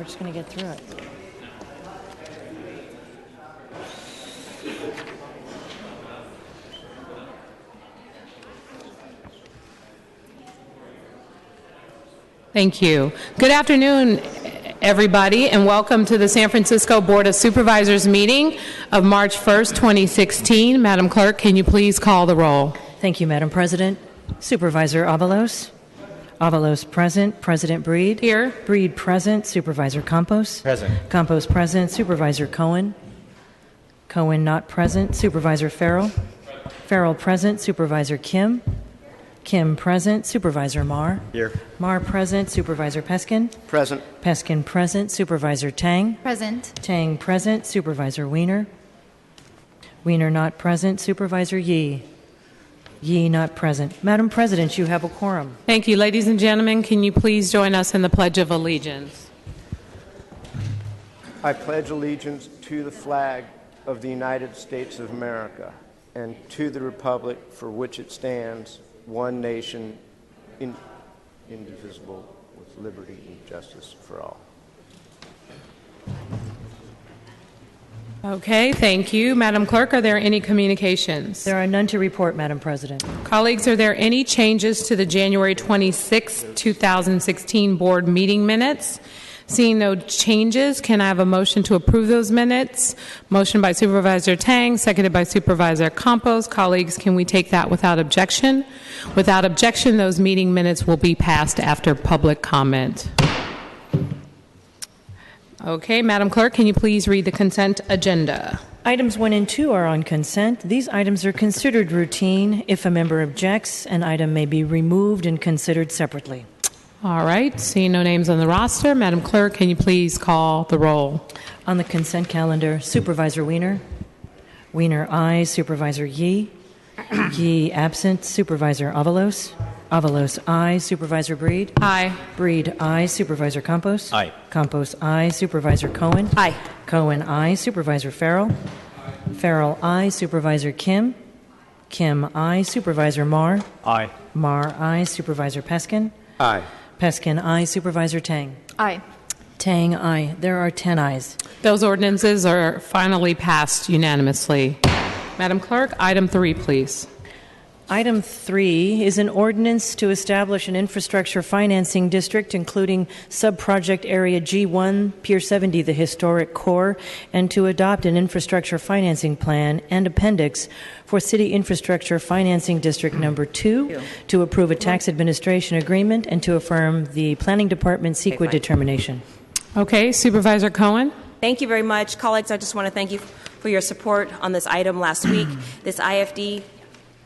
We're just going to get through it. Thank you. Good afternoon, everybody, and welcome to the San Francisco Board of Supervisors meeting of March 1st, 2016. Madam Clerk, can you please call the roll? Thank you, Madam President. Supervisor Avalos. Avalos present. President Breed. Here. Breed present. Supervisor Campos. Present. Campos present. Supervisor Cohen. Cohen not present. Supervisor Farrell. Farrell present. Supervisor Kim. Kim present. Supervisor Marr. Here. Marr present. Supervisor Peskin. Present. Peskin present. Supervisor Tang. Present. Tang present. Supervisor Wiener. Wiener not present. Supervisor Yee. Yee not present. Madam President, you have a quorum. Thank you. Ladies and gentlemen, can you please join us in the Pledge of Allegiance? I pledge allegiance to the flag of the United States of America and to the republic for which it stands, one nation, indivisible, with liberty and justice for all. Okay, thank you. Madam Clerk, are there any communications? There are none to report, Madam President. Colleagues, are there any changes to the January 26, 2016 board meeting minutes? Seeing no changes, can I have a motion to approve those minutes? Motion by Supervisor Tang, seconded by Supervisor Campos. Colleagues, can we take that without objection? Without objection, those meeting minutes will be passed after public comment. Okay, Madam Clerk, can you please read the consent agenda? Items 1 and 2 are on consent. These items are considered routine. If a member objects, an item may be removed and considered separately. All right, seeing no names on the roster, Madam Clerk, can you please call the roll? On the consent calendar, Supervisor Wiener. Wiener, aye. Supervisor Yee. Yee, absent. Supervisor Avalos. Avalos, aye. Supervisor Breed. Aye. Breed, aye. Supervisor Campos. Aye. Campos, aye. Supervisor Cohen. Aye. Cohen, aye. Supervisor Farrell. Farrell, aye. Supervisor Kim. Kim, aye. Supervisor Marr. Aye. Marr, aye. Supervisor Peskin. Aye. Peskin, aye. Supervisor Tang. Aye. Tang, aye. There are 10 ayes. Those ordinances are finally passed unanimously. Madam Clerk, item 3, please. Item 3 is an ordinance to establish an infrastructure financing district, including sub-project area G1, Pier 70, the historic core, and to adopt an infrastructure financing plan and appendix for City Infrastructure Financing District Number 2, to approve a tax administration agreement, and to affirm the Planning Department CEQA determination. Okay, Supervisor Cohen. Thank you very much. Colleagues, I just want to thank you for your support on this item last week. This IFD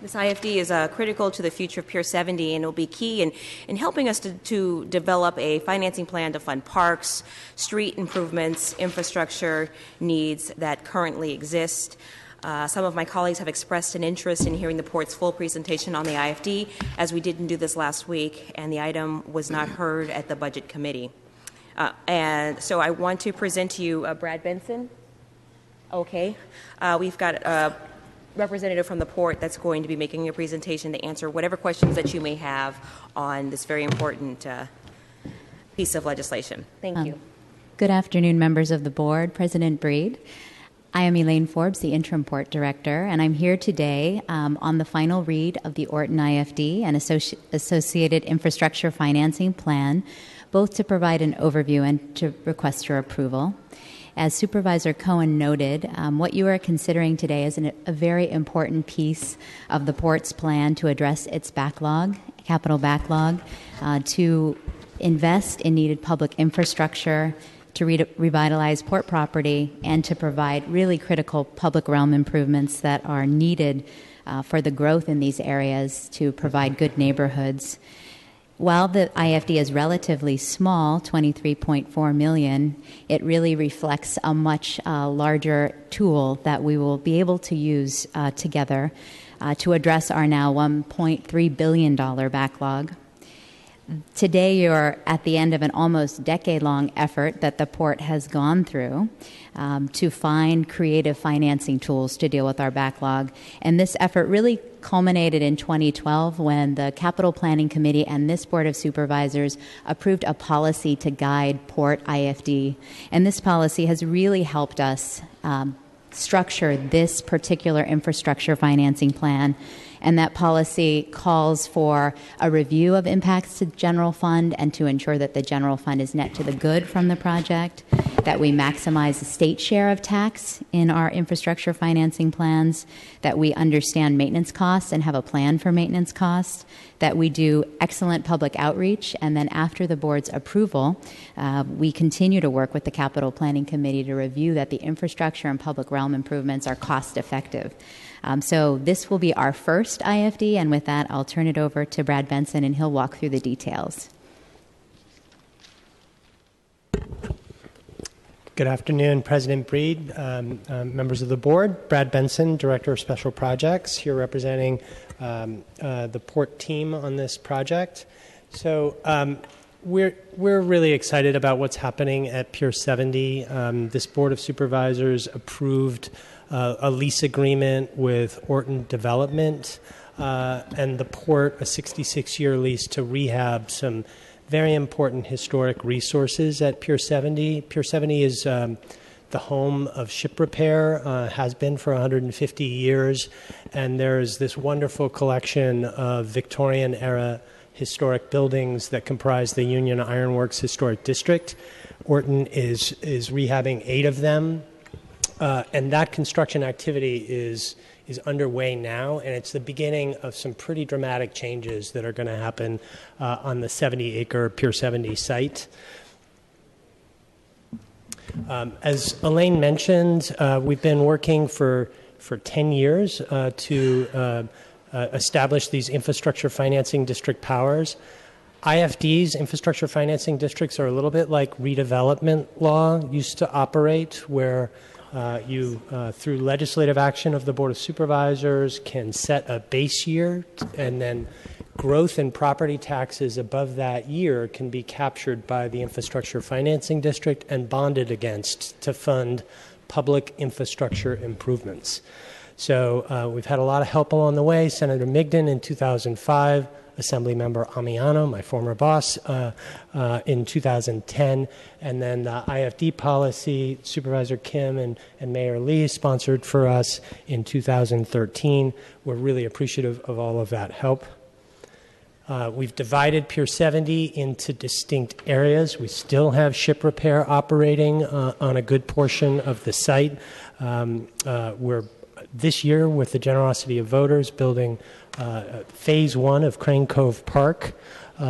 is critical to the future of Pier 70, and it will be key in helping us to develop a financing plan to fund parks, street improvements, infrastructure needs that currently exist. Some of my colleagues have expressed an interest in hearing the port's full presentation on the IFD, as we didn't do this last week, and the item was not heard at the Budget Committee. And so I want to present to you Brad Benson. Okay. We've got a representative from the port that's going to be making a presentation to answer whatever questions that you may have on this very important piece of legislation. Thank you. Good afternoon, members of the board. President Breed. I am Elaine Forbes, the Interim Port Director, and I'm here today on the final read of the Orton IFD and associated infrastructure financing plan, both to provide an overview and to request your approval. As Supervisor Cohen noted, what you are considering today is a very important piece of the port's plan to address its backlog, capital backlog, to invest in needed public infrastructure, to revitalize port property, and to provide really critical public realm improvements that are needed for the growth in these areas to provide good neighborhoods. While the IFD is relatively small, $23.4 million, it really reflects a much larger tool that we will be able to use together to address our now $1.3 billion backlog. Today, you're at the end of an almost decade-long effort that the port has gone through to find creative financing tools to deal with our backlog. And this effort really culminated in 2012 when the Capital Planning Committee and this Board of Supervisors approved a policy to guide Port IFD. And this policy has really helped us structure this particular infrastructure financing plan. And that policy calls for a review of impacts to the general fund and to ensure that the general fund is net to the good from the project, that we maximize the state share of tax in our infrastructure financing plans, that we understand maintenance costs and have a plan for maintenance costs, that we do excellent public outreach, and then after the board's approval, we continue to work with the Capital Planning Committee to review that the infrastructure and public realm improvements are cost effective. So this will be our first IFD, and with that, I'll turn it over to Brad Benson, and he'll walk through the details. Good afternoon, President Breed, members of the board. Brad Benson, Director of Special Projects, here representing the port team on this project. So we're really excited about what's happening at Pier 70. This Board of Supervisors approved a lease agreement with Orton Development and the port, a 66-year lease to rehab some very important historic resources at Pier 70. Pier 70 is the home of ship repair, has been for 150 years, and there's this wonderful collection of Victorian-era historic buildings that comprise the Union Iron Works Historic District. Orton is rehabbing 8 of them, and that construction activity is underway now, and it's the beginning of some pretty dramatic changes that are going to happen on the 70-acre Pier 70 site. As Elaine mentioned, we've been working for 10 years to establish these infrastructure financing district powers. IFDs, infrastructure financing districts, are a little bit like redevelopment law used to operate, where you, through legislative action of the Board of Supervisors, can set a base year, and then growth in property taxes above that year can be captured by the infrastructure financing district and bonded against to fund public infrastructure improvements. So we've had a lot of help along the way. Senator Migden in 2005, Assemblymember Amiano, my former boss, in 2010, and then the IFD policy, Supervisor Kim and Mayor Lee sponsored for us in 2013. We're really appreciative of all of that help. We've divided Pier 70 into distinct areas. We still have ship repair operating on a good portion of the site. We're this year, with the generosity of voters, building Phase 1 of Crane Cove Park, be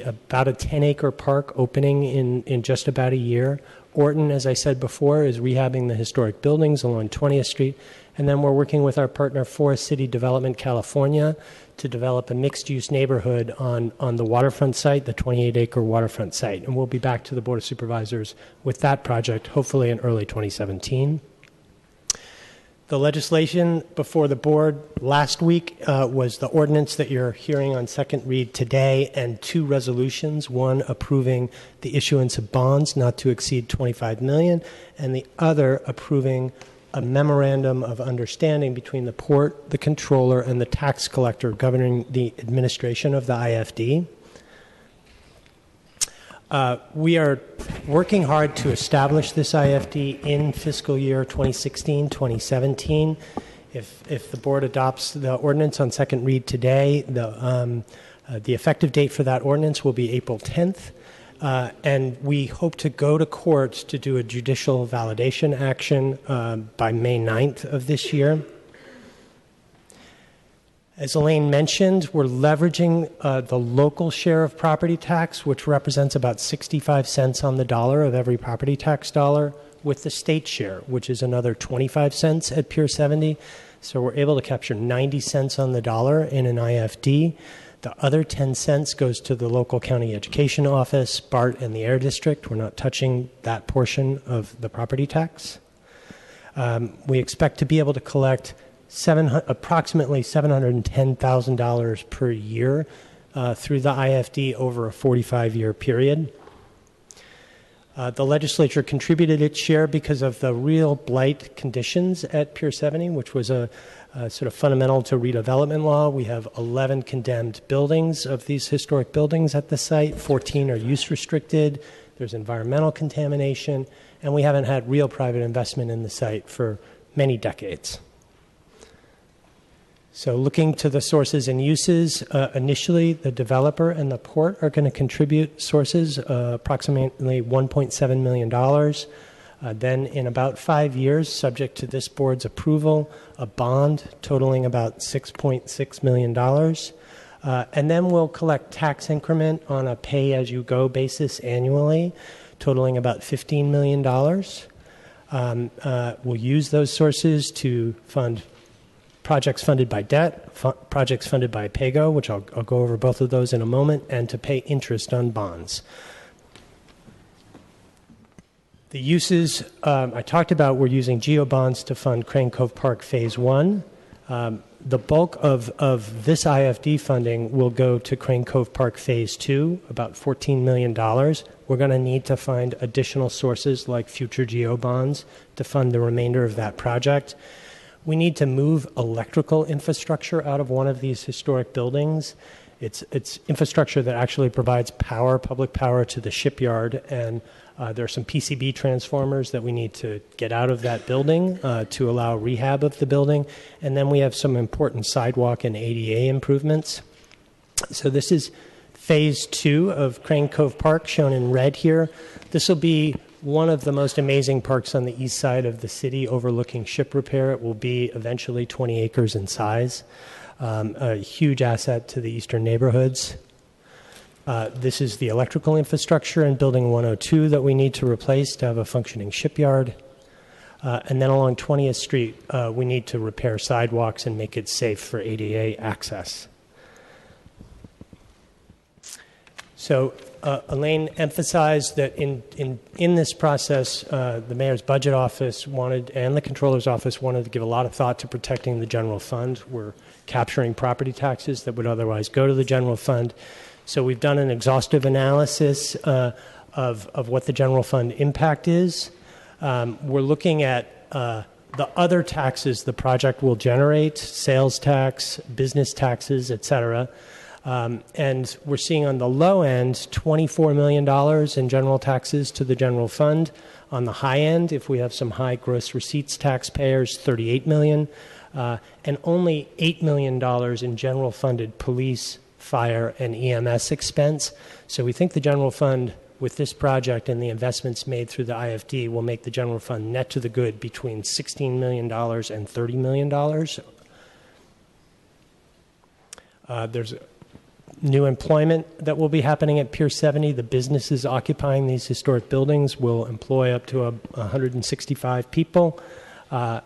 about a 10-acre park opening in just about a year. Orton, as I said before, is rehabbing the historic buildings along 20th Street. And then we're working with our partner, Forest City Development California, to develop a mixed-use neighborhood on the waterfront site, the 28-acre waterfront site. And we'll be back to the Board of Supervisors with that project, hopefully in early 2017. The legislation before the board last week was the ordinance that you're hearing on second read today, and 2 resolutions, one approving the issuance of bonds not to exceed $25 million, and the other approving a memorandum of understanding between the port, the controller, and the tax collector governing the administration of the IFD. We are working hard to establish this IFD in fiscal year 2016-2017. If the board adopts the ordinance on second read today, the effective date for that ordinance will be April 10th. And we hope to go to court to do a judicial validation action by May 9th of this year. As Elaine mentioned, we're leveraging the local share of property tax, which represents about 65 cents on the dollar of every property tax dollar, with the state share, which is another 25 cents at Pier 70. So we're able to capture 90 cents on the dollar in an IFD. The other 10 cents goes to the local county education office, BART, and the Air District. We're not touching that portion of the property tax. We expect to be able to collect approximately $710,000 per year through the IFD over a 45-year period. The legislature contributed its share because of the real blight conditions at Pier 70, which was a sort of fundamental to redevelopment law. We have 11 condemned buildings of these historic buildings at the site. 14 are use restricted. There's environmental contamination, and we haven't had real private investment in the site for many decades. So looking to the sources and uses, initially the developer and the port are going to contribute sources, approximately $1.7 million. Then in about 5 years, subject to this board's approval, a bond totaling about $6.6 million. And then we'll collect tax increment on a pay-as-you-go basis annually, totaling about $15 million. We'll use those sources to fund projects funded by debt, projects funded by PAYGO, which I'll go over both of those in a moment, and to pay interest on bonds. The uses I talked about, we're using GEO bonds to fund Crane Cove Park Phase 1. The bulk of this IFD funding will go to Crane Cove Park Phase 2, about $14 million. We're going to need to find additional sources like future GEO bonds to fund the remainder of that project. We need to move electrical infrastructure out of one of these historic buildings. It's infrastructure that actually provides power, public power, to the shipyard, and there are some PCB transformers that we need to get out of that building to allow rehab of the building. And then we have some important sidewalk and ADA improvements. So this is Phase 2 of Crane Cove Park, shown in red here. This will be one of the most amazing parks on the east side of the city overlooking ship repair. It will be eventually 20 acres in size, a huge asset to the eastern neighborhoods. This is the electrical infrastructure in Building 102 that we need to replace to have a functioning shipyard. And then along 20th Street, we need to repair sidewalks and make it safe for ADA access. So Elaine emphasized that in this process, the mayor's budget office wanted, and the controller's office wanted to give a lot of thought to protecting the general fund. We're capturing property taxes that would otherwise go to the general fund. So we've done an exhaustive analysis of what the general fund impact is. We're looking at the other taxes the project will generate, sales tax, business taxes, et cetera. And we're seeing on the low end $24 million in general taxes to the general fund. On the high end, if we have some high gross receipts taxpayers, $38 million, and only $8 million in general funded police, fire, and EMS expense. So we think the general fund, with this project and the investments made through the IFD, will make the general fund net to the good between $16 million and $30 million. There's new employment that will be happening at Pier 70. The businesses occupying these historic buildings will employ up to 165 people.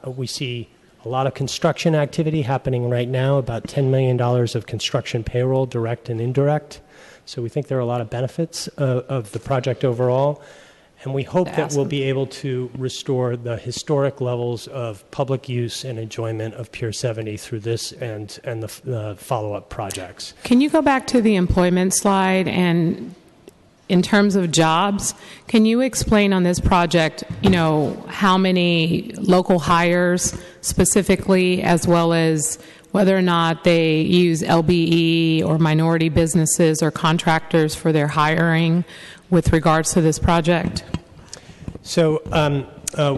We see a lot of construction activity happening right now, about $10 million of construction payroll, direct and indirect. So we think there are a lot of benefits of the project overall. And we hope that we'll be able to restore the historic levels of public use and enjoyment of Pier 70 through this and the follow-up projects. Can you go back to the employment slide? And in terms of jobs, can you explain on this project, how many local hires specifically, as well as whether or not they use LBE or minority businesses or contractors for their hiring with regards to this project? So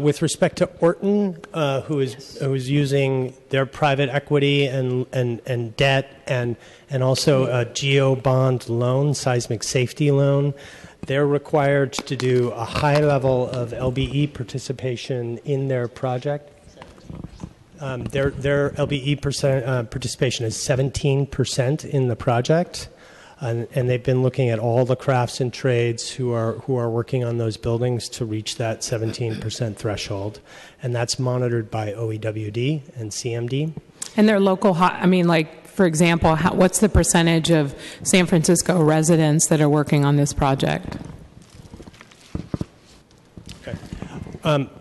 with respect to Orton, who is using their private equity and debt and also a GEO bond loan, seismic safety loan, they're required to do a high level of LBE participation in their project. Their LBE participation is 17% in the project. And they've been looking at all the crafts and trades who are working on those buildings to reach that 17% threshold, and that's monitored by OEWD and CMD. And their local, for example, what's the percentage of San Francisco residents that are working on this project? Okay.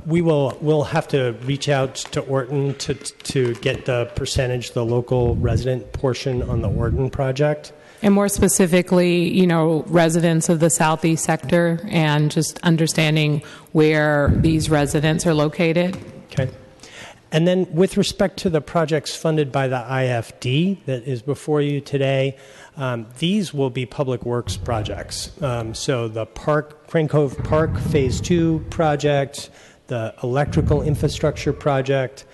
We'll have to reach out to Orton to get the percentage, the local resident portion on the Orton project. And more specifically, residents of the southeast sector and just understanding where these residents are located. Okay. And then with respect to the projects funded by the IFD that is before you today, these will be public works projects. So the Crane Cove Park Phase 2 project, the electrical infrastructure project.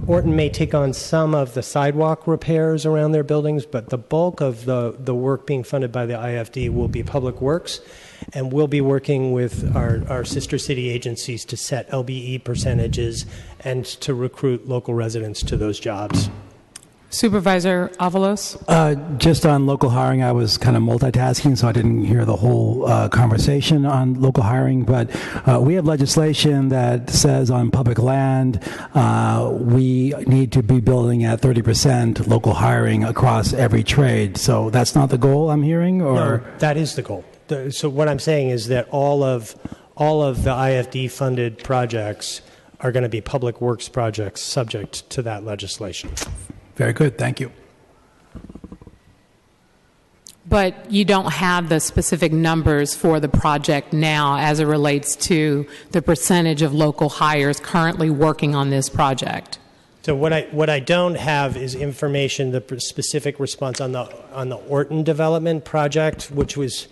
Orton may take on some of the sidewalk repairs around their buildings, but the bulk of the work being funded by the IFD will be public works, and we'll be working with our sister city agencies to set LBE percentages and to recruit local residents to those jobs. Supervisor Avalos? Just on local hiring, I was kind of multitasking, so I didn't hear the whole conversation on local hiring. But we have legislation that says on public land, we need to be building at 30% local hiring across every trade. So that's not the goal I'm hearing? Or? No, that is the goal. So what I'm saying is that all of the IFD-funded projects are going to be public works projects subject to that legislation. Very good. Thank you. But you don't have the specific numbers for the project now as it relates to the percentage of local hires currently working on this project. So what I don't have is information, the specific response on the Orton development project, which was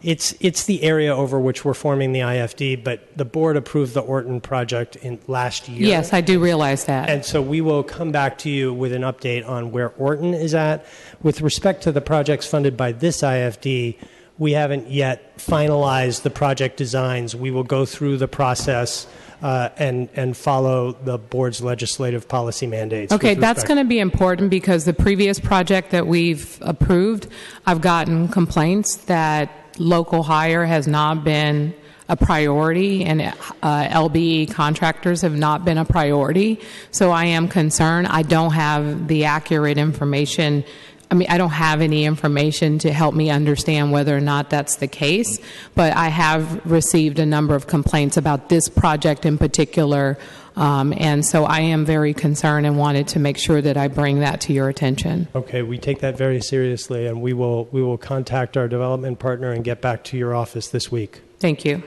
it's the area over which we're forming the IFD, but the board approved the Orton project last year. Yes, I do realize that. And so we will come back to you with an update on where Orton is at. With respect to the projects funded by this IFD, we haven't yet finalized the project designs. We will go through the process and follow the board's legislative policy mandates. Okay, that's going to be important because the previous project that we've approved, I've gotten complaints that local hire has not been a priority and LBE contractors have not been a priority. So I am concerned. I don't have the accurate information. I don't have any information to help me understand whether or not that's the case, but I have received a number of complaints about this project in particular, and so I am very concerned and wanted to make sure that I bring that to your attention. Okay, we take that very seriously, and we will contact our development partner and get back to your office this week. Thank you.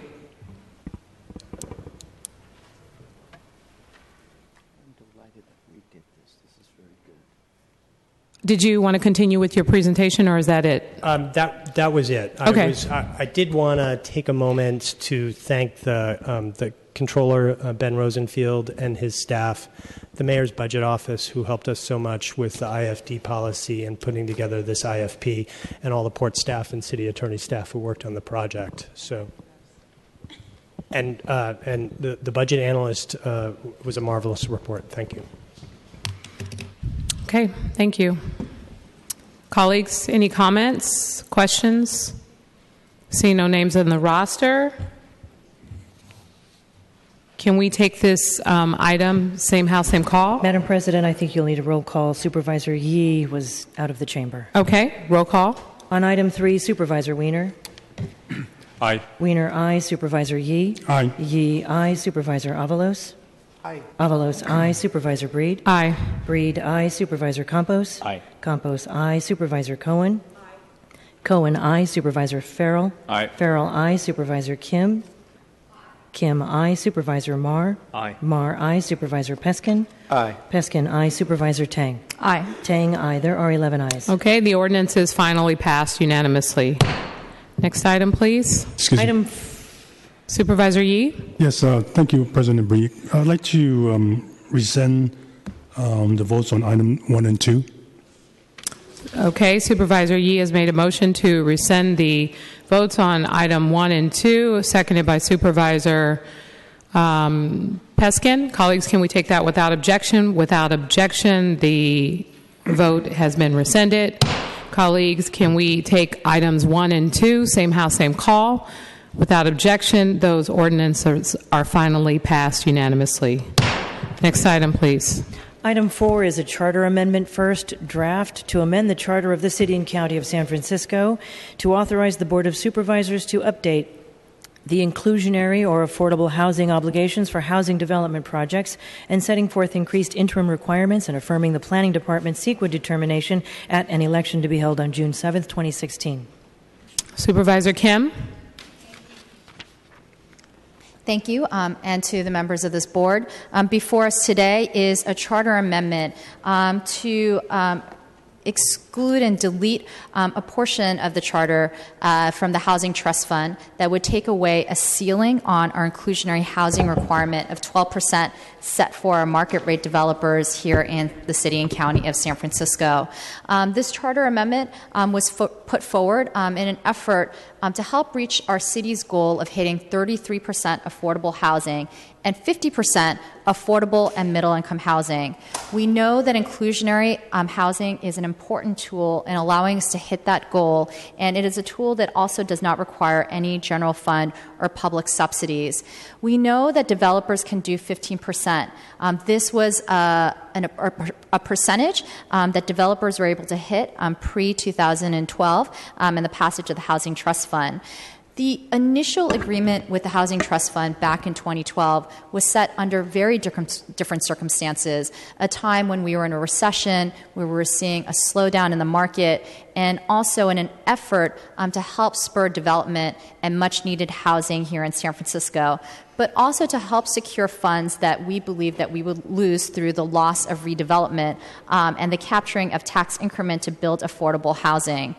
Did you want to continue with your presentation, or is that it? That was it. Okay. I did want to take a moment to thank the controller, Ben Rosenfield, and his staff, the mayor's budget office, who helped us so much with the IFD policy and putting together this IFP, and all the port staff and city attorney staff who worked on the project. So, and the budget analyst was a marvelous report. Thank you. Okay, thank you. Colleagues, any comments, questions? Seeing no names on the roster. Can we take this item, same house, same call? Madam President, I think you'll need a roll call. Supervisor Yee was out of the chamber. Okay, roll call. On item 3, Supervisor Wiener. Aye. Wiener, aye. Supervisor Yee. Aye. Yee, aye. Supervisor Avalos. Aye. Avalos, aye. Supervisor Breed. Aye. Breed, aye. Supervisor Campos. Aye. Campos, aye. Supervisor Cohen. Aye. Cohen, aye. Supervisor Farrell. Aye. Farrell, aye. Supervisor Kim. Kim, aye. Supervisor Marr. Aye. Marr, aye. Supervisor Peskin. Aye. Peskin, aye. Supervisor Tang. Aye. Tang, aye. There are 11 ayes. Okay, the ordinance is finally passed unanimously. Next item, please. Excuse me. Item Supervisor Yee. Yes, thank you, President Breed. I'd like to rescind the votes on item 1 and 2. Okay, Supervisor Yee has made a motion to rescind the votes on item 1 and 2, seconded by Supervisor Peskin. Colleagues, can we take that without objection? Without objection, the vote has been rescinded. Colleagues, can we take items 1 and 2, same house, same call? Without objection, those ordinances are finally passed unanimously. Next item, please. Item 4 is a charter amendment first draft to amend the charter of the City and County of San Francisco to authorize the Board of Supervisors to update the inclusionary or affordable housing obligations for housing development projects, and setting forth increased interim requirements and affirming the Planning Department's CEQA determination at an election to be held on June 7th, 2016. Supervisor Kim? Thank you, and to the members of this board. Before us today is a charter amendment to exclude and delete a portion of the charter from the Housing Trust Fund that would take away a ceiling on our inclusionary housing requirement of 12% set for our market rate developers here in the city and county of San Francisco. This charter amendment was put forward in an effort to help reach our city's goal of hitting 33% affordable housing and 50% affordable and middle-income housing. We know that inclusionary housing is an important tool in allowing us to hit that goal, and it is a tool that also does not require any general fund or public subsidies. We know that developers can do 15%. This was a percentage that developers were able to hit pre-2012 in the passage of the Housing Trust Fund. The initial agreement with the Housing Trust Fund back in 2012 was set under very different circumstances, a time when we were in a recession, where we were seeing a slowdown in the market, and also in an effort to help spur development and much-needed housing here in San Francisco, but also to help secure funds that we believe that we would lose through the loss of redevelopment and the capturing of tax increment to build affordable housing.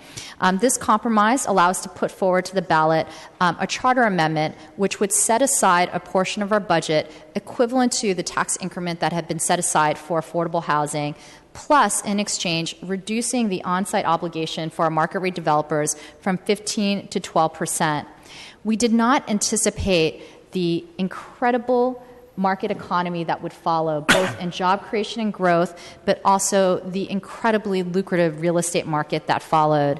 This compromise allows us to put forward to the ballot a charter amendment which would set aside a portion of our budget equivalent to the tax increment that had been set aside for affordable housing, plus, in exchange, reducing the on-site obligation for our market rate developers from 15% to 12%. We did not anticipate the incredible market economy that would follow, both in job creation and growth, but also the incredibly lucrative real estate market that followed.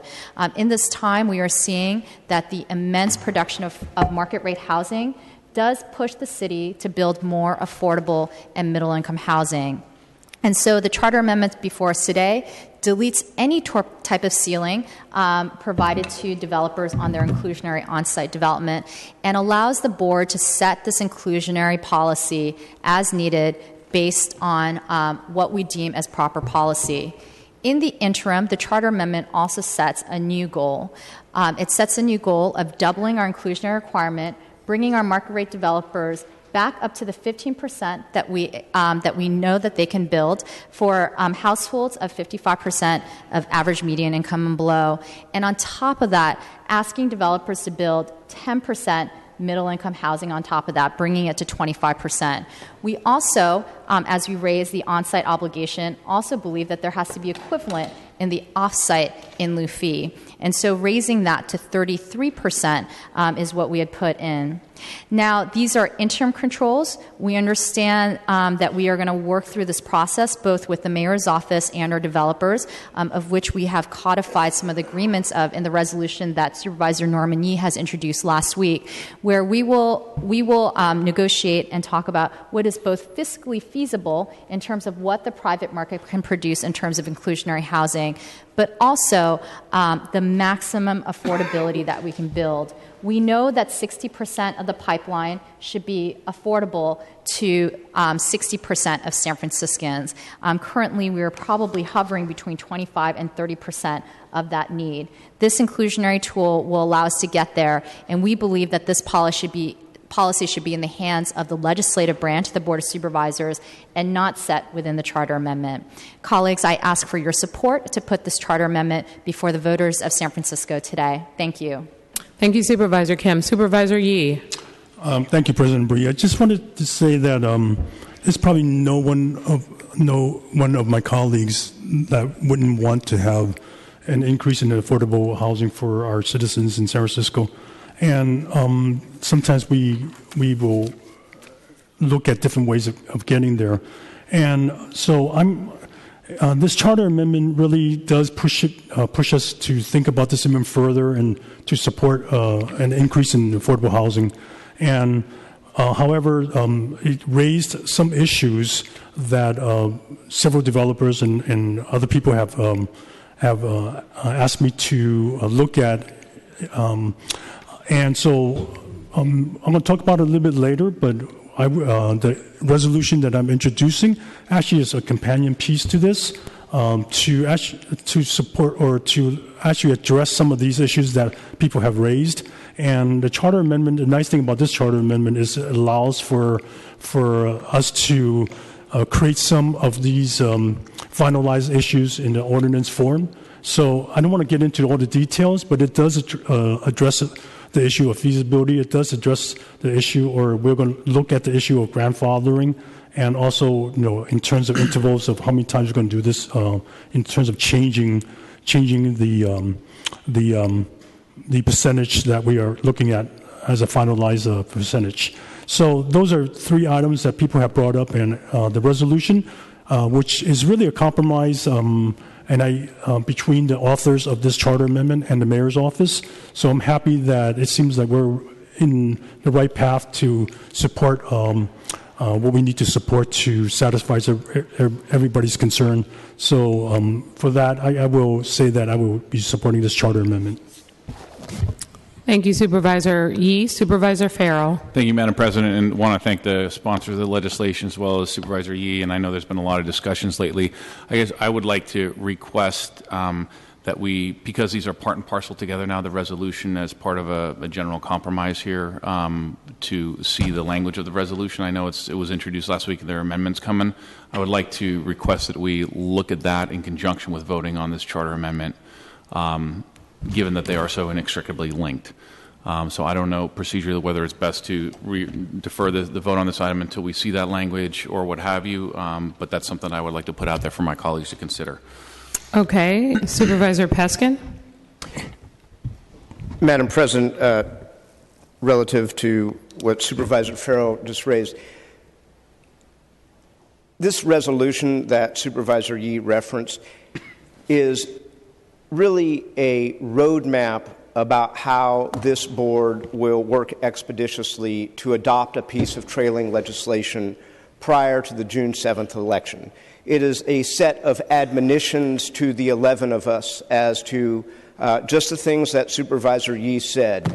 In this time, we are seeing that the immense production of market rate housing does push the city to build more affordable and middle-income housing. And so the charter amendment before us today deletes any type of ceiling provided to developers on their inclusionary on-site development and allows the board to set this inclusionary policy as needed based on what we deem as proper policy. In the interim, the charter amendment also sets a new goal. It sets a new goal of doubling our inclusionary requirement, bringing our market rate developers back up to the 15% that we know that they can build for households of 55% of average median income and below. And on top of that, asking developers to build 10% middle-income housing on top of that, bringing it to 25%. We also, as we raise the on-site obligation, also believe that there has to be equivalent in the off-site in lieu fee. And so raising that to 33% is what we had put in. Now, these are interim controls. We understand that we are going to work through this process both with the mayor's office and our developers, of which we have codified some of the agreements of in the resolution that Supervisor Norman Yee has introduced last week, where we will negotiate and talk about what is both fiscally feasible in terms of what the private market can produce in terms of inclusionary housing, but also the maximum affordability that we can build. We know that 60% of the pipeline should be affordable to 60% of San Franciscans. Currently, we are probably hovering between 25 and 30% of that need. This inclusionary tool will allow us to get there, and we believe that this policy should be in the hands of the legislative branch, the Board of Supervisors, and not set within the charter amendment. Colleagues, I ask for your support to put this charter amendment before the voters of San Francisco today. Thank you. Thank you, Supervisor Kim. Supervisor Yee. Thank you, President Bree. I just wanted to say that there's probably no one of my colleagues that wouldn't want to have an increase in affordable housing for our citizens in San Francisco. And sometimes we will look at different ways of getting there. And so this charter amendment really does push us to think about this even further and to support an increase in affordable housing. And however, it raised some issues that several developers and other people have asked me to look at. And so I'm going to talk about it a little bit later, but the resolution that I'm introducing actually is a companion piece to this to support or to actually address some of these issues that people have raised. And the charter amendment, the nice thing about this charter amendment is it allows for us to create some of these finalized issues in the ordinance form. So I don't want to get into all the details, but it does address the issue of feasibility. It does address the issue, or we're going to look at the issue of grandfathering, and also, in terms of intervals of how many times we're going to do this, in terms of changing the percentage that we are looking at as a finalized percentage. So those are three items that people have brought up in the resolution, which is really a compromise between the authors of this charter amendment and the mayor's office. So I'm happy that it seems like we're in the right path to support what we need to support to satisfy everybody's concern. So for that, I will say that I will be supporting this charter amendment. Thank you, Supervisor Yee. Supervisor Farrell. Thank you, Madam President, and want to thank the sponsors of the legislation as well as Supervisor Yee, and I know there's been a lot of discussions lately. I guess I would like to request that we, because these are part and parcel together now, the resolution as part of a general compromise here, to see the language of the resolution. I know it was introduced last week and there are amendments coming. I would like to request that we look at that in conjunction with voting on this charter amendment, given that they are so inextricably linked. So I don't know procedurally whether it's best to defer the vote on this item until we see that language or what have you, but that's something I would like to put out there for my colleagues to consider. Okay. Supervisor Peskin. Madam President, relative to what Supervisor Farrell just raised, this resolution that Supervisor Yee referenced is really a roadmap about how this board will work expeditiously to adopt a piece of trailing legislation prior to the June 7th election. It is a set of admonitions to the 11 of us as to just the things that Supervisor Yee said.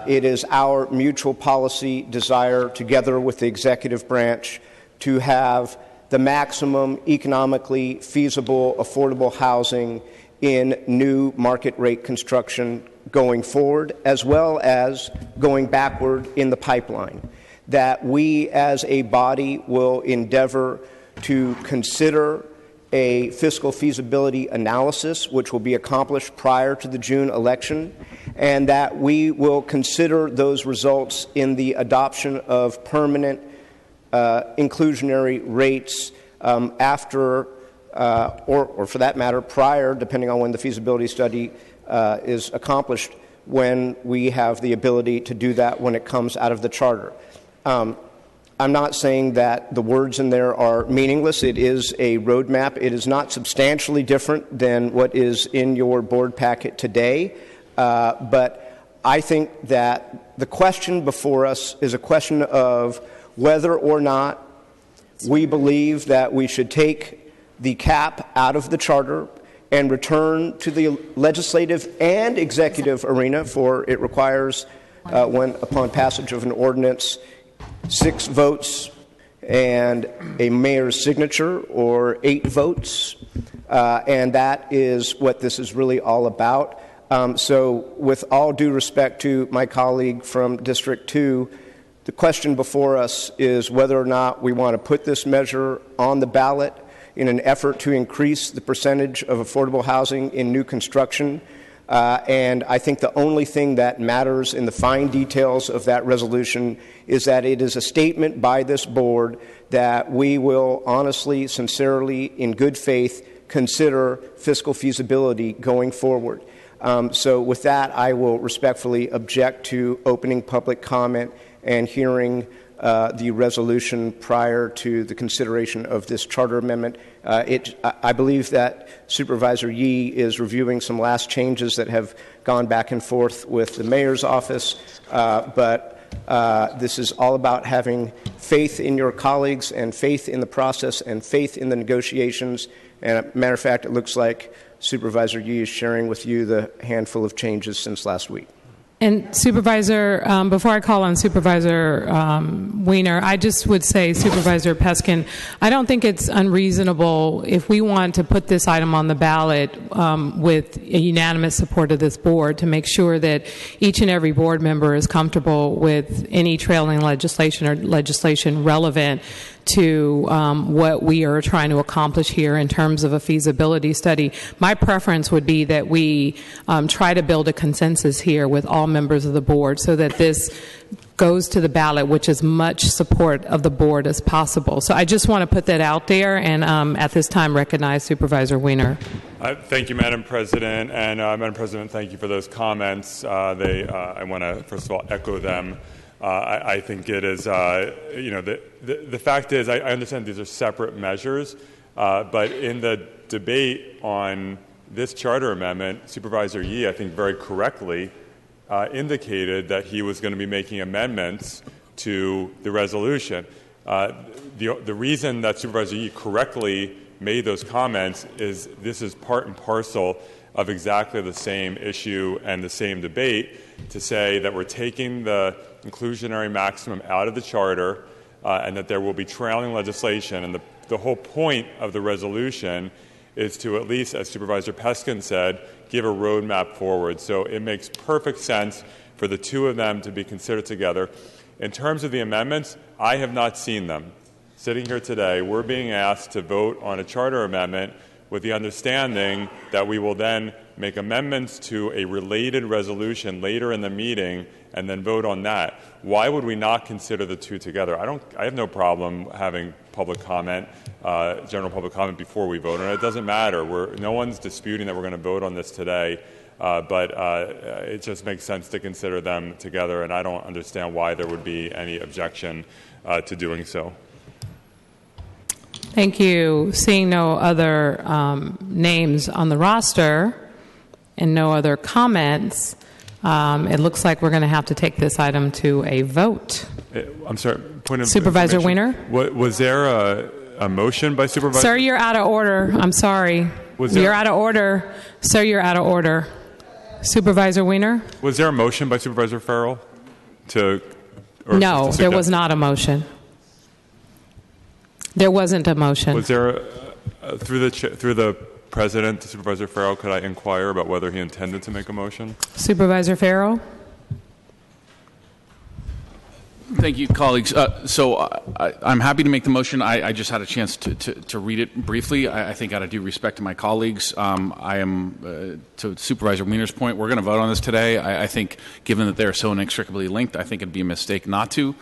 It is our mutual policy desire, together with the executive branch, to have the maximum economically feasible, affordable housing in new market rate construction going forward, as well as going backward in the pipeline. That we as a body will endeavor to consider a fiscal feasibility analysis, which will be accomplished prior to the June election, and that we will consider those results in the adoption of permanent inclusionary rates after or for that matter, prior, depending on when the feasibility study is accomplished, when we have the ability to do that when it comes out of the charter. I'm not saying that the words in there are meaningless. It is a roadmap. It is not substantially different than what is in your board packet today, but I think that the question before us is a question of whether or not we believe that we should take the cap out of the charter and return to the legislative and executive arena, for it requires, when upon passage of an ordinance, 6 votes and a mayor's signature, or 8 votes, and that is what this is really all about. So with all due respect to my colleague from District 2, the question before us is whether or not we want to put this measure on the ballot in an effort to increase the percentage of affordable housing in new construction. And I think the only thing that matters in the fine details of that resolution is that it is a statement by this board that we will honestly, sincerely, in good faith, consider fiscal feasibility going forward. So with that, I will respectfully object to opening public comment and hearing the resolution prior to the consideration of this charter amendment. I believe that Supervisor Yee is reviewing some last changes that have gone back and forth with the mayor's office, but this is all about having faith in your colleagues and faith in the process and faith in the negotiations. And as a matter of fact, it looks like Supervisor Yee is sharing with you the handful of changes since last week. And Supervisor, before I call on Supervisor Weiner, I just would say, Supervisor Peskin, I don't think it's unreasonable if we want to put this item on the ballot with a unanimous support of this board to make sure that each and every board member is comfortable with any trailing legislation or legislation relevant to what we are trying to accomplish here in terms of a feasibility study. My preference would be that we try to build a consensus here with all members of the board so that this goes to the ballot with as much support of the board as possible. So I just want to put that out there, and at this time recognize Supervisor Weiner. Thank you, Madam President. And Madam President, thank you for those comments. I want to, first of all, echo them. I think it is, the fact is, I understand these are separate measures, but in the debate on this charter amendment, Supervisor Yee, I think very correctly, indicated that he was going to be making amendments to the resolution. The reason that Supervisor Yee correctly made those comments is this is part and parcel of exactly the same issue and the same debate, to say that we're taking the inclusionary maximum out of the charter and that there will be trailing legislation. And the whole point of the resolution is to, at least as Supervisor Peskin said, give a roadmap forward. So it makes perfect sense for the two of them to be considered together. In terms of the amendments, I have not seen them. Sitting here today, we're being asked to vote on a charter amendment with the understanding that we will then make amendments to a related resolution later in the meeting and then vote on that. Why would we not consider the two together? I have no problem having public comment, general public comment before we vote on it. It doesn't matter. No one's disputing that we're going to vote on this today, but it just makes sense to consider them together, and I don't understand why there would be any objection to doing so. Thank you. Seeing no other names on the roster and no other comments, it looks like we're going to have to take this item to a vote. I'm sorry. Point of Supervisor Weiner? Was there a motion by Supervisor? Sir, you're out of order. I'm sorry. You're out of order. Sir, you're out of order. Supervisor Weiner? Was there a motion by Supervisor Farrell No, there was not a motion. There wasn't a motion. Was there, through the President, Supervisor Farrell, could I inquire about whether he intended to make a motion? Supervisor Farrell? Thank you, colleagues. I'm happy to make the motion. I just had a chance to read it briefly. I think out of due respect to my colleagues, I am, to Supervisor Weiner's point, we're going to vote on this today. I think, given that they're so inextricably linked, I think it'd be a mistake not to.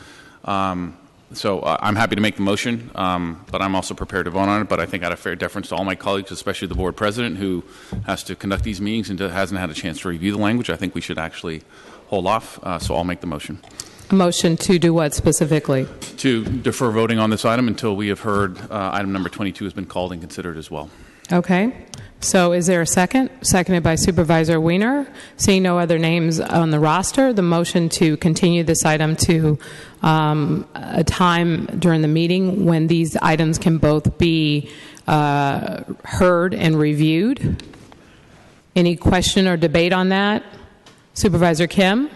So I'm happy to make the motion, but I'm also prepared to vote on it. But I think out of fair deference to all my colleagues, especially the board president, who has to conduct these meetings and hasn't had a chance to review the language, I think we should actually hold off. So I'll make the motion. A motion to do what specifically? To defer voting on this item until we have heard item number 22 has been called and considered as well. Okay. So is there a second? Seconded by Supervisor Weiner. Seeing no other names on the roster, the motion to continue this item to a time during the meeting when these items can both be heard and reviewed. Any question or debate on that? Supervisor Kim?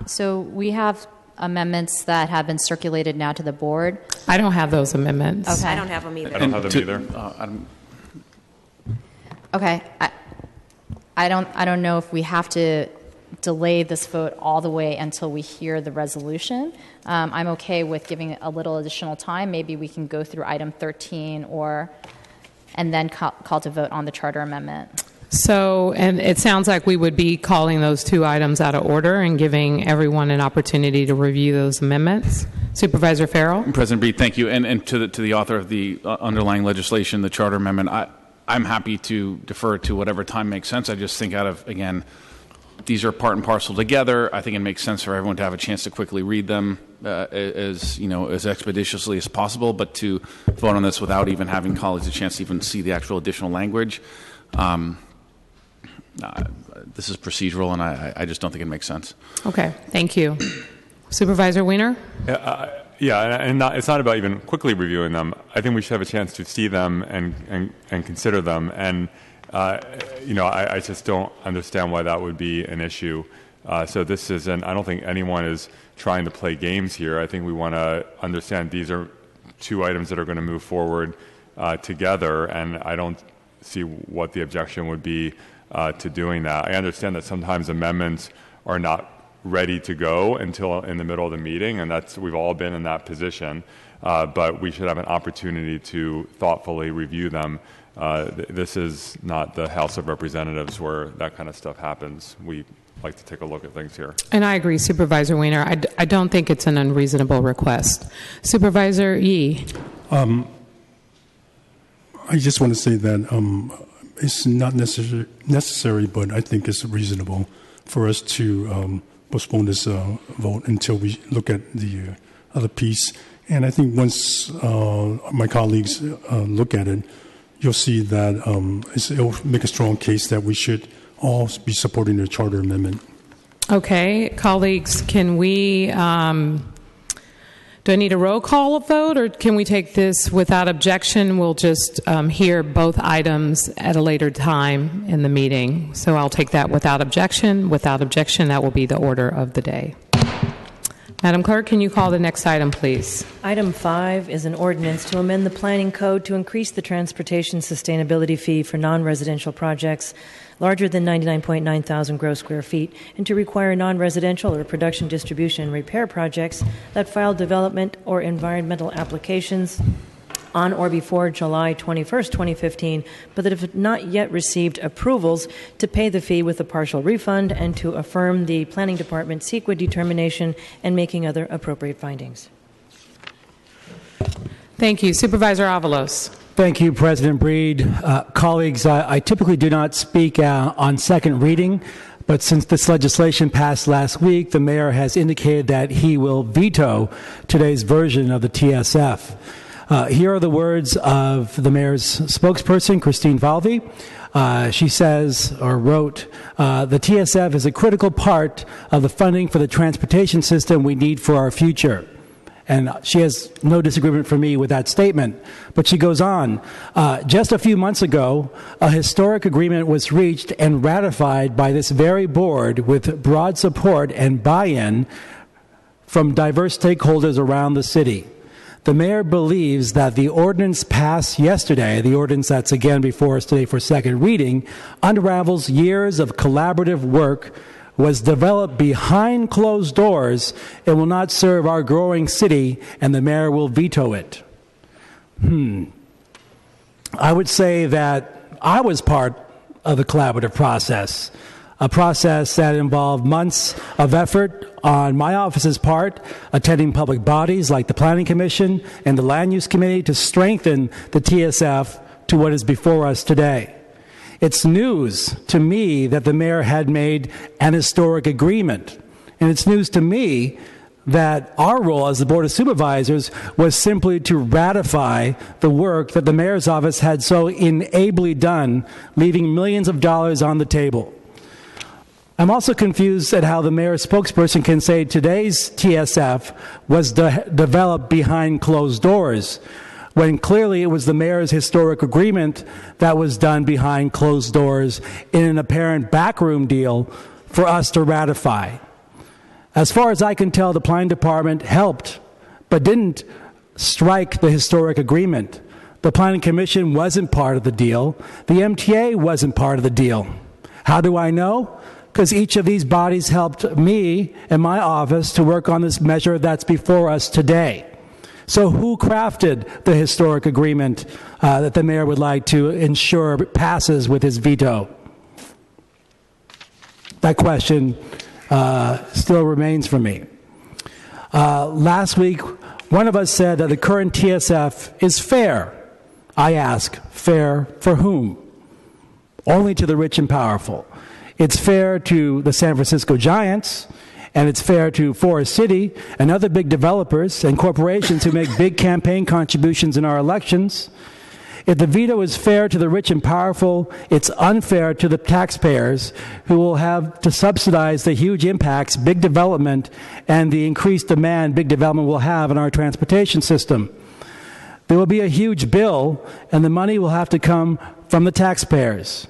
So we have amendments that have been circulated now to the board. I don't have those amendments. Okay. I don't have them either. I don't have them either. Okay. I don't know if we have to delay this vote all the way until we hear the resolution. I'm okay with giving it a little additional time. Maybe we can go through item 13 and then call to vote on the charter amendment. So, and it sounds like we would be calling those two items out of order and giving everyone an opportunity to review those amendments. Supervisor Farrell? President Breed, thank you. And to the author of the underlying legislation, the charter amendment, I'm happy to defer to whatever time makes sense. I just think again, these are part and parcel together. I think it makes sense for everyone to have a chance to quickly read them as expeditiously as possible, but to vote on this without even having colleagues a chance to even see the actual additional language. This is procedural, and I just don't think it makes sense. Okay, thank you. Supervisor Weiner? It's not about even quickly reviewing them. I think we should have a chance to see them and consider them. And I just don't understand why that would be an issue. So this isn't, I don't think anyone is trying to play games here. I think we want to understand these are two items that are going to move forward together, and I don't see what the objection would be to doing that. I understand that sometimes amendments are not ready to go until in the middle of the meeting, and we've all been in that position. But we should have an opportunity to thoughtfully review them. This is not the House of Representatives where that kind of stuff happens. We like to take a look at things here. And I agree, Supervisor Weiner. I don't think it's an unreasonable request. Supervisor Yee. I just want to say that it's not necessary, but I think it's reasonable for us to postpone this vote until we look at the other piece. And I think once my colleagues look at it, you'll see that it'll make a strong case that we should all be supporting the charter amendment. Okay, colleagues, can we, do I need a roll call vote, or can we take this without objection? We'll just hear both items at a later time in the meeting. So I'll take that without objection. Without objection, that will be the order of the day. Madam Clerk, can you call the next item, please? Item 5 is an ordinance to amend the planning code to increase the transportation sustainability fee for non-residential projects larger than 99.9 thousand gross square feet, and to require non-residential or production, distribution, and repair projects that file development or environmental applications on or before July 21st, 2015, but that have not yet received approvals, to pay the fee with a partial refund, and to affirm the Planning Department's CEQA determination and making other appropriate findings. Thank you. Supervisor Avalos. Thank you, President Breed. Colleagues, I typically do not speak on second reading, but since this legislation passed last week, the mayor has indicated that he will veto today's version of the TSF. Here are the words of the mayor's spokesperson, Christine Falvey. She says, or wrote, the TSF is a critical part of the funding for the transportation system we need for our future. And she has no disagreement from me with that statement. But she goes on, just a few months ago, a historic agreement was reached and ratified by this very board with broad support and buy-in from diverse stakeholders around the city. The mayor believes that the ordinance passed yesterday, the ordinance that's again before us today for second reading, unravels years of collaborative work, was developed behind closed doors, and will not serve our growing city, and the mayor will veto it. I would say that I was part of the collaborative process, a process that involved months of effort on my office's part, attending public bodies like the Planning Commission and the Land Use Committee to strengthen the TSF to what is before us today. It's news to me that the mayor had made an historic agreement, and it's news to me that our role as the Board of Supervisors was simply to ratify the work that the mayor's office had so inably done, leaving millions of dollars on the table. I'm also confused at how the mayor's spokesperson can say today's TSF was developed behind closed doors, when clearly it was the mayor's historic agreement that was done behind closed doors in an apparent backroom deal for us to ratify. As far as I can tell, the Planning Department helped, but didn't strike the historic agreement. The Planning Commission wasn't part of the deal. The MTA wasn't part of the deal. How do I know? Because each of these bodies helped me and my office to work on this measure that's before us today. So who crafted the historic agreement that the mayor would like to ensure passes with his veto? That question still remains for me. Last week, one of us said that the current TSF is fair. I ask, fair for whom? Only to the rich and powerful. It's fair to the San Francisco Giants, and it's fair to Forest City and other big developers and corporations who make big campaign contributions in our elections. If the veto is fair to the rich and powerful, it's unfair to the taxpayers who will have to subsidize the huge impacts big development and the increased demand big development will have in our transportation system. There will be a huge bill, and the money will have to come from the taxpayers.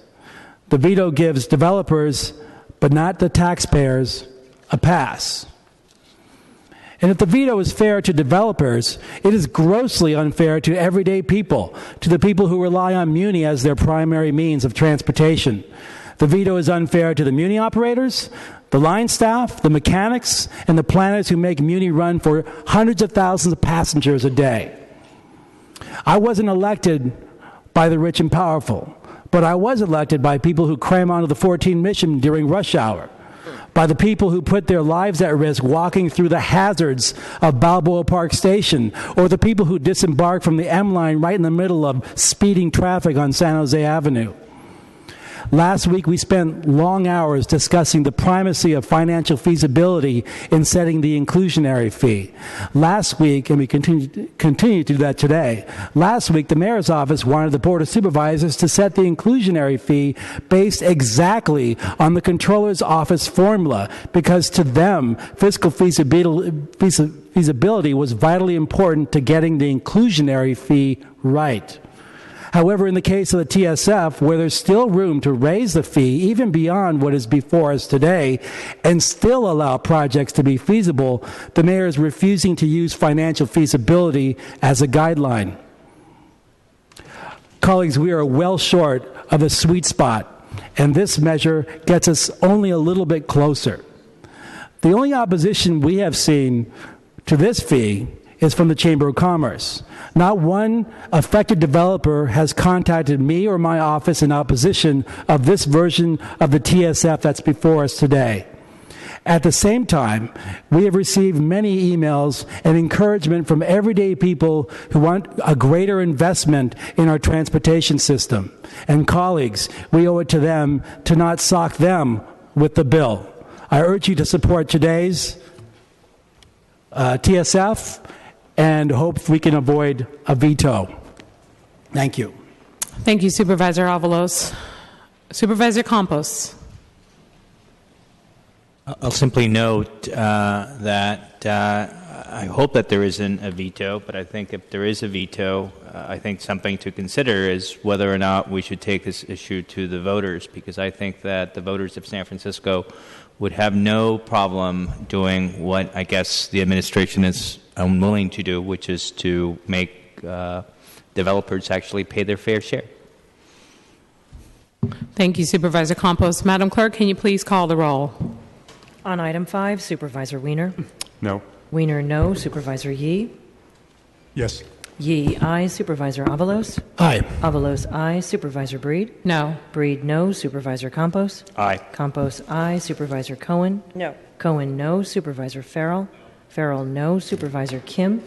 The veto gives developers but not the taxpayers, a pass. And if the veto is fair to developers, it is grossly unfair to everyday people, to the people who rely on Muni as their primary means of transportation. The veto is unfair to the Muni operators, the line staff, the mechanics, and the planners who make Muni run for hundreds of thousands of passengers a day. I wasn't elected by the rich and powerful, but I was elected by people who cram onto the 14 mission during rush hour, by the people who put their lives at risk walking through the hazards of Balboa Park Station, or the people who disembark from the M line right in the middle of speeding traffic on San Jose Avenue. Last week, we spent long hours discussing the primacy of financial feasibility in setting the inclusionary fee. Last week, and we continue to do that today, last week the mayor's office wanted the Board of Supervisors to set the inclusionary fee based exactly on the controller's office formula, because to them, fiscal feasibility was vitally important to getting the inclusionary fee right. However, in the case of the TSF, where there's still room to raise the fee even beyond what is before us today and still allow projects to be feasible, the mayor is refusing to use financial feasibility as a guideline. Colleagues, we are well short of a sweet spot, and this measure gets us only a little bit closer. The only opposition we have seen to this fee is from the Chamber of Commerce. Not one affected developer has contacted me or my office in opposition of this version of the TSF that's before us today. At the same time, we have received many emails and encouragement from everyday people who want a greater investment in our transportation system. And colleagues, we owe it to them to not sock them with the bill. I urge you to support today's TSF and hope we can avoid a veto. Thank you. Thank you, Supervisor Avalos. Supervisor Campos. I'll simply note that I hope that there isn't a veto, but I think if there is a veto, I think something to consider is whether or not we should take this issue to the voters, because I think that the voters of San Francisco would have no problem doing what I guess the administration is unwilling to do, which is to make developers actually pay their fair share. Thank you, Supervisor Campos. Madam Clerk, can you please call the roll? On item 5, Supervisor Wiener. No. Wiener, no. Supervisor Yee. Yes. Yee, aye. Supervisor Avalos. Aye. Avalos, aye. Supervisor Breed. No. Breed, no. Supervisor Campos. Aye. Campos, aye. Supervisor Cohen. No. Cohen, no. Supervisor Farrell. Farrell, no. Supervisor Kim.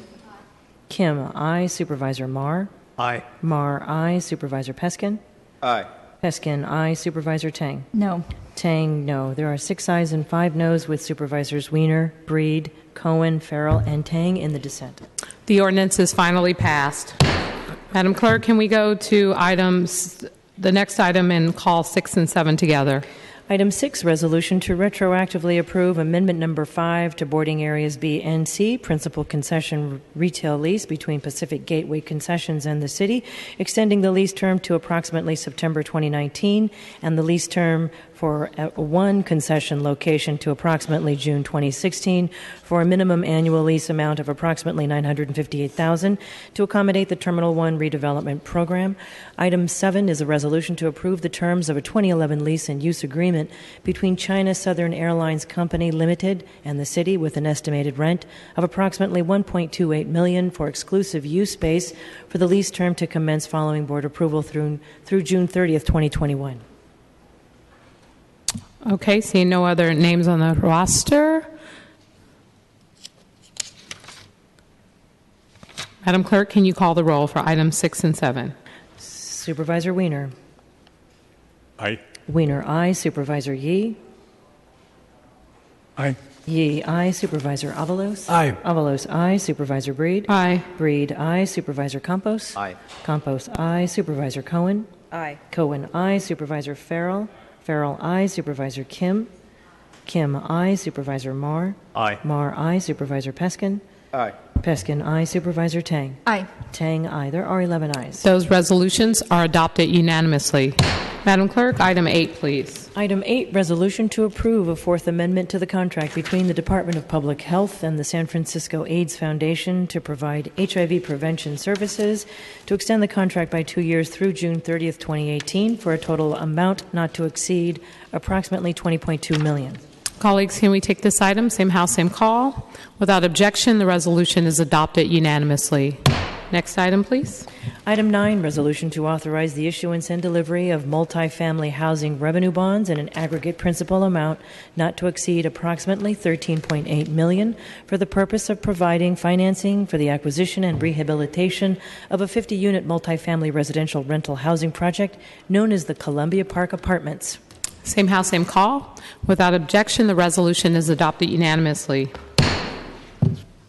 Kim, aye. Supervisor Marr. Aye. Marr, aye. Supervisor Peskin. Aye. Peskin, aye. Supervisor Tang. No. Tang, no. There are 6 ayes and 5 noes with Supervisors Wiener, Breed, Cohen, Farrell, and Tang in the dissent. The ordinance is finally passed. Madam Clerk, can we go to the next item and call 6 and 7 together? Item 6, resolution to retroactively approve Amendment Number 5 to Boarding Areas B and C, Principal Concession Retail Lease between Pacific Gateway Concessions and the City, extending the lease term to approximately September 2019, and the lease term for one concession location to approximately June 2016 for a minimum annual lease amount of approximately $958,000 to accommodate the Terminal 1 redevelopment program. Item 7 is a resolution to approve the terms of a 2011 lease and use agreement between China Southern Airlines Company Limited and the City with an estimated rent of approximately $1.28 million for exclusive use space for the lease term to commence following board approval through June 30th, 2021. Okay, seeing no other names on the roster. Madam Clerk, can you call the roll for items 6 and 7? Supervisor Wiener. Aye. Wiener, aye. Supervisor Yee. Aye. Yee, aye. Supervisor Avalos. Aye. Avalos, aye. Supervisor Breed. Aye. Breed, aye. Supervisor Campos. Aye. Campos, aye. Supervisor Cohen. Aye. Cohen, aye. Supervisor Farrell. Farrell, aye. Supervisor Kim. Kim, aye. Supervisor Marr. Aye. Marr, aye. Supervisor Peskin. Aye. Peskin, aye. Supervisor Tang. Aye. Tang, aye. There are 11 ayes. Those resolutions are adopted unanimously. Madam Clerk, item 8, please. Item 8, resolution to approve a Fourth Amendment to the contract between the Department of Public Health and the San Francisco AIDS Foundation to provide HIV prevention services, to extend the contract by 2 years through June 30th, 2018, for a total amount not to exceed approximately $20.2 million. Colleagues, can we take this item? Same House, same call. Without objection, the resolution is adopted unanimously. Next item, please. Item 9, resolution to authorize the issuance and delivery of multifamily housing revenue bonds in an aggregate principal amount not to exceed approximately $13.8 million for the purpose of providing financing for the acquisition and rehabilitation of a 50-unit multifamily residential rental housing project known as the Columbia Park Apartments. Same House, same call. Without objection, the resolution is adopted unanimously.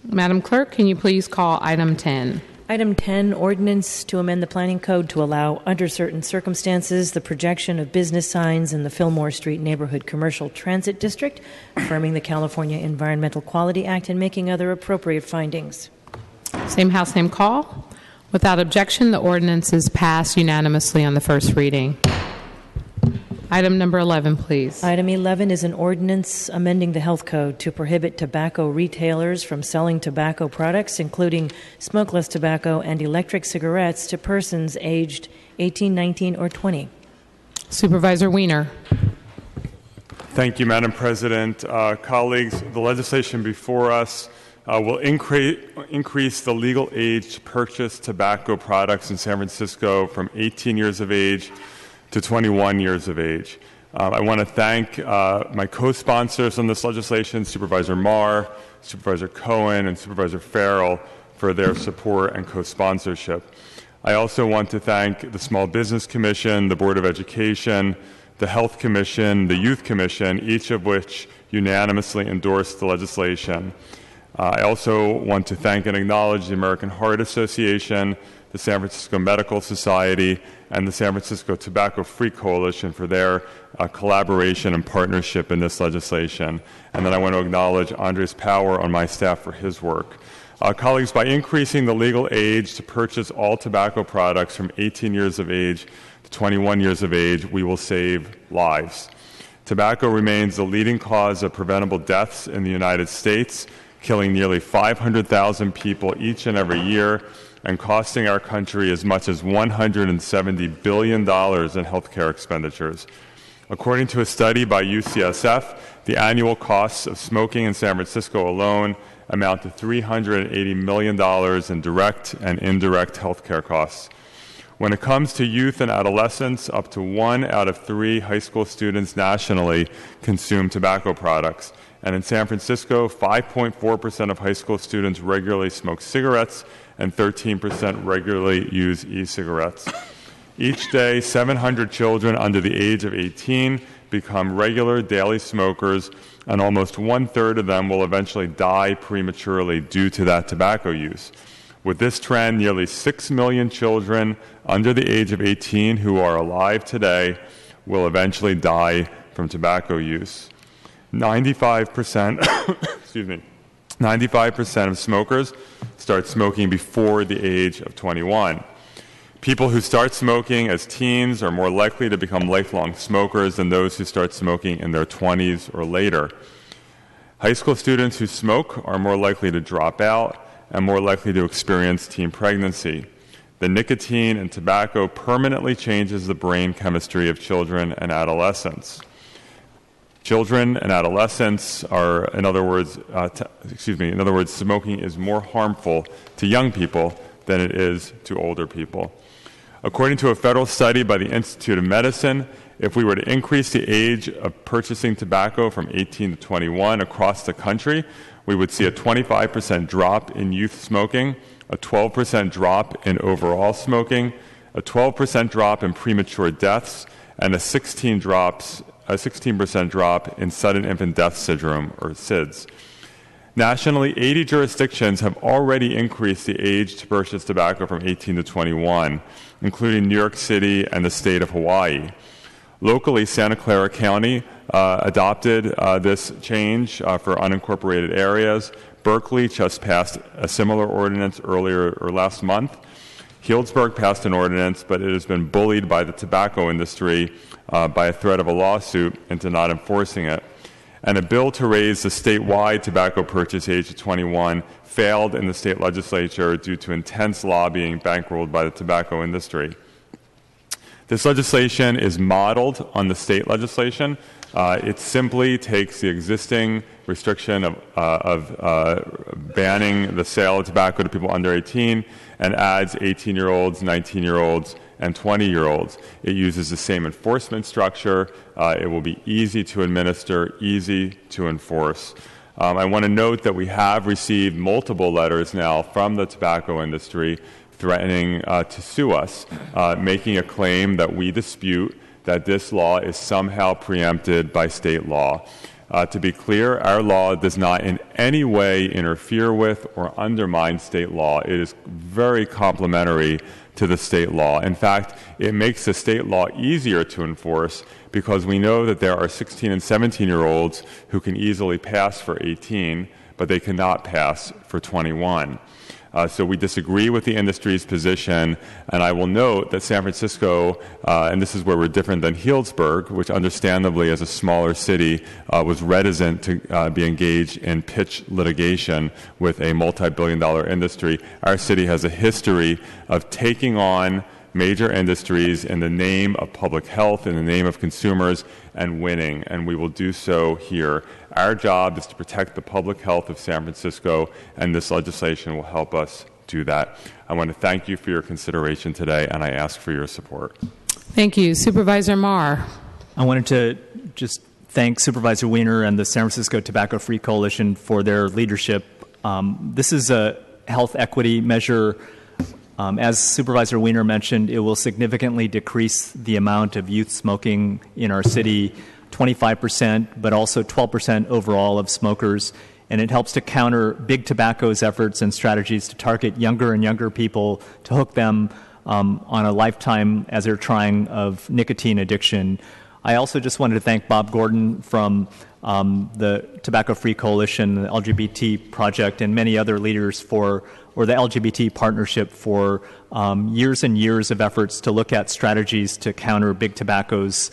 Madam Clerk, can you please call item 10? Item 10, ordinance to amend the planning code to allow, under certain circumstances, the projection of business signs in the Fillmore Street Neighborhood Commercial Transit District, affirming the California Environmental Quality Act and making other appropriate findings. Same House, same call. Without objection, the ordinance is passed unanimously on the first reading. Item number 11, please. Item 11 is an ordinance amending the health code to prohibit tobacco retailers from selling tobacco products, including smokeless tobacco and electric cigarettes, to persons aged 18, 19, or 20. Supervisor Wiener. Thank you, Madam President. Colleagues, the legislation before us will increase the legal age to purchase tobacco products in San Francisco from 18 years of age to 21 years of age. I want to thank my co-sponsors on this legislation, Supervisor Marr, Supervisor Cohen, and Supervisor Farrell, for their support and co-sponsorship. I also want to thank the Small Business Commission, the Board of Education, the Health Commission, the Youth Commission, each of which unanimously endorsed the legislation. I also want to thank and acknowledge the American Heart Association, the San Francisco Medical Society, and the San Francisco Tobacco Free Coalition for their collaboration and partnership in this legislation. And then I want to acknowledge Andres Power on my staff for his work. Colleagues, by increasing the legal age to purchase all tobacco products from 18 years of age to 21 years of age, we will save lives. Tobacco remains the leading cause of preventable deaths in the United States, killing nearly 500,000 people each and every year, and costing our country as much as $170 billion in healthcare expenditures. According to a study by UCSF, the annual costs of smoking in San Francisco alone amount to $380 million in direct and indirect healthcare costs. When it comes to youth and adolescents, up to 1 out of 3 high school students nationally consume tobacco products. And in San Francisco, 5.4% of high school students regularly smoke cigarettes, and 13% regularly use e-cigarettes. Each day, 700 children under the age of 18 become regular daily smokers, and almost 1/3 of them will eventually die prematurely due to that tobacco use. With this trend, nearly 6 million children under the age of 18 who are alive today will eventually die from tobacco use. 95% 95% of smokers start smoking before the age of 21. People who start smoking as teens are more likely to become lifelong smokers than those who start smoking in their 20s or later. High school students who smoke are more likely to drop out and more likely to experience teen pregnancy. The nicotine in tobacco permanently changes the brain chemistry of children and adolescents. Children and adolescents are, in other words, smoking is more harmful to young people than it is to older people. According to a federal study by the Institute of Medicine, if we were to increase the age of purchasing tobacco from 18 to 21 across the country, we would see a 25% drop in youth smoking, a 12% drop in overall smoking, a 12% drop in premature deaths, and a 16% drop in sudden infant death syndrome, or SIDS. Nationally, 80 jurisdictions have already increased the age to purchase tobacco from 18 to 21, including New York City and the state of Hawaii. Locally, Santa Clara County adopted this change for unincorporated areas. Berkeley just passed a similar ordinance earlier or last month. Healdsburg passed an ordinance, but it has been bullied by the tobacco industry by a threat of a lawsuit into not enforcing it. And a bill to raise the statewide tobacco purchase age to 21 failed in the state legislature due to intense lobbying bankrolled by the tobacco industry. This legislation is modeled on the state legislation. It simply takes the existing restriction of banning the sale of tobacco to people under 18 and adds 18-year-olds, 19-year-olds, and 20-year-olds. It uses the same enforcement structure. It will be easy to administer, easy to enforce. I want to note that we have received multiple letters now from the tobacco industry threatening to sue us, making a claim that we dispute that this law is somehow preempted by state law. To be clear, our law does not in any way interfere with or undermine state law. It is very complementary to the state law. In fact, it makes the state law easier to enforce because we know that there are 16 and 17-year-olds who can easily pass for 18, but they cannot pass for 21. So we disagree with the industry's position, and I will note that San Francisco, and this is where we're different than Healdsburg, which understandably as a smaller city was reticent to be engaged in pitch litigation with a multi-billion-dollar industry. Our city has a history of taking on major industries in the name of public health, in the name of consumers, and winning, and we will do so here. Our job is to protect the public health of San Francisco, and this legislation will help us do that. I want to thank you for your consideration today, and I ask for your support. Thank you. Supervisor Marr. I wanted to just thank Supervisor Wiener and the San Francisco Tobacco Free Coalition for their leadership. This is a health equity measure. As Supervisor Wiener mentioned, it will significantly decrease the amount of youth smoking in our city, 25%, but also 12% overall of smokers. And it helps to counter big tobacco's efforts and strategies to target younger and younger people to hook them on a lifetime as they're trying of nicotine addiction. I also just wanted to thank Bob Gordon from the Tobacco Free Coalition, the LGBT Project, and many other leaders or the LGBT Partnership for years and years of efforts to look at strategies to counter big tobacco's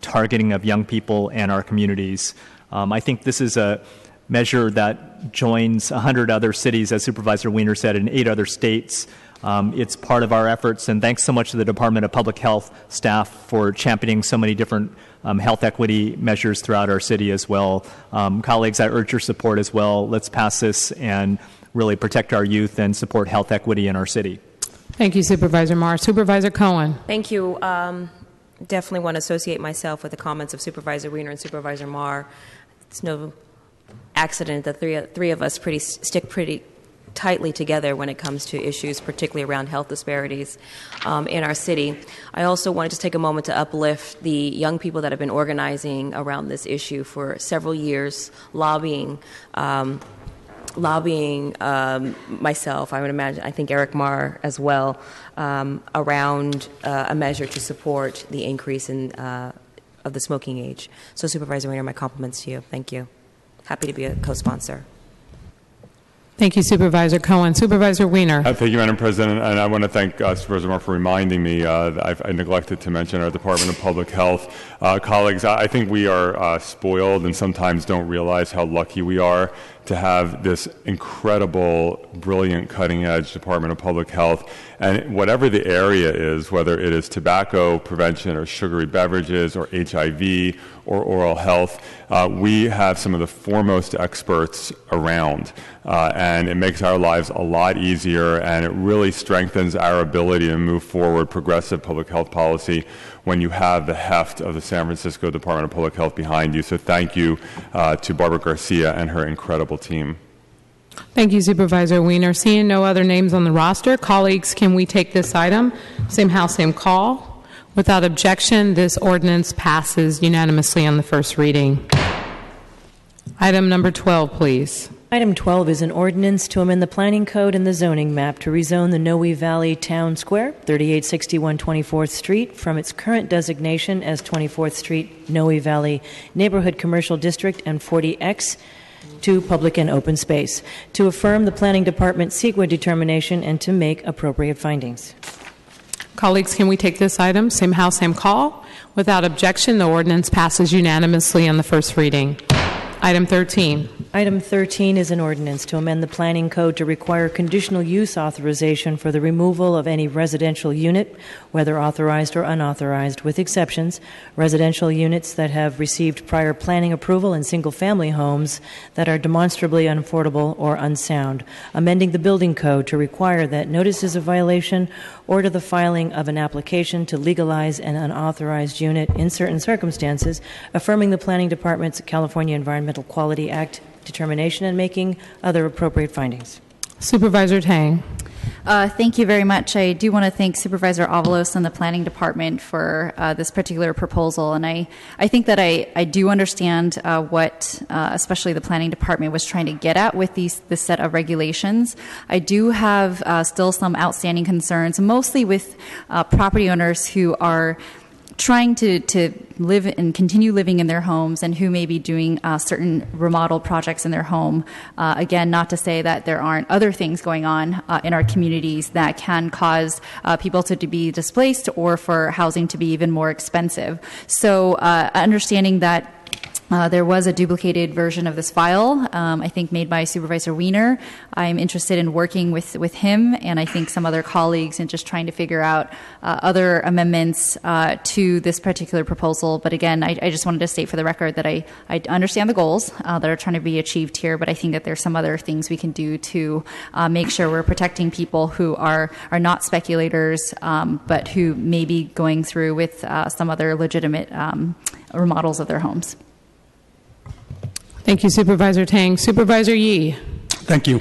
targeting of young people and our communities. I think this is a measure that joins 100 other cities, as Supervisor Wiener said, in 8 other states. It's part of our efforts, and thanks so much to the Department of Public Health staff for championing so many different health equity measures throughout our city as well. Colleagues, I urge your support as well. Let's pass this and really protect our youth and support health equity in our city. Thank you, Supervisor Marr. Supervisor Cohen. Thank you. Definitely want to associate myself with the comments of Supervisor Wiener and Supervisor Marr. It's no accident that three of us stick pretty tightly together when it comes to issues, particularly around health disparities in our city. I also want to just take a moment to uplift the young people that have been organizing around this issue for several years, lobbying myself, I would imagine, I think Eric Marr as well, around a measure to support the increase in of the smoking age. So Supervisor Wiener, my compliments to you. Thank you. Happy to be a co-sponsor. Thank you, Supervisor Cohen. Supervisor Wiener. Thank you, Madam President, and I want to thank Supervisor Marr for reminding me that I neglected to mention our Department of Public Health. Colleagues, I think we are spoiled and sometimes don't realize how lucky we are to have this incredible, brilliant, cutting-edge Department of Public Health. And whatever the area is, whether it is tobacco prevention or sugary beverages or HIV or oral health, we have some of the foremost experts around. And it makes our lives a lot easier, and it really strengthens our ability to move forward progressive public health policy when you have the heft of the San Francisco Department of Public Health behind you. So thank you to Barbara Garcia and her incredible team. Thank you, Supervisor Wiener. Seeing no other names on the roster, colleagues, can we take this item? Same house, same call. Without objection, this ordinance passes unanimously on the first reading. Item number 12, please. Item 12 is an ordinance to amend the planning code and the zoning map to rezone the Noe Valley Town Square, 3861 24th Street, from its current designation as 24th Street Noe Valley Neighborhood Commercial District and 40X to public and open space, to affirm the Planning Department CEQA determination and to make appropriate findings. Colleagues, can we take this item? Same house, same call. Without objection, the ordinance passes unanimously on the first reading. Item 13. Item 13 is an ordinance to amend the planning code to require conditional use authorization for the removal of any residential unit, whether authorized or unauthorized, with exceptions, residential units that have received prior planning approval and single-family homes that are demonstrably unaffordable or unsound, amending the building code to require that notices of violation or to the filing of an application to legalize an unauthorized unit in certain circumstances, affirming the Planning Department's California Environmental Quality Act determination and making other appropriate findings. Supervisor Tang. Thank you very much. I do want to thank Supervisor Avalos and the Planning Department for this particular proposal. And I think that I do understand what especially the Planning Department was trying to get at with this set of regulations. I do have still some outstanding concerns, mostly with property owners who are trying to live and continue living in their homes and who may be doing certain remodel projects in their home. Again, not to say that there aren't other things going on in our communities that can cause people to be displaced or for housing to be even more expensive. So understanding that there was a duplicated version of this file, I think made by Supervisor Wiener. I'm interested in working with him and I think some other colleagues and just trying to figure out other amendments to this particular proposal. But again, I just wanted to state for the record that I understand the goals that are trying to be achieved here, but I think that there's some other things we can do to make sure we're protecting people who are not speculators, but who may be going through with some other legitimate remodels of their homes. Thank you, Supervisor Tang. Supervisor Yee. Thank you.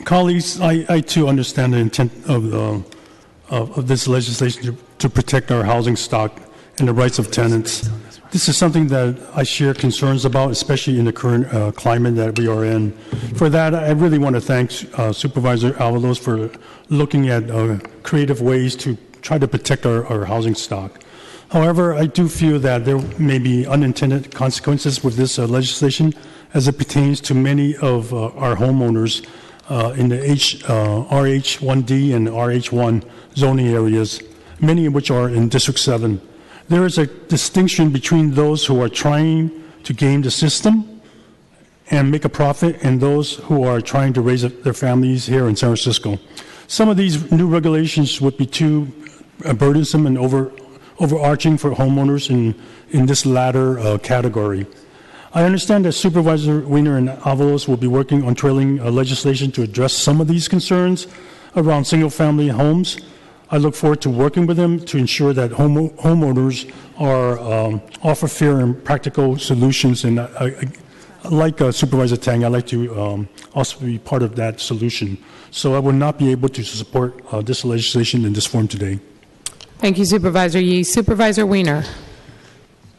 Colleagues, I too understand the intent of this legislation to protect our housing stock and the rights of tenants. This is something that I share concerns about, especially in the current climate that we are in. For that, I really want to thank Supervisor Avalos for looking at creative ways to try to protect our housing stock. However, I do feel that there may be unintended consequences with this legislation as it pertains to many of our homeowners in the RH1D and RH1 zoning areas, many of which are in District 7. There is a distinction between those who are trying to game the system and make a profit and those who are trying to raise their families here in San Francisco. Some of these new regulations would be too burdensome and overarching for homeowners in this latter category. I understand that Supervisor Wiener and Avalos will be working on trailing legislation to address some of these concerns around single-family homes. I look forward to working with them to ensure that homeowners are offer fair and practical solutions. And like Supervisor Tang, I'd like to also be part of that solution. So I will not be able to support this legislation in this form today. Thank you, Supervisor Yee. Supervisor Wiener.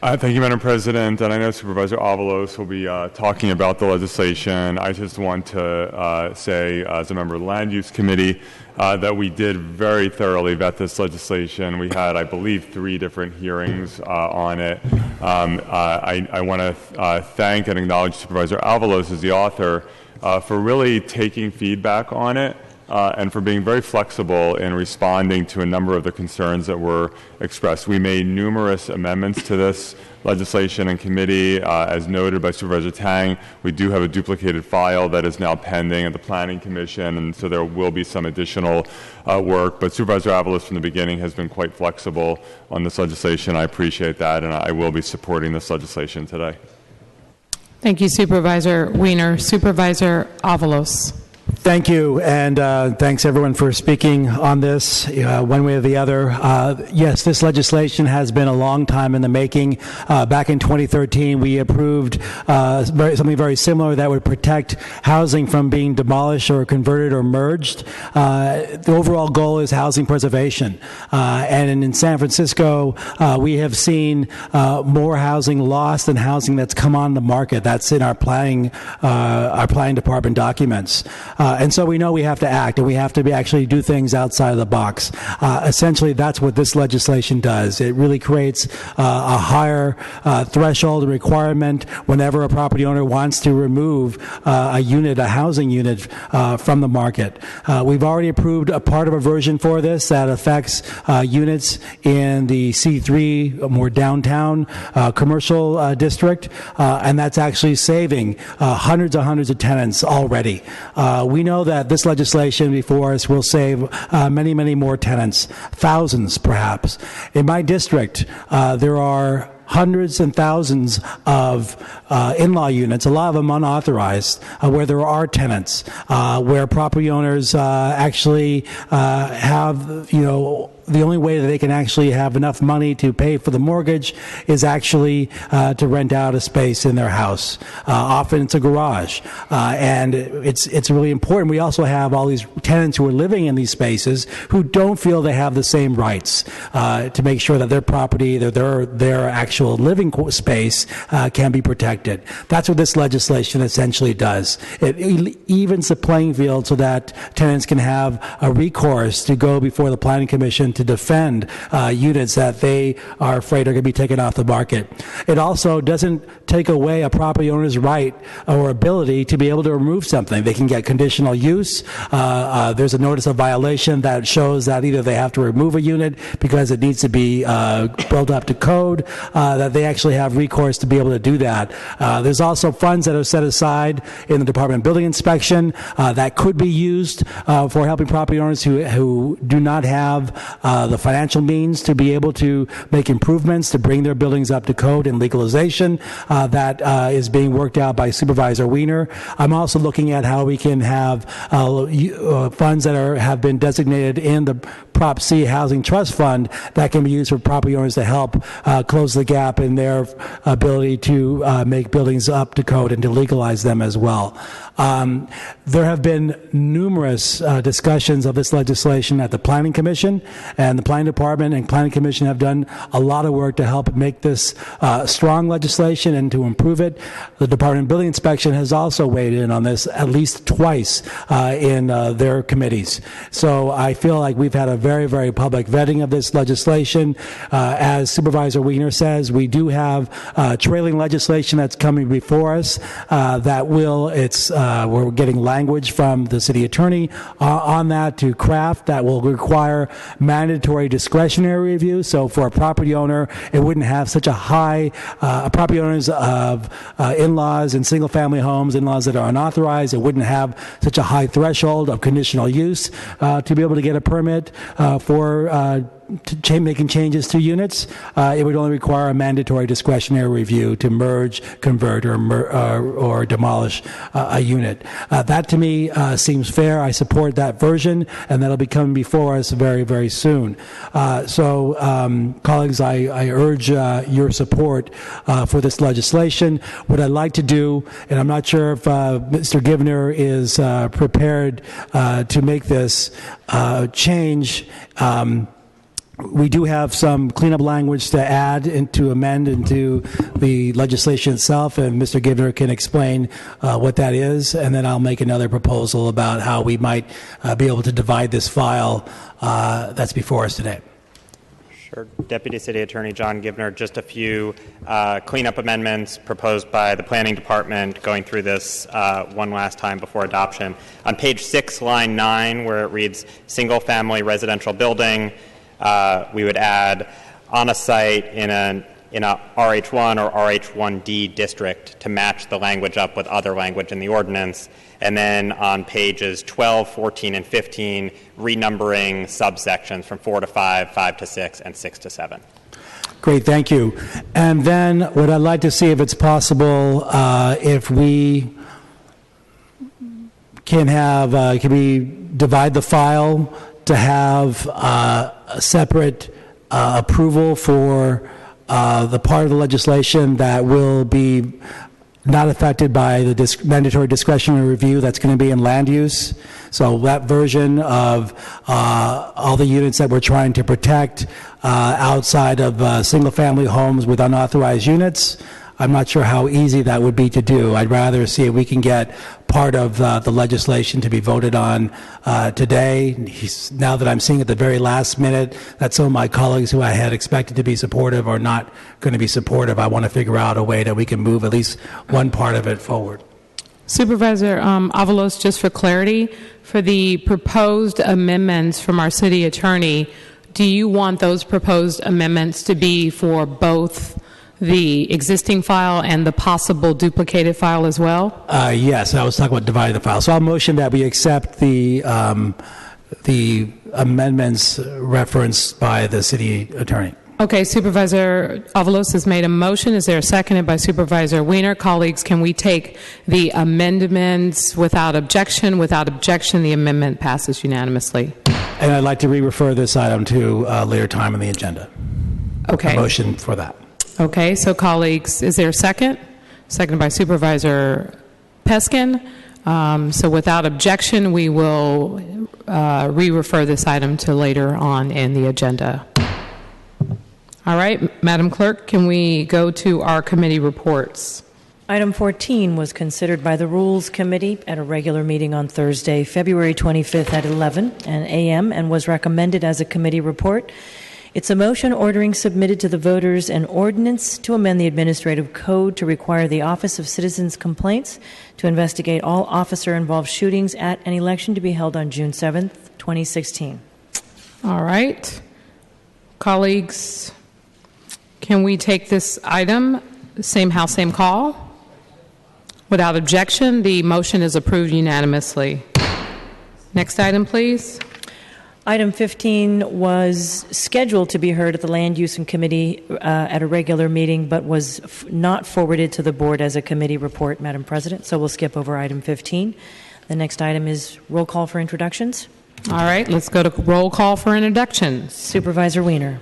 Thank you, Madam President. And I know Supervisor Avalos will be talking about the legislation. I just want to say, as a member of the Land Use Committee, that we did very thoroughly vet this legislation. We had, I believe, 3 different hearings on it. I want to thank and acknowledge Supervisor Avalos as the author for really taking feedback on it. And for being very flexible in responding to a number of the concerns that were expressed. We made numerous amendments to this legislation in committee. As noted by Supervisor Tang, we do have a duplicated file that is now pending at the Planning Commission, and so there will be some additional work. But Supervisor Avalos from the beginning has been quite flexible on this legislation. I appreciate that, and I will be supporting this legislation today. Thank you, Supervisor Wiener. Supervisor Avalos. Thank you, and thanks everyone for speaking on this one way or the other. Yes, this legislation has been a long time in the making. Back in 2013, we approved something very similar that would protect housing from being demolished or converted or merged. The overall goal is housing preservation. And in San Francisco, we have seen more housing lost than housing that's come on the market. That's in our planning department documents. And so we know we have to act, and we have to actually do things outside of the box. Essentially, that's what this legislation does. It really creates a higher threshold and requirement whenever a property owner wants to remove a housing unit from the market. We've already approved a part of a version for this that affects units in the C3, more downtown commercial district, and that's actually saving hundreds of tenants already. We know that this legislation before us will save many, many more tenants, thousands perhaps. In my district, there are hundreds and thousands of in-law units, a lot of them unauthorized, where there are tenants, where property owners actually have, the only way that they can actually have enough money to pay for the mortgage is actually to rent out a space in their house. Often it's a garage, and it's really important. We also have all these tenants who are living in these spaces who don't feel they have the same rights to make sure that their property, their actual living space can be protected. That's what this legislation essentially does. It evens the playing field so that tenants can have a recourse to go before the Planning Commission to defend units that they are afraid are going to be taken off the market. It also doesn't take away a property owner's right or ability to be able to remove something. They can get conditional use. There's a notice of violation that shows that either they have to remove a unit because it needs to be built up to code, that they actually have recourse to be able to do that. There's also funds that are set aside in the Department of Building Inspection that could be used for helping property owners who do not have the financial means to be able to make improvements to bring their buildings up to code and legalization. That is being worked out by Supervisor Wiener. I'm also looking at how we can have funds that have been designated in the Prop C Housing Trust Fund that can be used for property owners to help close the gap in their ability to make buildings up to code and to legalize them as well. There have been numerous discussions of this legislation at the Planning Commission, and the Planning Department and Planning Commission have done a lot of work to help make this strong legislation and to improve it. The Department of Building Inspection has also weighed in on this at least twice in their committees. So I feel like we've had a very, very public vetting of this legislation. As Supervisor Wiener says, we do have trailing legislation that's coming before us we're getting language from the city attorney on that to craft that will require mandatory discretionary review. So for a property owner, it wouldn't have such a high, property owners of in-laws and single-family homes, in-laws that are unauthorized, it wouldn't have such a high threshold of conditional use to be able to get a permit for making changes to units. It would only require a mandatory discretionary review to merge, convert, or demolish a unit. That to me seems fair. I support that version, and that'll be coming before us very, very soon. Colleagues, I urge your support for this legislation. What I'd like to do, and I'm not sure if Mr. Givner is prepared to make this change. We do have some cleanup language to add and to amend into the legislation itself, and Mr. Givner can explain what that is, and then I'll make another proposal about how we might be able to divide this file that's before us today. Sure. Deputy City Attorney John Givner, just a few cleanup amendments proposed by the Planning Department, going through this one last time before adoption. On page 6, line 9, where it reads single-family residential building, we would add on a site in a RH1 or RH1D district to match the language up with other language in the ordinance. And then on pages 12, 14, and 15, renumbering subsections from 4 to 5, 5 to 6, and 6 to 7. Great, thank you. And then what I'd like to see if it's possible if we can we divide the file to have a separate approval for the part of the legislation that will be not affected by the mandatory discretionary review that's going to be in land use. So that version of all the units that we're trying to protect outside of single-family homes with unauthorized units, I'm not sure how easy that would be to do. I'd rather see if we can get part of the legislation to be voted on today. Now that I'm seeing at the very last minute that some of my colleagues who I had expected to be supportive are not going to be supportive, I want to figure out a way that we can move at least one part of it forward. Supervisor Avalos, just for clarity, for the proposed amendments from our city attorney, do you want those proposed amendments to be for both the existing file and the possible duplicated file as well? Yes, I was talking about dividing the file. So I'll motion that we accept the amendments referenced by the city attorney. Okay, Supervisor Avalos has made a motion. Is there a seconded by Supervisor Wiener? Colleagues, can we take the amendments without objection? Without objection, the amendment passes unanimously. And I'd like to re-refer this item to a later time on the agenda. Okay. A motion for that. Okay, so colleagues, is there a second? Seconded by Supervisor Peskin. So without objection, we will re-refer this item to later on in the agenda. All right, Madam Clerk, can we go to our committee reports? Item 14 was considered by the Rules Committee at a regular meeting on Thursday, February 25th at 11 a.m. and was recommended as a committee report. It's a motion ordering submitted to the voters an ordinance to amend the administrative code to require the Office of Citizens Complaints to investigate all officer-involved shootings at an election to be held on June 7th, 2016. All right. Colleagues, can we take this item, same house, same call? Without objection, the motion is approved unanimously. Next item, please. Item 15 was scheduled to be heard at the Land Use and Committee at a regular meeting, but was not forwarded to the board as a committee report, Madam President. So we'll skip over item 15. The next item is roll call for introductions. All right, let's go to roll call for introductions. Supervisor Wiener.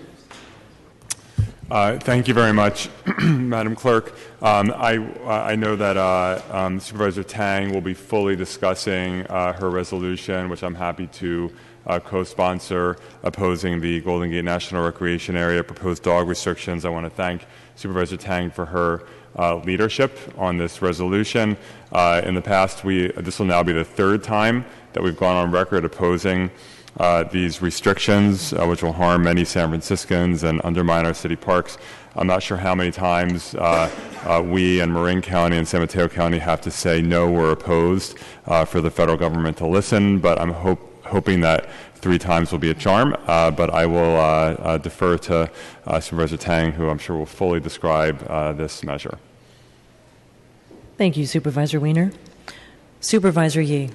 Thank you very much, Madam Clerk. I know that Supervisor Tang will be fully discussing her resolution, which I'm happy to co-sponsor, opposing the Golden Gate National Recreation Area proposed dog restrictions. I want to thank Supervisor Tang for her leadership on this resolution. In the past, this will now be the third time that we've gone on record opposing these restrictions, which will harm many San Franciscans and undermine our city parks. I'm not sure how many times we and Marin County and San Mateo County have to say no, we're opposed for the federal government to listen, but I'm hoping that 3 times will be a charm. But I will defer to Supervisor Tang, who I'm sure will fully describe this measure. Thank you, Supervisor Wiener. Supervisor Yee.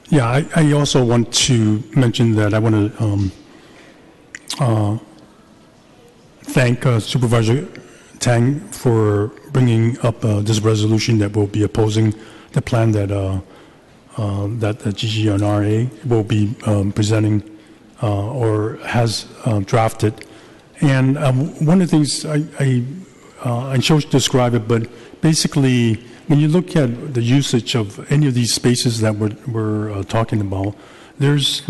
Yeah, I also want to mention that I want to thank Supervisor Tang for bringing up this resolution that will be opposing the plan that that the GGNRA will be presenting or has drafted. And one of the things I chose to describe it, but basically, when you look at the usage of any of these spaces that we're talking about, there's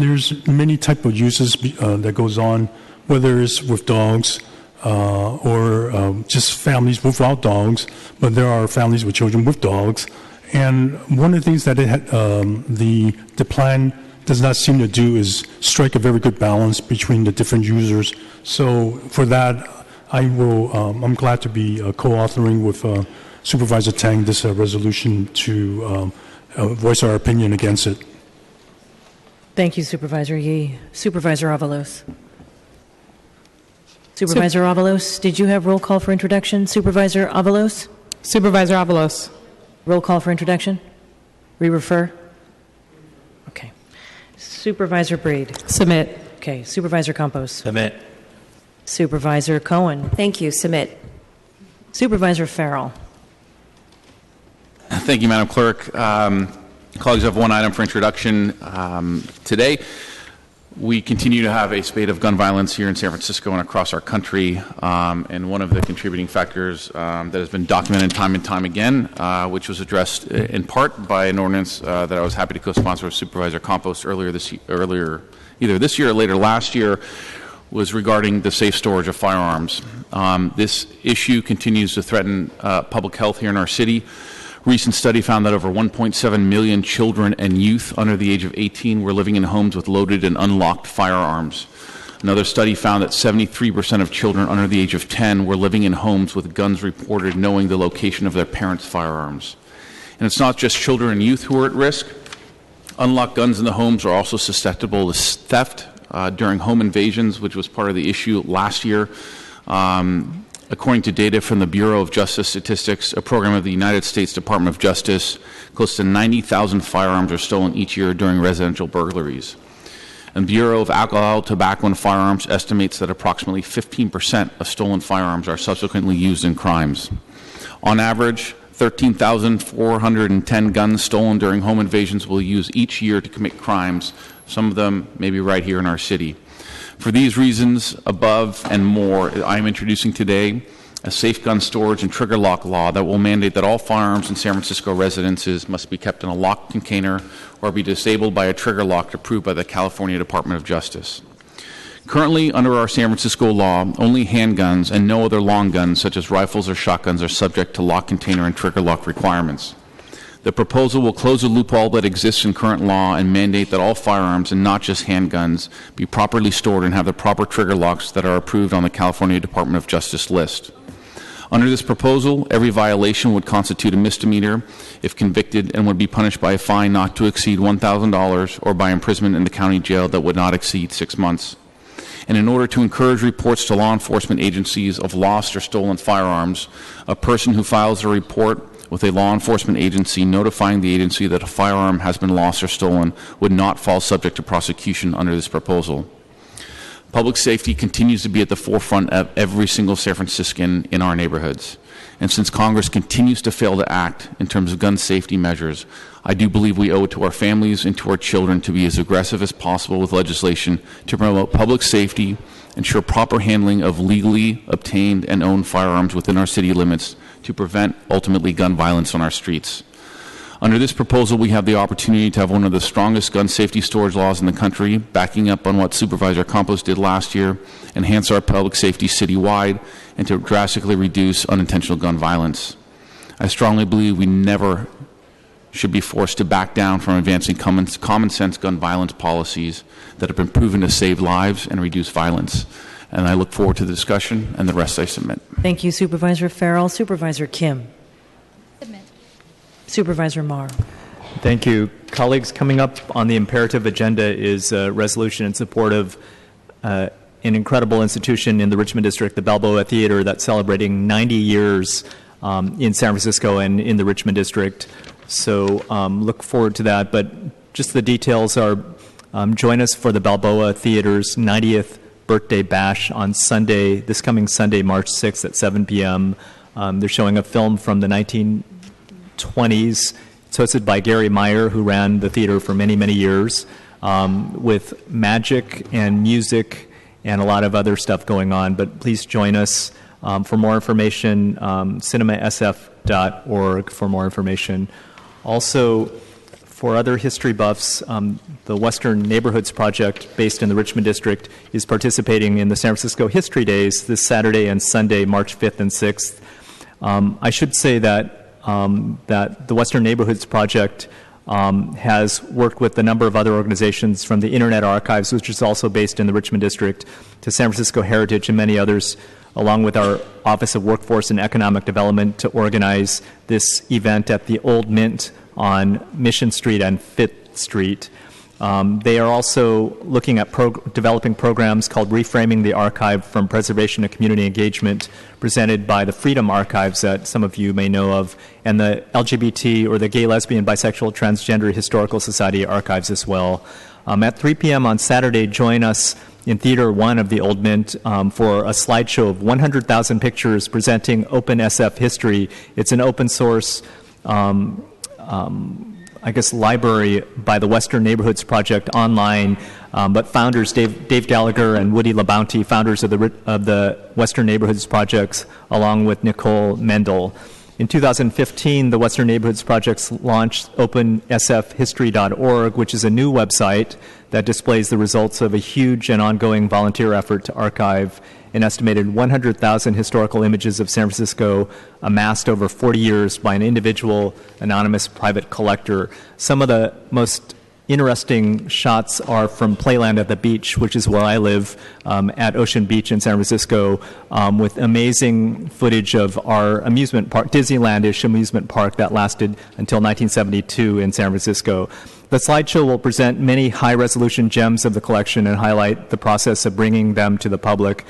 many type of uses that goes on, whether it's with dogs or just families without dogs, but there are families with children with dogs. And one of the things that the plan does not seem to do is strike a very good balance between the different users. So for that, I'm glad to be co-authoring with Supervisor Tang this resolution to voice our opinion against it. Thank you, Supervisor Yee. Supervisor Avalos. Supervisor Avalos, did you have roll call for introduction? Supervisor Avalos? Supervisor Avalos. Roll call for introduction? Re-refer? Okay. Supervisor Breed? Submit. Okay. Supervisor Campos? Submit. Supervisor Cohen? Thank you. Submit. Supervisor Farrell? Thank you, Madam Clerk. Colleagues, I have one item for introduction today. We continue to have a spate of gun violence here in San Francisco and across our country, and one of the contributing factors that has been documented time and time again, which was addressed in part by an ordinance that I was happy to co-sponsor with Supervisor Campos either this year or later last year, was regarding the safe storage of firearms. This issue continues to threaten public health here in our city. Recent study found that over 1.7 million children and youth under the age of 18 were living in homes with loaded and unlocked firearms. Another study found that 73% of children under the age of 10 were living in homes with guns reported knowing the location of their parents' firearms. And it's not just children and youth who are at risk. Unlocked guns in the homes are also susceptible to theft during home invasions, which was part of the issue last year. According to data from the Bureau of Justice Statistics, a program of the United States Department of Justice, close to 90,000 firearms are stolen each year during residential burglaries. And the Bureau of Alcohol, Tobacco, and Firearms estimates that approximately 15% of stolen firearms are subsequently used in crimes. On average, 13,410 guns stolen during home invasions will use each year to commit crimes, some of them maybe right here in our city. For these reasons, above and more, I am introducing today a safe gun storage and trigger lock law that will mandate that all firearms in San Francisco residences must be kept in a locked container or be disabled by a trigger lock approved by the California Department of Justice. Currently, under our San Francisco law, only handguns and no other long guns, such as rifles or shotguns, are subject to lock container and trigger lock requirements. The proposal will close a loophole that exists in current law and mandate that all firearms, and not just handguns, be properly stored and have the proper trigger locks that are approved on the California Department of Justice list. Under this proposal, every violation would constitute a misdemeanor if convicted and would be punished by a fine not to exceed $1,000 or by imprisonment in the county jail that would not exceed 6 months. And in order to encourage reports to law enforcement agencies of lost or stolen firearms, a person who files a report with a law enforcement agency notifying the agency that a firearm has been lost or stolen would not fall subject to prosecution under this proposal. Public safety continues to be at the forefront of every single San Franciscan in our neighborhoods. And since Congress continues to fail to act in terms of gun safety measures, I do believe we owe it to our families and to our children to be as aggressive as possible with legislation to promote public safety, ensure proper handling of legally obtained and owned firearms within our city limits to prevent, ultimately, gun violence on our streets. Under this proposal, we have the opportunity to have one of the strongest gun safety storage laws in the country, backing up on what Supervisor Campos did last year, enhance our public safety citywide, and to drastically reduce unintentional gun violence. I strongly believe we never should be forced to back down from advancing common sense gun violence policies that have been proven to save lives and reduce violence. And I look forward to the discussion, and the rest I submit. Thank you, Supervisor Farrell. Supervisor Kim. Submit. Supervisor Marr. Thank you. Colleagues, coming up on the imperative agenda is a resolution in support of an incredible institution in the Richmond District, the Balboa Theater, that's celebrating 90 years in San Francisco and in the Richmond District. So look forward to that. But just the details are join us for the Balboa Theater's 90th birthday bash on Sunday, this coming Sunday, March 6th at 7 p.m. They're showing a film from the 1920s. It's hosted by Gary Meyer, who ran the theater for many, many years, with magic and music and a lot of other stuff going on. But please join us. For more information, cinemasf.org for more information. Also, for other history buffs, the Western Neighborhoods Project, based in the Richmond District, is participating in the San Francisco History Days this Saturday and Sunday, March 5th and 6th. I should say that the Western Neighborhoods Project has worked with a number of other organizations, from the Internet Archives, which is also based in the Richmond District, to San Francisco Heritage and many others, along with our Office of Workforce and Economic Development, to organize this event at the Old Mint on Mission Street and 5th Street. They are also looking at developing programs called Reframing the Archive from Preservation to Community Engagement, presented by the Freedom Archives that some of you may know of, and the LGBT, or the Gay, Lesbian, Bisexual, Transgender Historical Society Archives as well. At 3 p.m. on Saturday, join us in Theater 1 of the Old Mint for a slideshow of 100,000 pictures presenting open SF history. It's an open source library by the Western Neighborhoods Project online, but founders Dave Gallagher and Woody LaBounty, founders of the Western Neighborhoods Projects, along with Nicole Mendel. In 2015, the Western Neighborhoods Projects launched OpenSFHistory.org, which is a new website that displays the results of a huge and ongoing volunteer effort to archive an estimated 100,000 historical images of San Francisco amassed over 40 years by an individual anonymous private collector. Some of the most interesting shots are from Playland at the beach, which is where I live, at Ocean Beach in San Francisco, with amazing footage of our amusement park, Disneyland-ish amusement park that lasted until 1972 in San Francisco. The slideshow will present many high-resolution gems of the collection and highlight the process of bringing them to the public.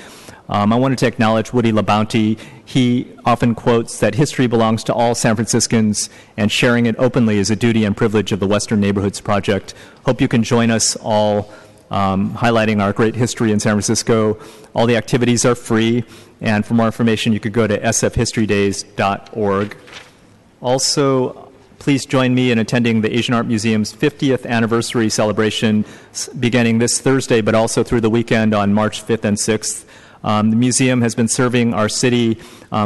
I wanted to acknowledge Woody LaBounty. He often quotes that history belongs to all San Franciscans, and sharing it openly is a duty and privilege of the Western Neighborhoods Project. Hope you can join us all highlighting our great history in San Francisco. All the activities are free, and for more information, you could go to sfhistorydays.org. Also, please join me in attending the Asian Art Museum's 50th anniversary celebration beginning this Thursday, but also through the weekend on March 5th and 6th. The museum has been serving our city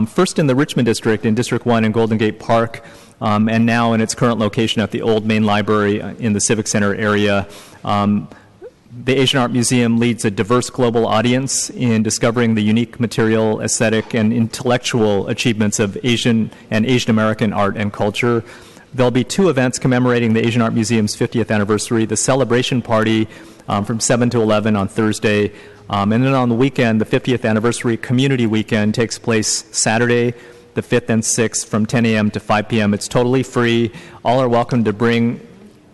first in the Richmond District in District 1 in Golden Gate Park, and now in its current location at the Old Main Library in the Civic Center area. The Asian Art Museum leads a diverse global audience in discovering the unique material, aesthetic, and intellectual achievements of Asian and Asian American art and culture. There'll be two events commemorating the Asian Art Museum's 50th anniversary: the celebration party from 7 to 11 on Thursday, and then on the weekend, the 50th anniversary community weekend takes place Saturday, the 5th and 6th from 10 a.m. to 5 p.m. It's totally free. All are welcome to bring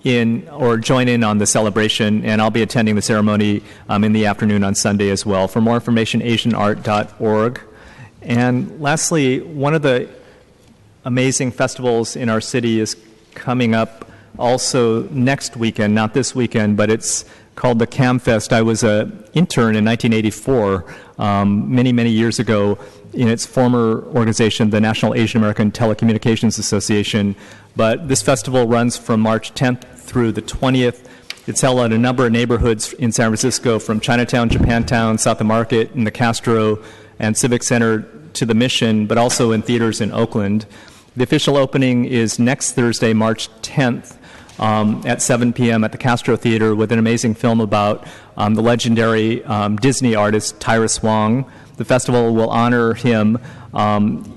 in or join in on the celebration, and I'll be attending the ceremony in the afternoon on Sunday as well. For more information, asianart.org. And lastly, one of the amazing festivals in our city is coming up also next weekend, not this weekend, but it's called the CAMFest. I was an intern in 1984, many years ago, in its former organization, the National Asian American Telecommunications Association. But this festival runs from March 10th through the 20th. It's held at a number of neighborhoods in San Francisco, from Chinatown, Japantown, South of Market, and the Castro and Civic Center to the Mission, but also in theaters in Oakland. The official opening is next Thursday, March 10th, at 7 p.m. at the Castro Theater, with an amazing film about the legendary Disney artist Tyrus Wong. The festival will honor him.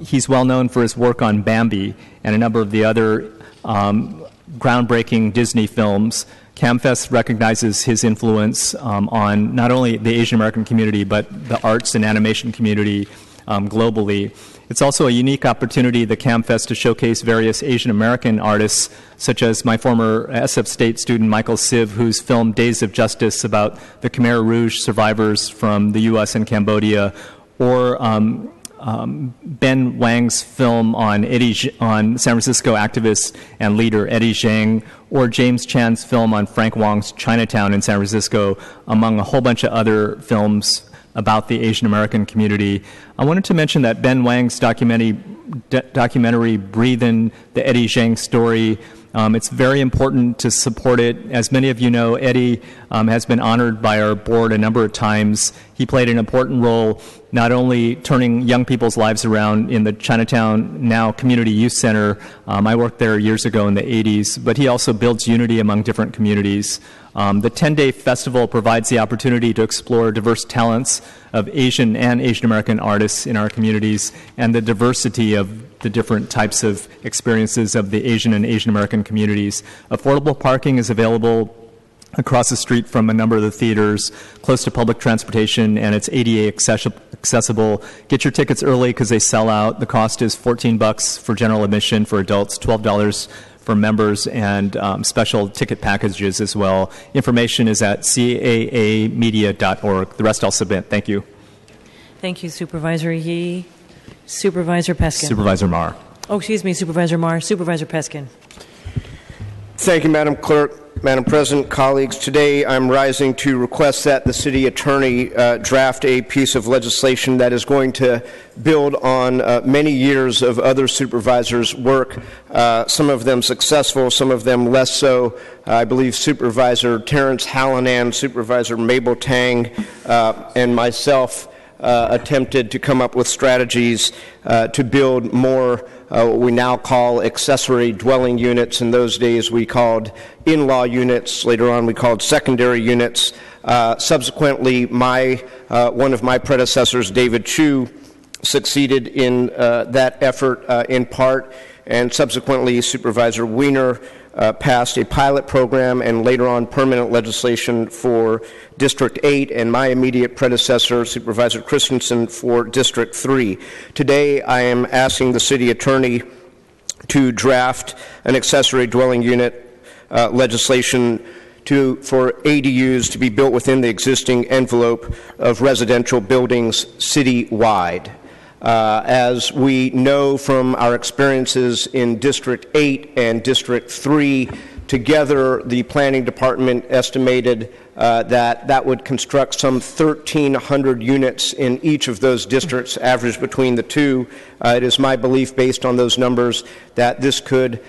He's well known for his work on Bambi and a number of the other groundbreaking Disney films. CAMFest recognizes his influence on not only the Asian American community, but the arts and animation community globally. It's also a unique opportunity, the CAMFest, to showcase various Asian American artists, such as my former SF State student Michael Siv, whose film Days of Justice about the Khmer Rouge survivors from the U.S. and Cambodia, or Ben Wang's film on San Francisco activist and leader Eddie Zhang, or James Chan's film on Frank Wong's Chinatown in San Francisco, among a whole bunch of other films about the Asian American community. I wanted to mention that Ben Wang's documentary Breathe In the Eddie Zhang Story. It's very important to support it. As many of you know, Eddie has been honored by our board a number of times. He played an important role not only turning young people's lives around in the Chinatown Now Community Youth Center. I worked there years ago in the 80s, but he also builds unity among different communities. The 10-day festival provides the opportunity to explore diverse talents of Asian and Asian American artists in our communities, and the diversity of the different types of experiences of the Asian and Asian American communities. Affordable parking is available across the street from a number of the theaters, close to public transportation, and it's ADA accessible. Get your tickets early because they sell out. The cost is $14 for general admission for adults, $12 for members, and special ticket packages as well. Information is at caamedia.org. The rest I'll submit. Thank you. Thank you, Supervisor Yee. Supervisor Peskin. Supervisor Marr. Oh, excuse me, Supervisor Marr. Supervisor Peskin. Thank you, Madam Clerk. Madam President, colleagues, today I'm rising to request that the City Attorney draft a piece of legislation that is going to build on many years of other supervisors' work, some of them successful, some of them less so. I believe Supervisor Terrence Hallinan, Supervisor Mabel Tang, and myself attempted to come up with strategies to build more what we now call accessory dwelling units. In those days we called in-law units. Later on we called secondary units. Subsequently, one of my predecessors, David Chu, succeeded in that effort in part, and subsequently Supervisor Wiener passed a pilot program and later on permanent legislation for District 8, and my immediate predecessor, Supervisor Christensen, for District 3. Today, I am asking the City Attorney to draft an accessory dwelling unit legislation for ADUs to be built within the existing envelope of residential buildings citywide. As we know from our experiences in District 8 and District 3, together the Planning Department estimated that would construct some 1,300 units in each of those districts, averaged between the two. It is my belief, based on those numbers, that this could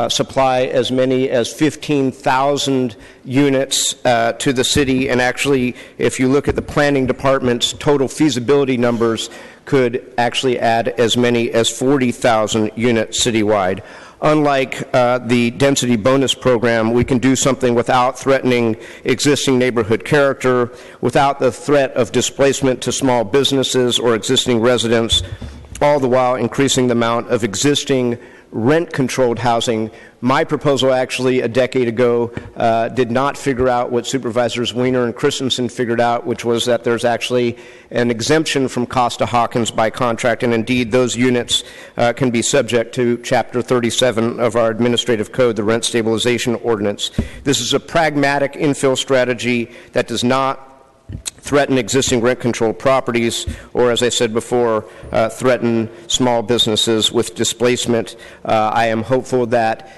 supply as many as 15,000 units to the city. And actually, if you look at the Planning Department's total feasibility numbers, could actually add as many as 40,000 units citywide. Unlike the density bonus program, we can do something without threatening existing neighborhood character, without the threat of displacement to small businesses or existing residents, all the while increasing the amount of existing rent-controlled housing. My proposal actually a decade ago did not figure out what Supervisors Wiener and Christensen figured out, which was that there's actually an exemption from Costa-Hawkins by contract, and indeed those units can be subject to Chapter 37 of our administrative code, the Rent Stabilization Ordinance. This is a pragmatic infill strategy that does not threaten existing rent-controlled properties or, as I said before, threaten small businesses with displacement. I am hopeful that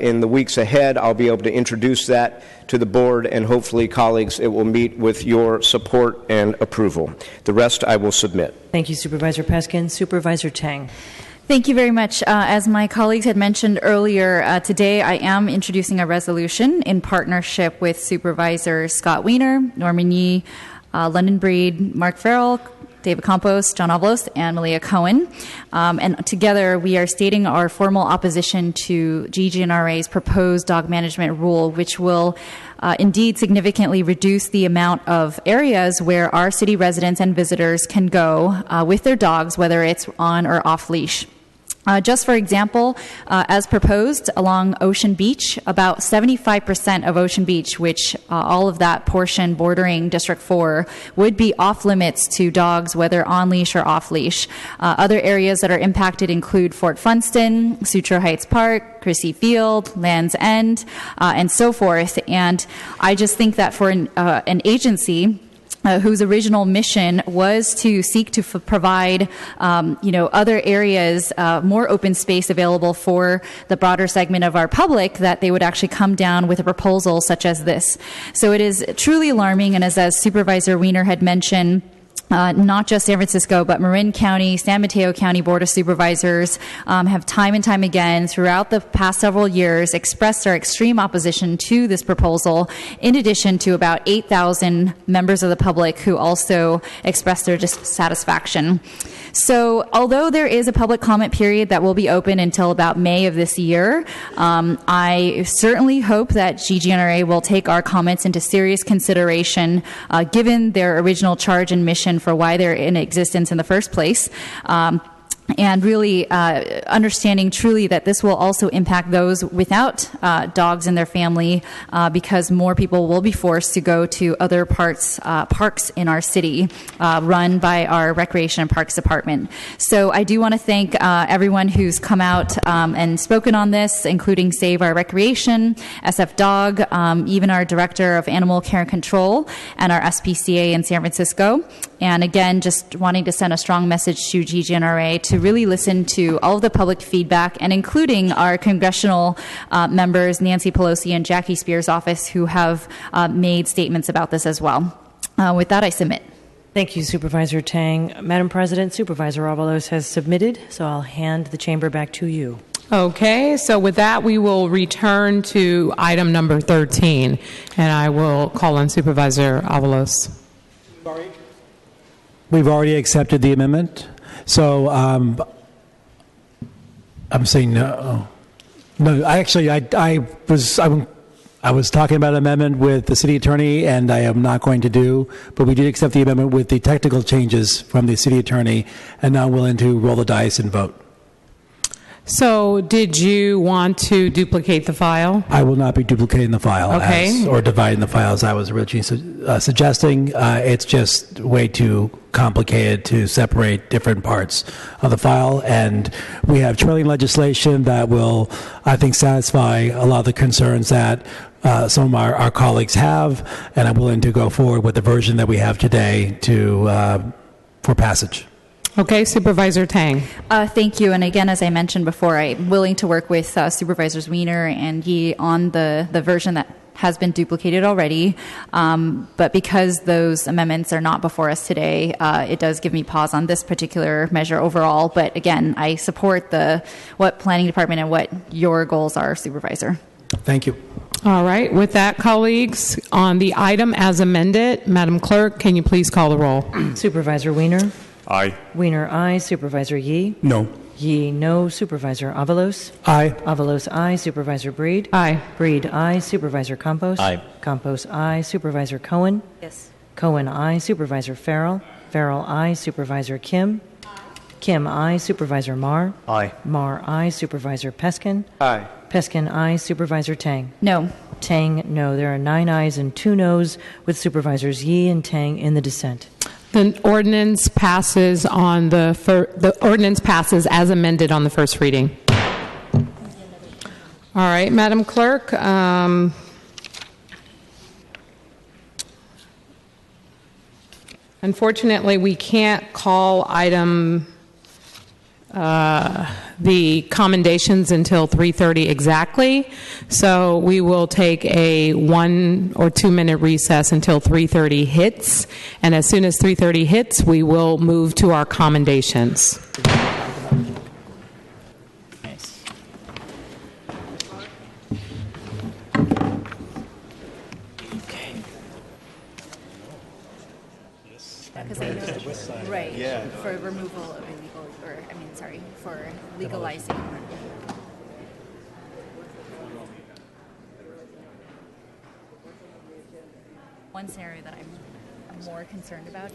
in the weeks ahead I'll be able to introduce that to the board, and hopefully, colleagues, it will meet with your support and approval. The rest I will submit. Thank you, Supervisor Peskin. Supervisor Tang. Thank you very much. As my colleagues had mentioned earlier, today I am introducing a resolution in partnership with Supervisors Scott Wiener, Norman Yee, London Breed, Mark Farrell, David Campos, John Avalos, and Malia Cohen. And together we are stating our formal opposition to GGNRA's proposed dog management rule, which will indeed significantly reduce the amount of areas where our city residents and visitors can go with their dogs, whether it's on or off leash. Just for example, as proposed along Ocean Beach, about 75% of Ocean Beach, which all of that portion bordering District 4, would be off limits to dogs, whether on leash or off leash. Other areas that are impacted include Fort Funston, Sutro Heights Park, Chrissy Field, Land's End, and so forth. And I just think that for an agency whose original mission was to seek to provide, other areas, more open space available for the broader segment of our public, that they would actually come down with a proposal such as this. So it is truly alarming, and as Supervisor Wiener had mentioned, not just San Francisco, but Marin County, San Mateo County Board of Supervisors have time and time again throughout the past several years expressed their extreme opposition to this proposal, in addition to about 8,000 members of the public who also expressed their dissatisfaction. So although there is a public comment period that will be open until about May of this year, I certainly hope that GGNRA will take our comments into serious consideration, given their original charge and mission for why they're in existence in the first place. And really understanding truly that this will also impact those without dogs in their family, because more people will be forced to go to other parks in our city run by our Recreation and Parks Department. So I do want to thank everyone who's come out and spoken on this, including Save Our Recreation, SF Dog, even our Director of Animal Care and Control, and our SPCA in San Francisco. And again, just wanting to send a strong message to GGNRA to really listen to all of the public feedback, and including our congressional members, Nancy Pelosi and Jackie Spears' office, who have made statements about this as well. With that, I submit. Thank you, Supervisor Tang. Madam President, Supervisor Avalos has submitted, so I'll hand the chamber back to you. Okay, so with that, we will return to item number 13, and I will call on Supervisor Avalos. We've already accepted the amendment, so I'm saying no. No, I was talking about an amendment with the city attorney, and I am not going to do, but we did accept the amendment with the technical changes from the city attorney, and now willing to roll the dice and vote. So did you want to duplicate the file? I will not be duplicating the file or dividing the file as I was originally suggesting. It's just way too complicated to separate different parts of the file, and we have trailing legislation that will, I think, satisfy a lot of the concerns that some of our colleagues have, and I'm willing to go forward with the version that we have today for passage. Okay, Supervisor Tang. Thank you. And again, as I mentioned before, I'm willing to work with Supervisors Wiener and Yee on the version that has been duplicated already. But because those amendments are not before us today, it does give me pause on this particular measure overall. But again, I support what Planning Department and what your goals are, Supervisor. Thank you. All right. With that, colleagues, on the item as amended, Madam Clerk, can you please call the roll? Supervisor Wiener. Aye. Wiener, aye. Supervisor Yee. No. Yee, no. Supervisor Avalos. Aye. Avalos, aye. Supervisor Breed. Aye. Breed, aye. Supervisor Campos. Aye. Campos, aye. Supervisor Cohen. Yes. Cohen, aye. Supervisor Farrell. Farrell, aye. Supervisor Kim. Kim, aye. Supervisor Marr. Aye. Marr, aye. Supervisor Peskin. Aye. Peskin, aye. Supervisor Tang. No. Tang, no. There are 9 ayes and 2 noes, with Supervisors Yee and Tang in the dissent. The ordinance passes the ordinance passes as amended on the first reading. All right, Madam Clerk. Unfortunately, we can't call item the commendations until 3:30 exactly, so we will take a 1 or 2 minute recess until 3:30 hits, and as soon as 3:30 hits, we will move to our commendations. Right. Yeah. For removal of illegal, for legalizing. One scenario that I'm more concerned about.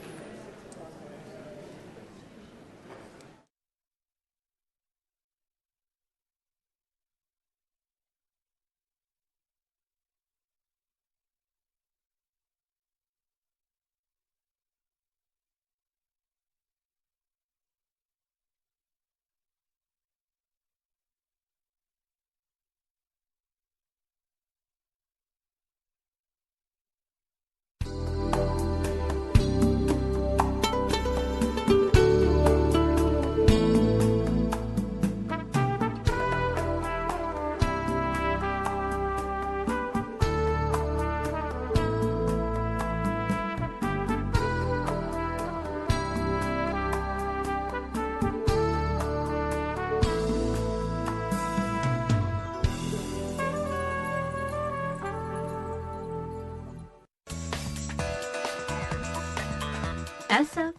SF.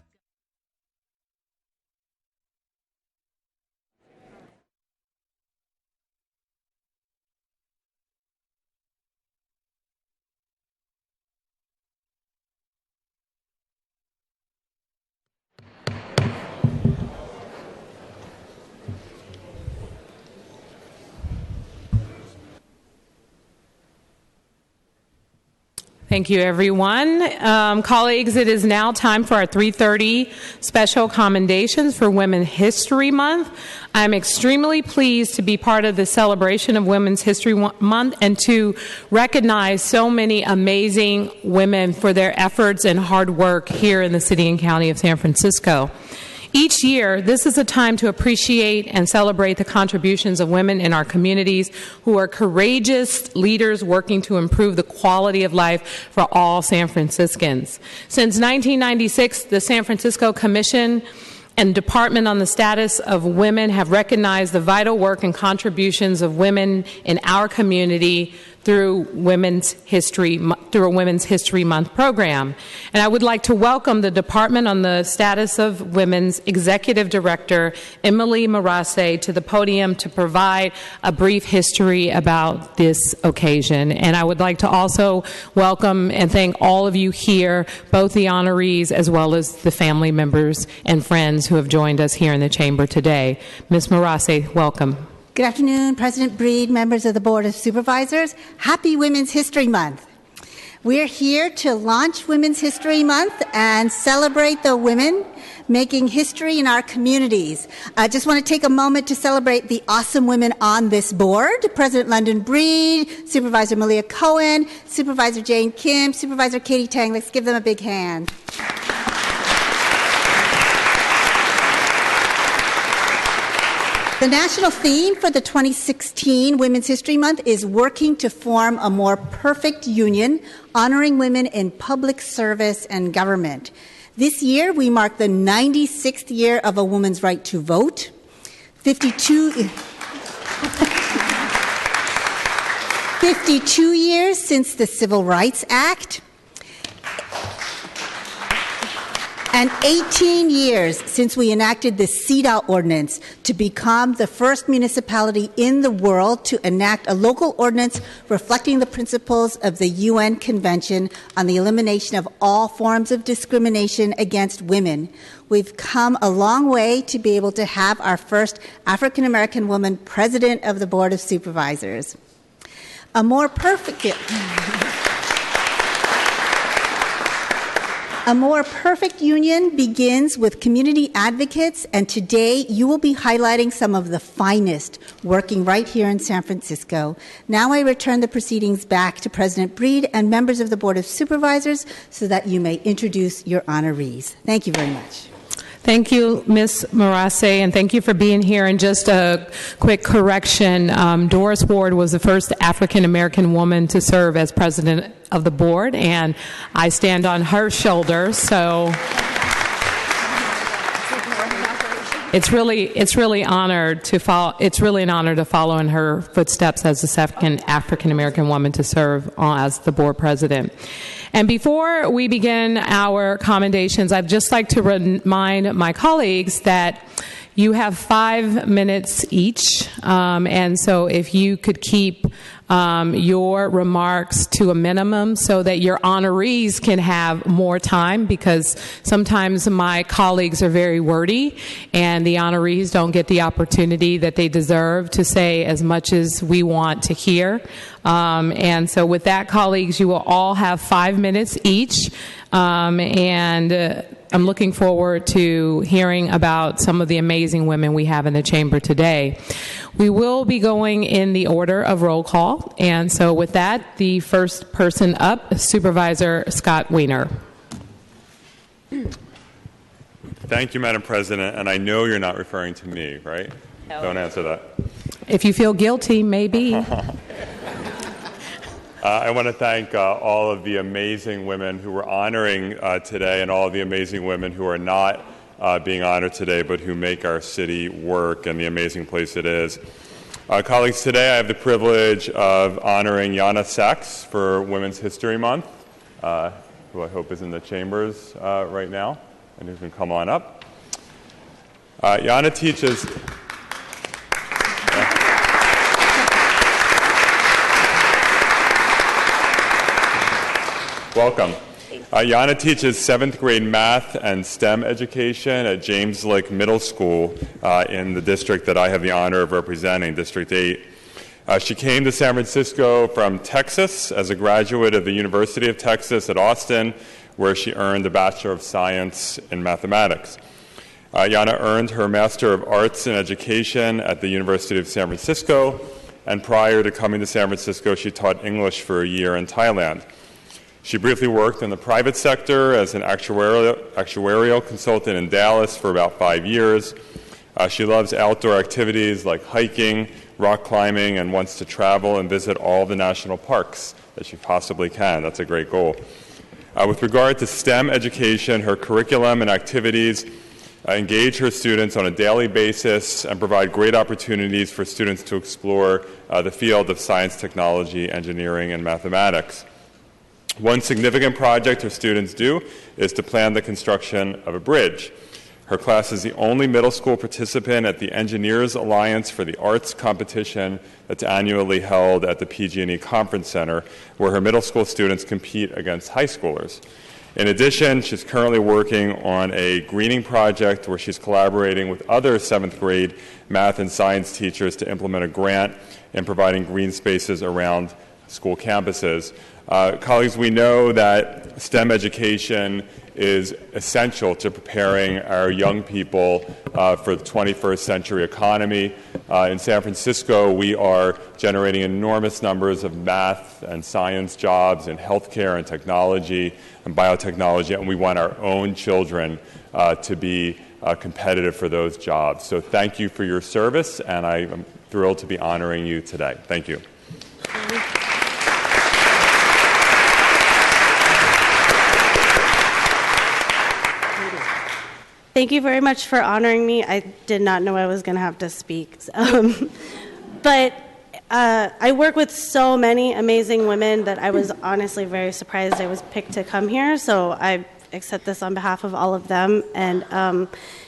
Thank you, everyone. Colleagues, it is now time for our 3:30 special commendations for Women's History Month. I'm extremely pleased to be part of the celebration of Women's History Month and to recognize so many amazing women for their efforts and hard work here in the city and county of San Francisco. Each year, this is a time to appreciate and celebrate the contributions of women in our communities who are courageous leaders working to improve the quality of life for all San Franciscans. Since 1996, the San Francisco Commission and Department on the Status of Women have recognized the vital work and contributions of women in our community through a Women's History Month program. And I would like to welcome the Department on the Status of Women's Executive Director, Emily Marase, to the podium to provide a brief history about this occasion. And I would like to also welcome and thank all of you here, both the honorees as well as the family members and friends who have joined us here in the chamber today. Ms. Marase, welcome. Good afternoon, President Breed, members of the Board of Supervisors. Happy Women's History Month. We're here to launch Women's History Month and celebrate the women making history in our communities. I just want to take a moment to celebrate the awesome women on this board. President London Breed, Supervisor Malia Cohen, Supervisor Jane Kim, Supervisor Katie Tang. Let's give them a big hand. The national theme for the 2016 Women's History Month is working to form a more perfect union, honoring women in public service and government. This year, we mark the 96th year of a woman's right to vote, 52 years since the Civil Rights Act, and 18 years since we enacted the CEDAW ordinance to become the first municipality in the world to enact a local ordinance reflecting the principles of the UN Convention on the Elimination of All Forms of Discrimination Against Women. We've come a long way to be able to have our first African American woman president of the Board of Supervisors. A more perfect union begins with community advocates, and today you will be highlighting some of the finest working right here in San Francisco. Now I return the proceedings back to President Breed and members of the Board of Supervisors so that you may introduce your honorees. Thank you very much. Thank you, Ms. Marase, and thank you for being here. And just a quick correction, Doris Ward was the first African-American woman to serve as president of the board, and I stand on her shoulders, so it's really an honor to follow in her footsteps as the second African-American woman to serve as the board president. And before we begin our commendations, I'd just like to remind my colleagues that you have 5 minutes each, and so if you could keep your remarks to a minimum so that your honorees can have more time, because sometimes my colleagues are very wordy and the honorees don't get the opportunity that they deserve to say as much as we want to hear. And so with that, colleagues, you will all have 5 minutes each, and I'm looking forward to hearing about some of the amazing women we have in the chamber today. We will be going in the order of roll call, and so with that, the first person up is Supervisor Scott Wiener. Thank you, Madam President, and I know you're not referring to me, right? No. Don't answer that. If you feel guilty, maybe. I want to thank all of the amazing women who we're honoring today, and all of the amazing women who are not being honored today, but who make our city work and the amazing place it is. Colleagues, today I have the privilege of honoring Yana Sachs for Women's History Month, who I hope is in the chambers right now, and who can come on up. Yana teaches... Welcome. Yana teaches 7th grade math and STEM education at James Lick Middle School in the district that I have the honor of representing, District 8. She came to San Francisco from Texas as a graduate of the University of Texas at Austin, where she earned a Bachelor of Science in Mathematics. Yana earned her Master of Arts in Education at the University of San Francisco, and prior to coming to San Francisco, she taught English for a year in Thailand. She briefly worked in the private sector as an actuarial consultant in Dallas for about 5 years. She loves outdoor activities like hiking, rock climbing, and wants to travel and visit all the national parks that she possibly can. That's a great goal. With regard to STEM education, her curriculum and activities engage her students on a daily basis and provide great opportunities for students to explore the field of science, technology, engineering, and mathematics. One significant project her students do is to plan the construction of a bridge. Her class is the only middle school participant at the Engineers Alliance for the Arts competition that's annually held at the PG&E Conference Center, where her middle school students compete against high schoolers. In addition, she's currently working on a greening project where she's collaborating with other 7th grade math and science teachers to implement a grant in providing green spaces around school campuses. Colleagues, we know that STEM education is essential to preparing our young people for the 21st century economy. In San Francisco, we are generating enormous numbers of math and science jobs in healthcare and technology and biotechnology, and we want our own children to be competitive for those jobs. So thank you for your service, and I am thrilled to be honoring you today. Thank you. Thank you very much for honoring me. I did not know I was going to have to speak. But I work with so many amazing women that I was honestly very surprised I was picked to come here. So I accept this on behalf of all of them. And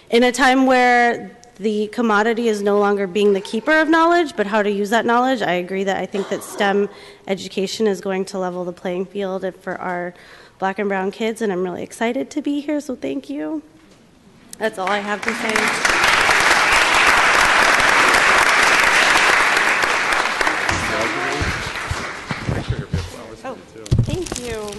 in a time where the commodity is no longer being the keeper of knowledge, but how to use that knowledge, I agree that I think that STEM education is going to level the playing field for our Black and brown kids. And I'm really excited to be here. So thank you. That's all I have to say. Oh, thank you.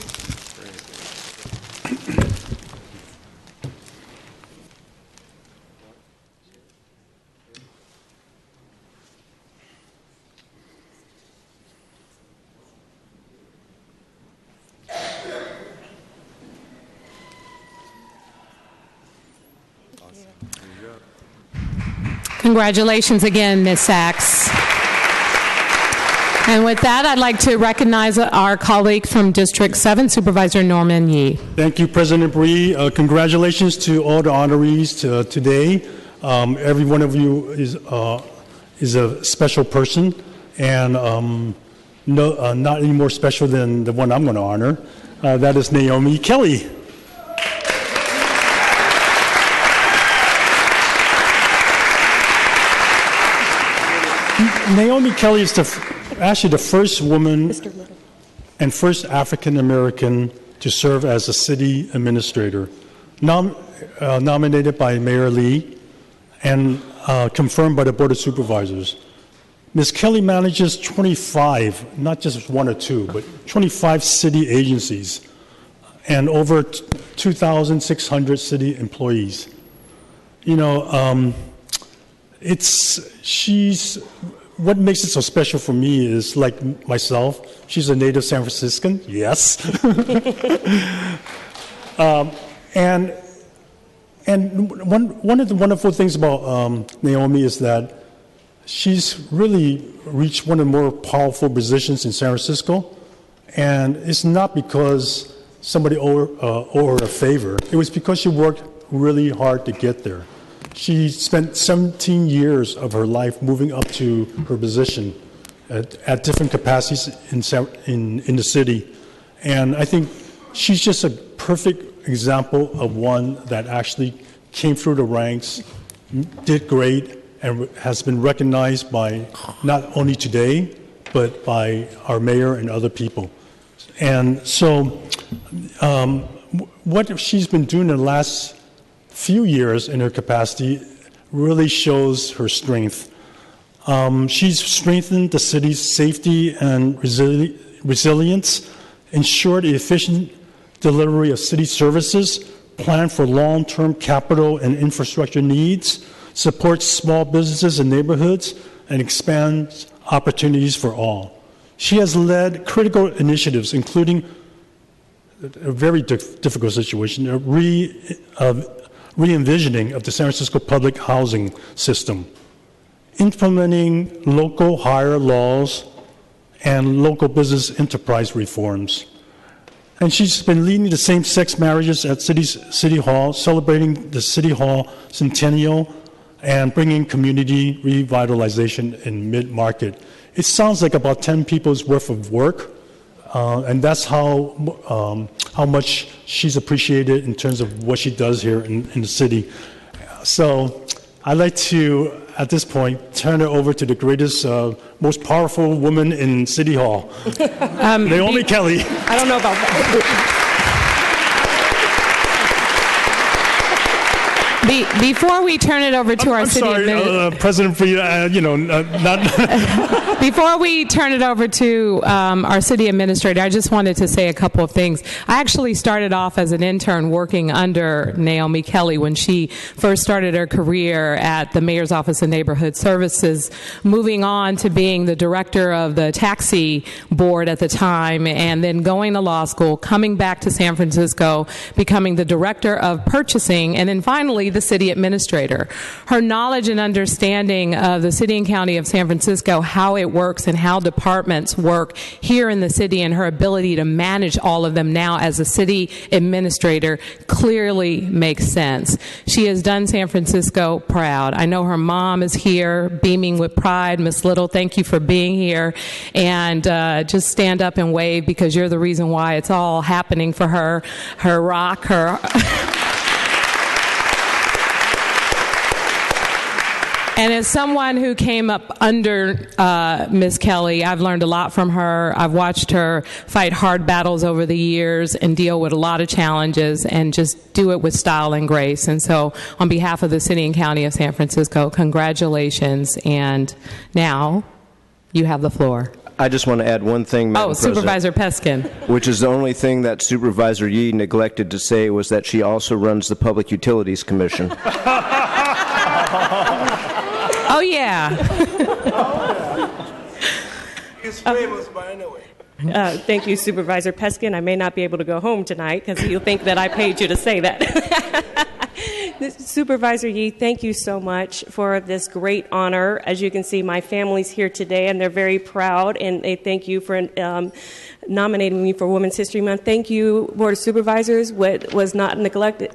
Congratulations again, Ms. Sachs. And with that, I'd like to recognize our colleague from District 7, Supervisor Norman Yee. Thank you, President Bree. Congratulations to all the honorees today. Every one of you is a special person, and not any more special than the one I'm going to honor. That is Naomi Kelly. Naomi Kelly is actually the first woman and first African American to serve as a city administrator, nominated by Mayor Lee and confirmed by the Board of Supervisors. Ms. Kelly manages 25, not just one or two, but 25 city agencies and over 2,600 city employees. You know, what makes it so special for me is, like myself, she's a native San Franciscan, yes. And one of the wonderful things about Naomi is that she's really reached one of the more powerful positions in San Francisco, and it's not because somebody owe her a favor. It was because she worked really hard to get there. She spent 17 years of her life moving up to her position at different capacities in the city. And I think she's just a perfect example of one that actually came through the ranks, did great, and has been recognized by not only today, but by our mayor and other people. And so what she's been doing in the last few years in her capacity really shows her strength. She's strengthened the city's safety and resilience, ensured the efficient delivery of city services, planned for long-term capital and infrastructure needs, supports small businesses and neighborhoods, and expands opportunities for all. She has led critical initiatives, including a very difficult situation, a re-envisioning of the San Francisco public housing system, implementing local hire laws and local business enterprise reforms. And she's been leading the same-sex marriages at City Hall, celebrating the City Hall centennial, and bringing community revitalization in mid-market. It sounds like about 10 people's worth of work, and that's how much she's appreciated in terms of what she does here in the city. So I'd like to, at this point, turn it over to the greatest, most powerful woman in City Hall, Naomi Kelly. I don't know about that. Before we turn it over to our city administrator, President Free, before we turn it over to our city administrator, I just wanted to say a couple of things. I actually started off as an intern working under Naomi Kelly when she first started her career at the Mayor's Office of Neighborhood Services, moving on to being the director of the taxi board at the time, and then going to law school, coming back to San Francisco, becoming the director of purchasing, and then finally the city administrator. Her knowledge and understanding of the city and county of San Francisco, how it works and how departments work here in the city, and her ability to manage all of them now as a city administrator clearly makes sense. She has done San Francisco proud. I know her mom is here beaming with pride. Miss Little, thank you for being here. And just stand up and wave, because you're the reason why it's all happening for her. Her rock, her... And as someone who came up under Ms. Kelly, I've learned a lot from her. I've watched her fight hard battles over the years and deal with a lot of challenges and just do it with style and grace. And so on behalf of the city and county of San Francisco, congratulations. And now you have the floor. I just want to add one thing, Madam President. Supervisor Peskin. Which is the only thing that Supervisor Yee neglected to say, was that she also runs the Public Utilities Commission. Oh, yeah. He's famous by anyway. Thank you, Supervisor Peskin. I may not be able to go home tonight because you'll think that I paid you to say that. Supervisor Yee, thank you so much for this great honor. As you can see, my family's here today, and they're very proud, and they thank you for nominating me for Women's History Month. Thank you, Board of Supervisors. What was neglected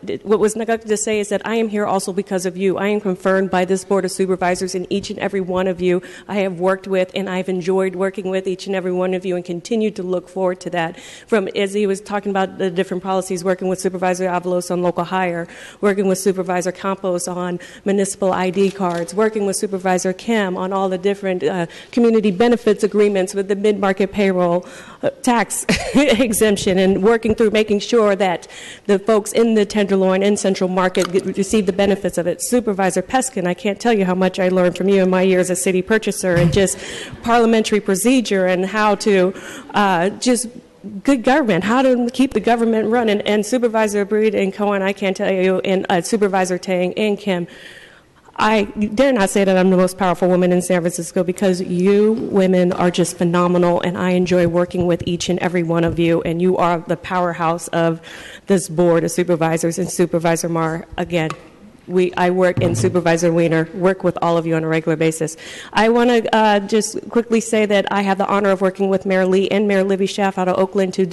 to say is that I am here also because of you. I am confirmed by this Board of Supervisors, and each and every one of you I have worked with, and I've enjoyed working with each and every one of you, and continue to look forward to that. From, as he was talking about the different policies, working with Supervisor Avalos on local hire, working with Supervisor Campos on municipal ID cards, working with Supervisor Kim on all the different community benefits agreements with the mid-market payroll tax exemption, and working through making sure that the folks in the Tenderloin and Central Market receive the benefits of it. Supervisor Peskin, I can't tell you how much I learned from you in my years as city purchaser, and just parliamentary procedure and how to just good government, how to keep the government running. And Supervisor Breed and Cohen, I can't tell you, and Supervisor Tang and Kim, I dare not say that I'm the most powerful woman in San Francisco, because you women are just phenomenal, and I enjoy working with each and every one of you, and you are the powerhouse of this Board of Supervisors. And Supervisor Marr, again, I work, and Supervisor Wiener, work with all of you on a regular basis. I want to just quickly say that I have the honor of working with Mayor Lee and Mayor Libby Schaff out of Oakland to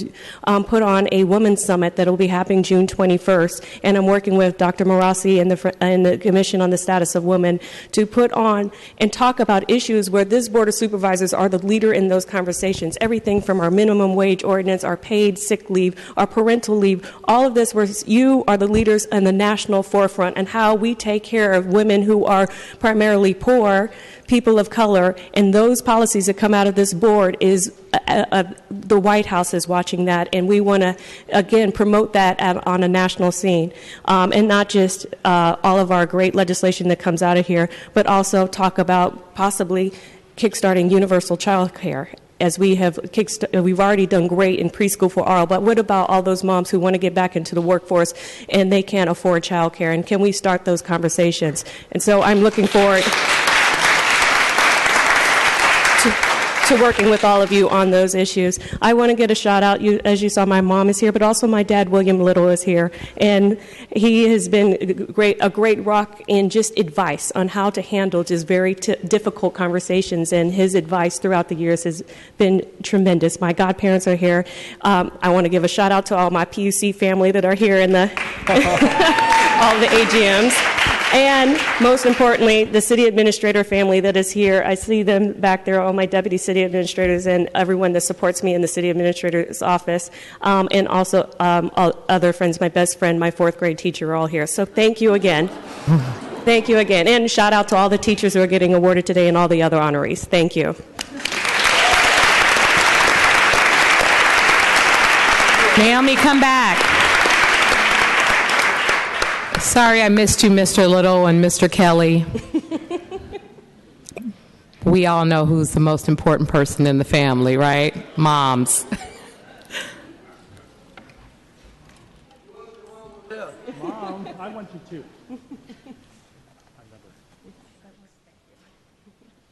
put on a Women's Summit that will be happening June 21st. And I'm working with Dr. Marassi and the Commission on the Status of Women to put on and talk about issues where this Board of Supervisors are the leader in those conversations. Everything from our minimum wage ordinance, our paid sick leave, our parental leave, all of this where you are the leaders in the national forefront, and how how we take care of women who are primarily poor, people of color, and those policies that come out of this board is the White House is watching that, and we want to, again, promote that on a national scene, and not just all of our great legislation that comes out of here, but also talk about possibly kickstarting universal child care. As we've already done great in preschool for all, but what about all those moms who want to get back into the workforce and they can't afford child care, and can we start those conversations? And so I'm looking forward to working with all of you on those issues. I want to get a shout out. As you saw, my mom is here, but also my dad, William Little, is here, and he has been a great rock in just advice on how to handle just very difficult conversations, and his advice throughout the years has been tremendous. My godparents are here. I want to give a shout out to all my PUC family that are here in the all the AGMs. And most importantly, the city administrator family that is here. I see them back there, all my deputy city administrators and everyone that supports me in the city administrator's office, and also all other friends. My best friend, my fourth grade teacher, are all here. So thank you again. Thank you again. And shout out to all the teachers who are getting awarded today and all the other honorees. Thank you. Naomi, come back. Sorry I missed you, Mr. Little and Mr. Kelly. We all know who's the most important person in the family, right? Moms. Mom, I want you too.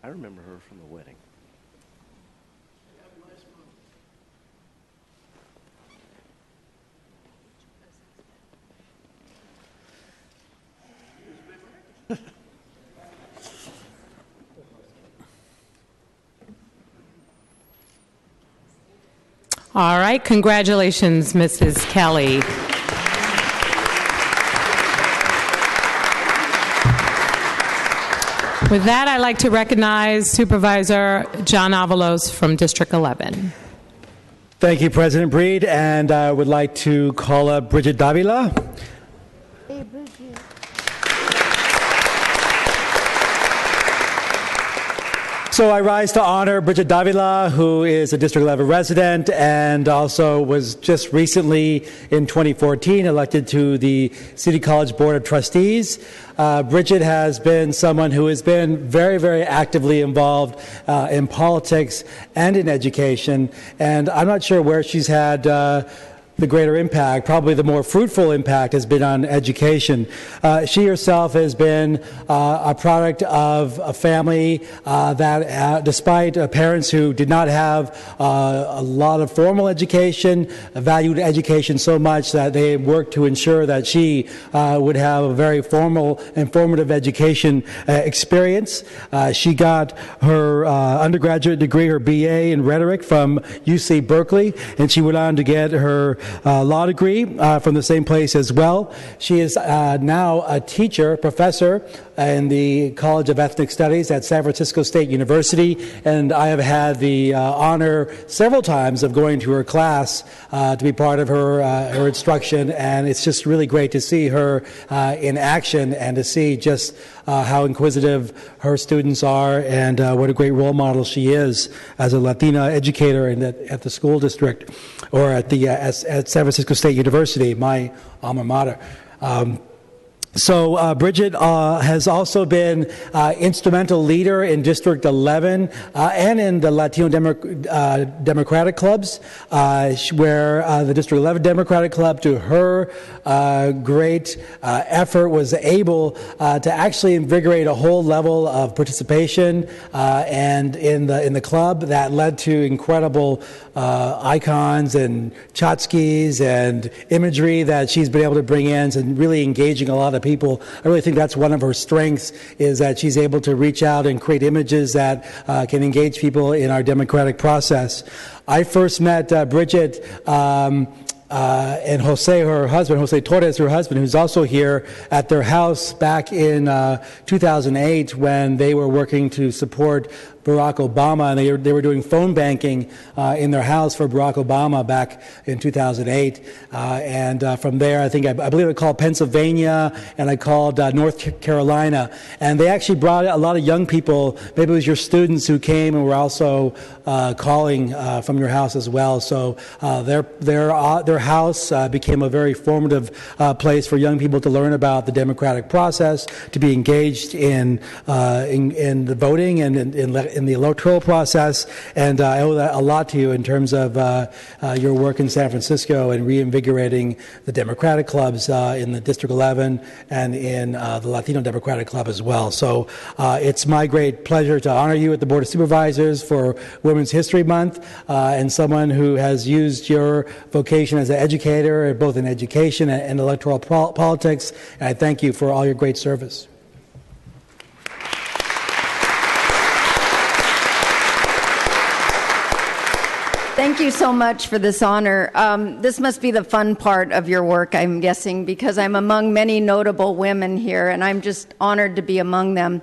I remember her from the wedding. All right, congratulations, Mrs. Kelly. With that, I'd like to recognize Supervisor John Avalos from District 11. Thank you, President Breed, and I would like to call up Bridget Davila. Hey, Bridget. So I rise to honor Bridget Davila, who is a District 11 resident and also was just recently in 2014 elected to the City College Board of Trustees. Bridget has been someone who has been very, very actively involved in politics and in education, and I'm not sure where she's had the greater impact. Probably the more fruitful impact has been on education. She herself has been a product of a family that, despite parents who did not have a lot of formal education, valued education so much that they worked to ensure that she would have a very formal and formative education experience. She got her undergraduate degree, her BA in rhetoric from UC Berkeley, and she went on to get her law degree from the same place as well. She is now a teacher, professor in the College of Ethnic Studies at San Francisco State University, and I have had the honor several times of going to her class to be part of her instruction, and it's just really great to see her in action and to see just how inquisitive her students are and what a great role model she is as a Latina educator at the school district or at San Francisco State University, my alma mater. So Bridget has also been instrumental leader in District 11 and in the Latino Democratic clubs, where the District 11 Democratic Club, to her great effort, was able to actually invigorate a whole level of participation and in the club that led to incredible icons and tchotchkes and imagery that she's been able to bring in and really engaging a lot of people. I really think that's one of her strengths, is that she's able to reach out and create images that can engage people in our democratic process. I first met Bridget and Jose, her husband, Jose Torres, her husband, who's also here, at their house back in 2008 when they were working to support Barack Obama, and they were doing phone banking in their house for Barack Obama back in 2008. And from there, I believe I called Pennsylvania, and I called North Carolina. And they actually brought a lot of young people. Maybe it was your students who came and were also calling from your house as well. So their house became a very formative place for young people to learn about the democratic process, to be engaged in the voting and in the electoral process. And I owe that a lot to you in terms of your work in San Francisco and reinvigorating the Democratic clubs in the District 11 and in the Latino Democratic Club as well. So it's my great pleasure to honor you at the Board of Supervisors for Women's History Month, and someone who has used your vocation as an educator, both in education and electoral politics. And I thank you for all your great service. Thank you so much for this honor. This must be the fun part of your work, I'm guessing, because I'm among many notable women here, and I'm just honored to be among them.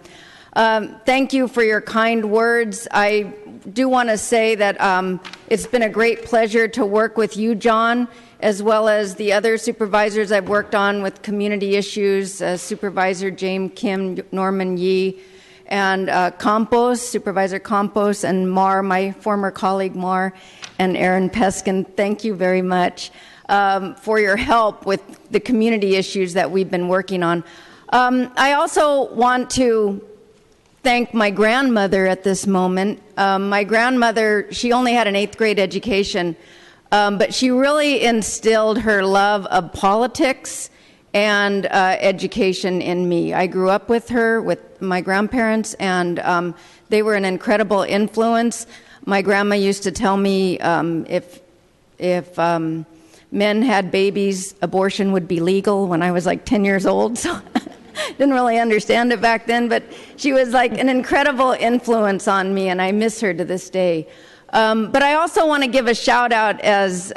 Thank you for your kind words. I do want to say that it's been a great pleasure to work with you, John, as well as the other supervisors I've worked on with community issues, Supervisor James Kim, Norman Yee, and Supervisor Campos, and Mar, my former colleague Mar, and Aaron Peskin. Thank you very much for your help with the community issues that we've been working on. I also want to thank my grandmother at this moment. My grandmother, she only had an 8th grade education, but she really instilled her love of politics and education in me. I grew up with her, with my grandparents, and they were an incredible influence. My grandma used to tell me if men had babies, abortion would be legal when I was like 10 years old. So didn't really understand it back then, but she was like an incredible influence on me, and I miss her to this day. But I also want to give a shout out, as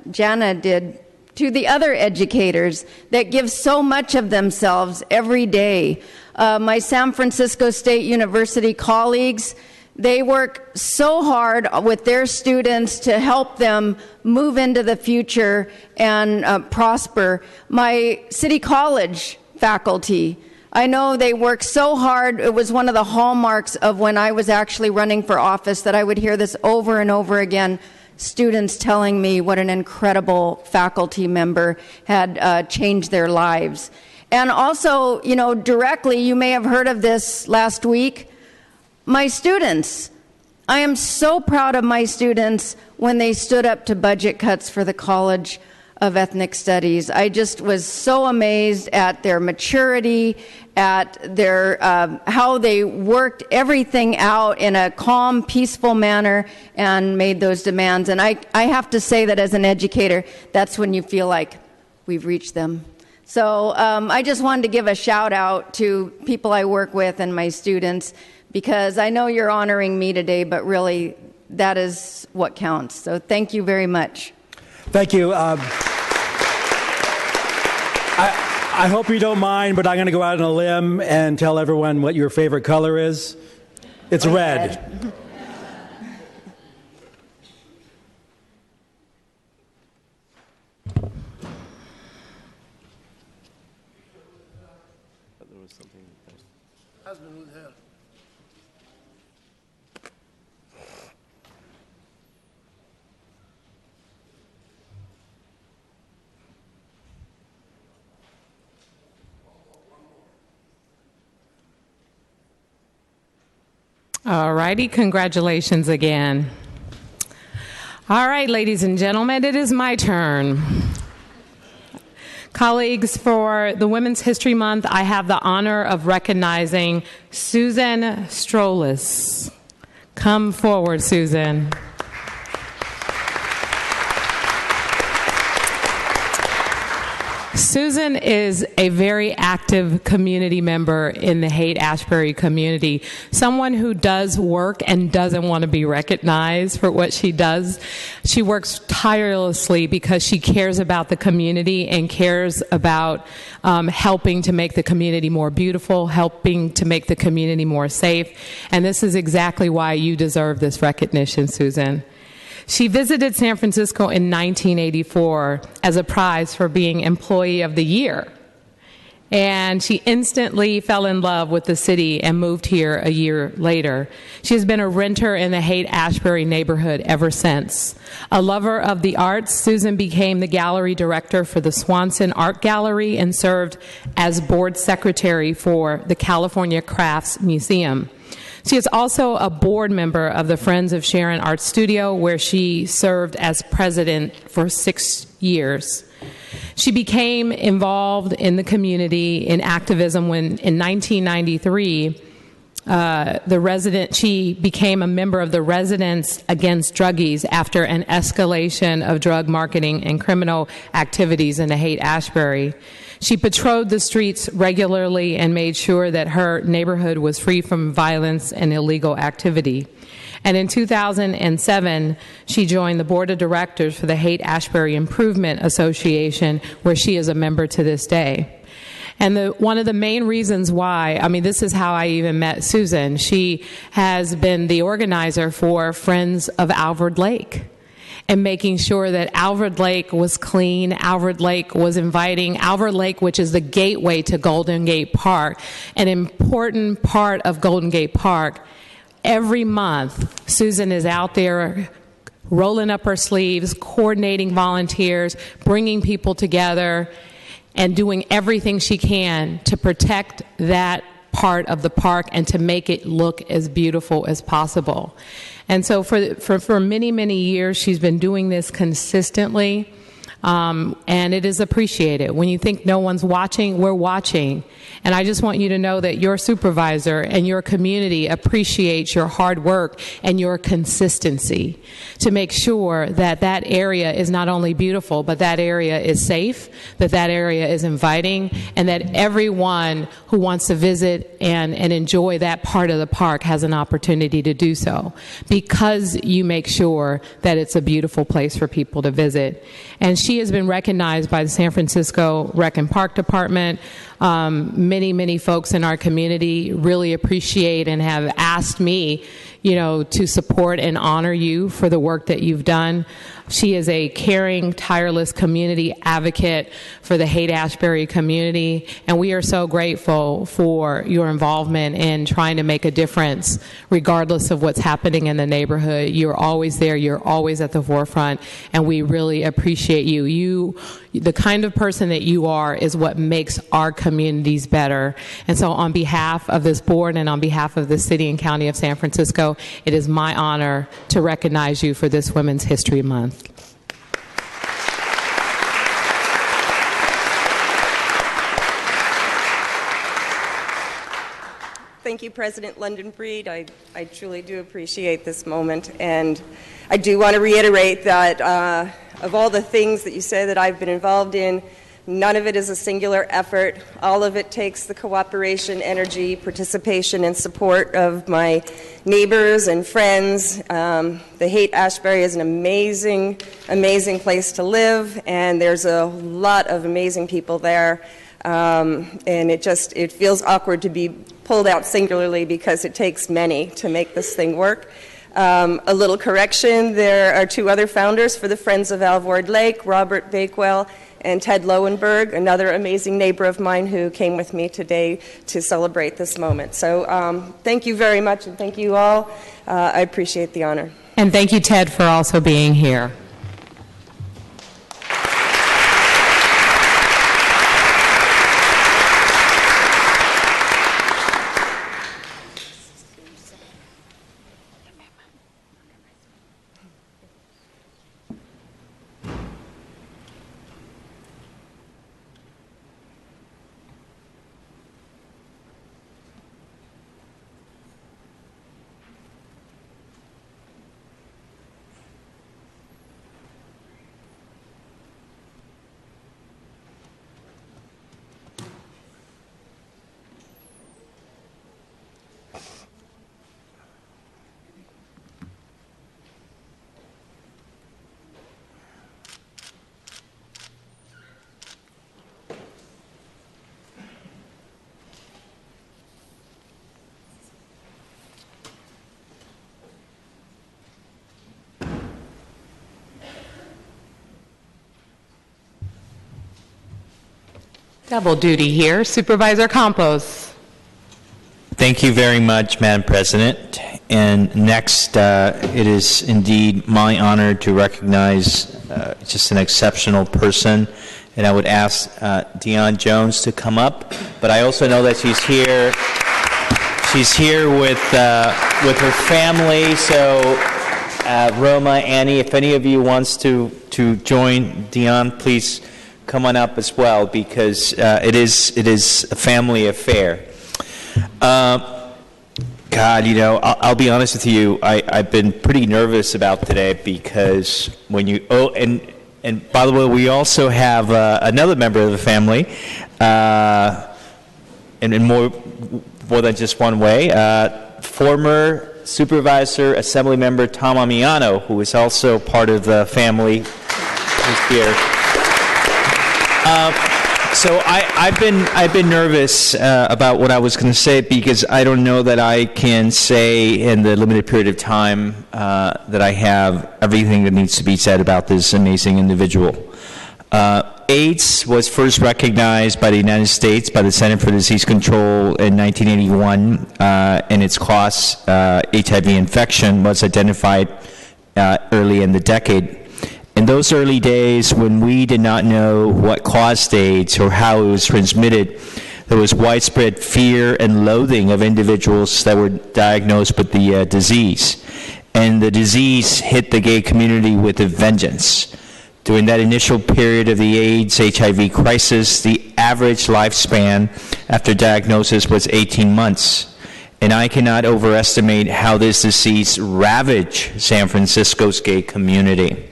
Jana did, to the other educators that give so much of themselves every day. My San Francisco State University colleagues, they work so hard with their students to help them move into the future and prosper. My City College faculty, I know they work so hard. It was one of the hallmarks of when I was actually running for office that I would hear this over and over again, students telling me what an incredible faculty member had changed their lives. And also, directly, you may have heard of this last week, my students. I am so proud of my students when they stood up to budget cuts for the College of Ethnic Studies. I just was so amazed at their maturity, at their how they worked everything out in a calm, peaceful manner and made those demands. And I have to say that as an educator, that's when you feel like we've reached them. So I just wanted to give a shout out to people I work with and my students, because I know you're honoring me today, but really that is what counts. So thank you very much. Thank you. I hope you don't mind, but I'm going to go out on a limb and tell everyone what your favorite color is. It's red. All righty, congratulations again. All right, ladies and gentlemen, it is my turn. Colleagues, for the Women's History Month, I have the honor of recognizing Susan Strolis. Come forward, Susan. Susan is a very active community member in the Haight-Ashbury community, someone who does work and doesn't want to be recognized for what she does. She works tirelessly because she cares about the community and cares about helping to make the community more beautiful, helping to make the community more safe. And this is exactly why you deserve this recognition, Susan. She visited San Francisco in 1984 as a prize for being Employee of the Year. And she instantly fell in love with the city and moved here a year later. She has been a renter in the Haight-Ashbury neighborhood ever since. A lover of the arts, Susan became the gallery director for the Swanson Art Gallery and served as board secretary for the California Crafts Museum. She is also a board member of the Friends of Sharon Art Studio, where she served as president for 6 years. She became involved in the community in activism when, in 1993, she became a member of the Residents Against Druggies after an escalation of drug marketing and criminal activities in the Haight-Ashbury. She patrolled the streets regularly and made sure that her neighborhood was free from violence and illegal activity. And in 2007, she joined the board of directors for the Haight-Ashbury Improvement Association, where she is a member to this day. And one of the main reasons why, this is how I even met Susan. She has been the organizer for Friends of Alvord Lake, and making sure that Alvord Lake was clean, Alvord Lake was inviting. Alvord Lake, which is the gateway to Golden Gate Park, an important part of Golden Gate Park. Every month, Susan is out there rolling up her sleeves, coordinating volunteers, bringing people together, and doing everything she can to protect that part of the park and to make it look as beautiful as possible. And so for many, many years, she's been doing this consistently, and it is appreciated. When you think no one's watching, we're watching. And I just want you to know that your supervisor and your community appreciates your hard work and your consistency to make sure that that area is not only beautiful, but that area is safe, that that area is inviting, and that everyone who wants to visit and enjoy that part of the park has an opportunity to do so, because you make sure that it's a beautiful place for people to visit. And she has been recognized by the San Francisco Rec and Park Department. Many, many folks in our community really appreciate and have asked me, to support and honor you for the work that you've done. She is a caring, tireless community advocate for the Haight-Ashbury community, and we are so grateful for your involvement in trying to make a difference regardless of what's happening in the neighborhood. You're always there, you're always at the forefront, and we really appreciate you. The kind of person that you are is what makes our communities better. And so on behalf of this board and on behalf of the city and county of San Francisco, it is my honor to recognize you for this Women's History Month. Thank you, President London Breed. I truly do appreciate this moment. And I do want to reiterate that of all the things that you say that I've been involved in, none of it is a singular effort. All of it takes the cooperation, energy, participation, and support of my neighbors and friends. The Haight-Ashbury is an amazing, amazing place to live, and there's a lot of amazing people there. And it feels awkward to be pulled out singularly because it takes many to make this thing work. A little correction, there are two other founders for the Friends of Alvord Lake, Robert Bakewell and Ted Lowenberg, another amazing neighbor of mine who came with me today to celebrate this moment. So thank you very much, and thank you all. I appreciate the honor. And thank you, Ted, for also being here. Double duty here. Supervisor Campos. Thank you very much, Madam President. And next, it is indeed my honor to recognize just an exceptional person. And I would ask Deon Jones to come up. But I also know that she's here. She's here with her family. So, Roma, Annie, if any of you wants to join Deon, please come on up as well, because it is a family affair. God, I'll be honest with you. I've been pretty nervous about today because when you and by the way, we also have another member of the family, and in more than just one way. Former Supervisor Assembly Member Tom Amiano, who is also part of the family, is here. So I've been nervous about what I was going to say, because I don't know that I can say in the limited period of time that I have everything that needs to be said about this amazing individual. AIDS was first recognized by the United States by the Center for Disease Control in 1981, and its cause, HIV infection, was identified early in the decade. In those early days, when we did not know what caused AIDS or how it was transmitted, there was widespread fear and loathing of individuals that were diagnosed with the disease. And the disease hit the gay community with a vengeance. During that initial period of the AIDS-HIV crisis, the average lifespan after diagnosis was 18 months. And I cannot overestimate how this disease ravaged San Francisco's gay community.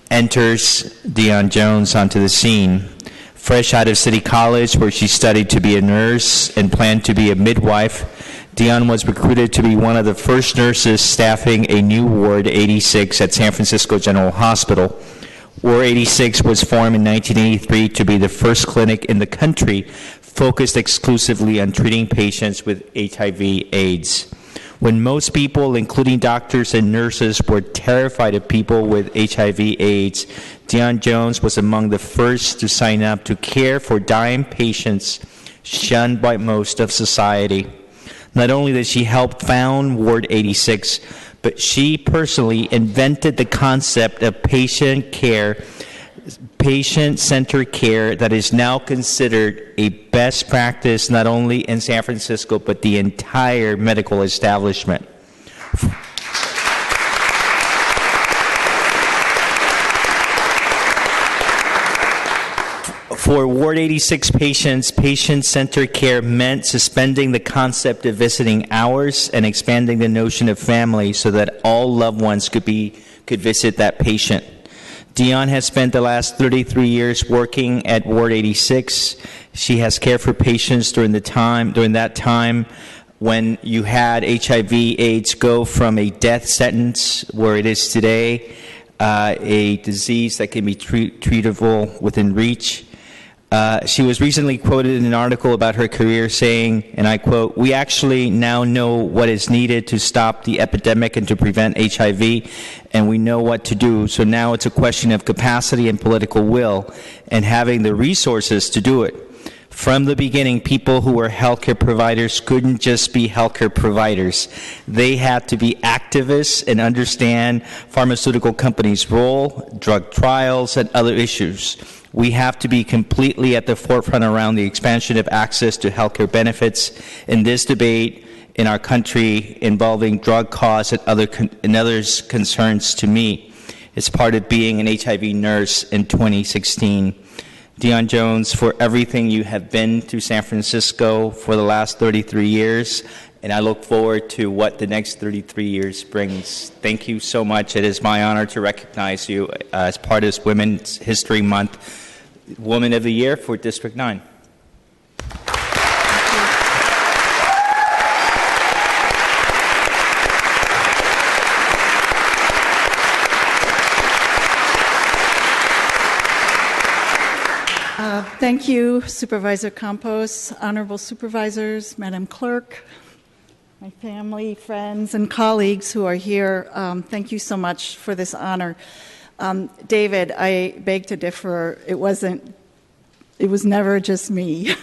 Enters Deon Jones onto the scene. Fresh out of City College, where she studied to be a nurse and planned to be a midwife, Deon was recruited to be one of the first nurses staffing a new Ward 86 at San Francisco General Hospital. Ward 86 was formed in 1983 to be the first clinic in the country focused exclusively on treating patients with HIV/AIDS. When most people, including doctors and nurses, were terrified of people with HIV/AIDS, Deon Jones was among the first to sign up to care for dying patients shunned by most of society. Not only did she help found Ward 86, but she personally invented the concept of patient-centered care that is now considered a best practice not only in San Francisco, but the entire medical establishment. For Ward 86 patients, patient-centered care meant suspending the concept of visiting hours and expanding the notion of family so that all loved ones could visit that patient. Deon has spent the last 33 years working at Ward 86. She has cared for patients during that time when you had HIV/AIDS go from a death sentence, where it is today, a disease that can be treatable within reach. She was recently quoted in an article about her career saying, and I quote, "We actually now know what is needed to stop the epidemic and to prevent HIV, and we know what to do. So now it's a question of capacity and political will and having the resources to do it." From the beginning, people who were healthcare providers couldn't just be healthcare providers. They had to be activists and understand pharmaceutical companies' role, drug trials, and other issues. We have to be completely at the forefront around the expansion of access to healthcare benefits in this debate in our country involving drug costs and others concerns to me. It's part of being an HIV nurse in 2016. Deon Jones, for everything you have been to San Francisco for the last 33 years, and I look forward to what the next 33 years brings. Thank you so much. It is my honor to recognize you as part of this Women's History Month Woman of the Year for District 9. Thank you, Supervisor Campos, honorable supervisors, Madam Clerk, my family, friends, and colleagues who are here. Thank you so much for this honor. David, I beg to differ. It wasn't It was never just me.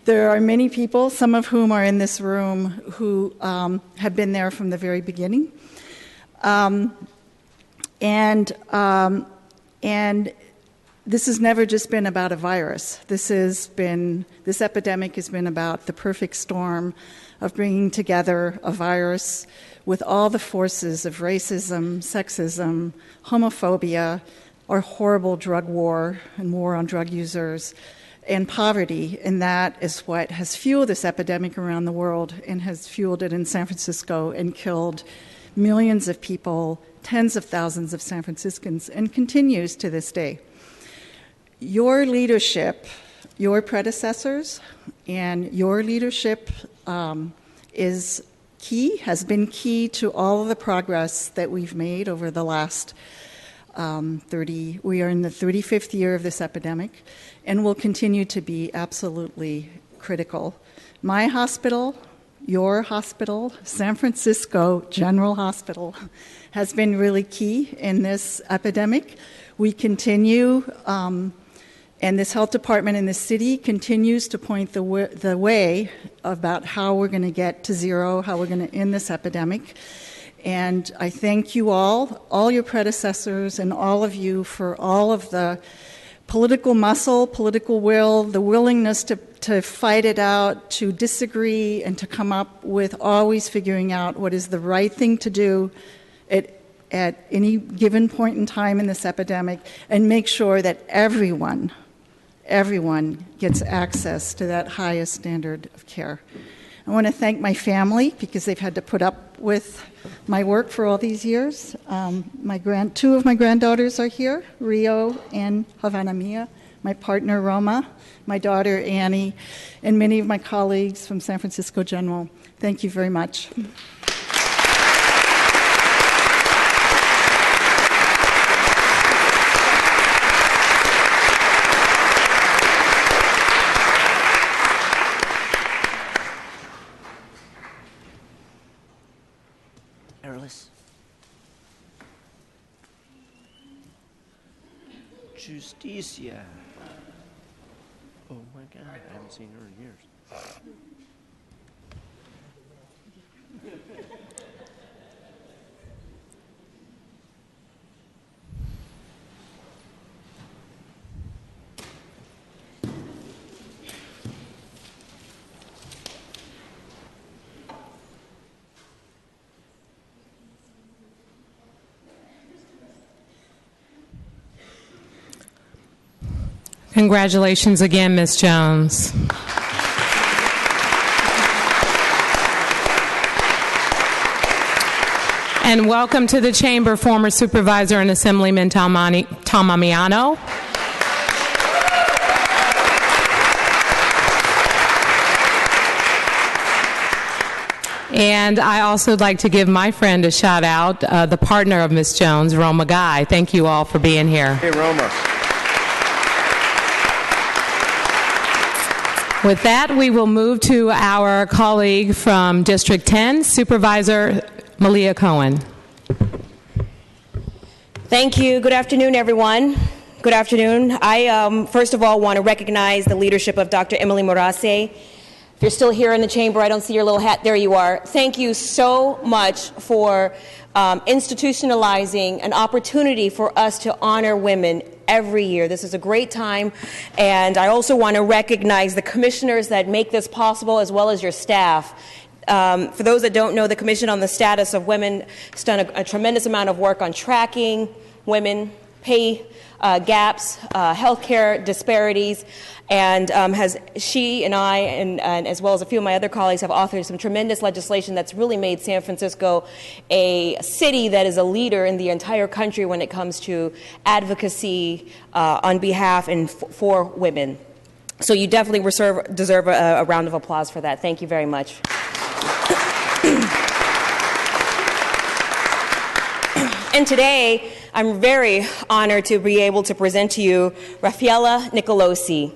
There are many people, some of whom are in this room, who have been there from the very beginning. And this has never just been about a virus. This epidemic has been about the perfect storm of bringing together a virus with all the forces of racism, sexism, homophobia, our horrible drug war and war on drug users, and poverty. And that is what has fueled this epidemic around the world and has fueled it in San Francisco and killed millions of people, tens of thousands of San Franciscans, and continues to this day. Your leadership, your predecessors, and your leadership is key, has been key to all of the progress that we've made over the last we are in the 35th year of this epidemic, and will continue to be absolutely critical. My hospital, your hospital, San Francisco General Hospital, has been really key in this epidemic. We continue, and this health department in the city continues to point the way about how we're going to get to zero, how we're going to end this epidemic. And I thank you all your predecessors, and all of you for all of the political muscle, political will, the willingness to fight it out, to disagree, and to come up with always figuring out what is the right thing to do at any given point in time in this epidemic, and make sure that everyone gets access to that highest standard of care. I want to thank my family, because they've had to put up with my work for all these years. Two of my granddaughters are here, Rio and Havana Mia, my partner Roma, my daughter Annie, and many of my colleagues from San Francisco General. Thank you very much. Justicia. Oh my God, I haven't seen her in years. Congratulations again, Ms. Jones. And welcome to the chamber, former Supervisor and Assemblyman Tom Amiano. And I also would like to give my friend a shout out, the partner of Ms. Jones, Roma Guy. Thank you all for being here. Hey, Roma. With that, we will move to our colleague from District 10, Supervisor Malia Cohen. Thank you. Good afternoon, everyone. Good afternoon. I, first of all, want to recognize the leadership of Dr. Emily Morase. If you're still here in the chamber, I don't see your little hat. There you are. Thank you so much for institutionalizing an opportunity for us to honor women every year. This is a great time, and I also want to recognize the commissioners that make this possible, as well as your staff. For those that don't know, the Commission on the Status of Women has done a tremendous amount of work on tracking women, pay gaps, healthcare disparities, and she and I, and as well as a few of my other colleagues, have authored some tremendous legislation that's really made San Francisco a city that is a leader in the entire country when it comes to advocacy on behalf and for women. So you definitely deserve a round of applause for that. Thank you very much. And today, I'm very honored to be able to present to you Raffaella Nicolosi.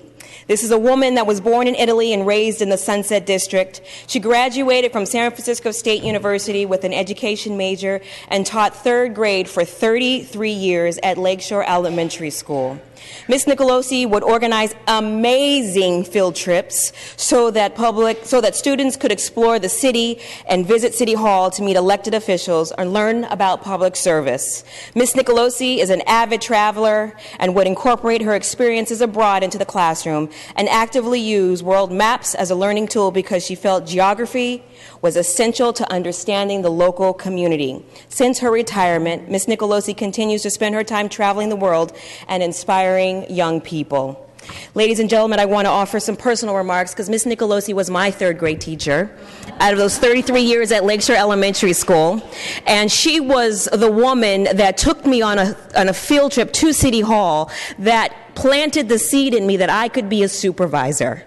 This is a woman that was born in Italy and raised in the Sunset District. She graduated from San Francisco State University with an education major and taught third grade for 33 years at Lakeshore Elementary School. Ms. Nicolosi would organize amazing field trips so that students could explore the city and visit City Hall to meet elected officials and learn about public service. Ms. Nicolosi is an avid traveler and would incorporate her experiences abroad into the classroom and actively use world maps as a learning tool because she felt geography was essential to understanding the local community. Since her retirement, Ms. Nicolosi continues to spend her time traveling the world and inspiring young people. Ladies and gentlemen, I want to offer some personal remarks because Ms. Nicolosi was my third grade teacher out of those 33 years at Lakeshore Elementary School. And she was the woman that took me on a field trip to City Hall that planted the seed in me that I could be a supervisor.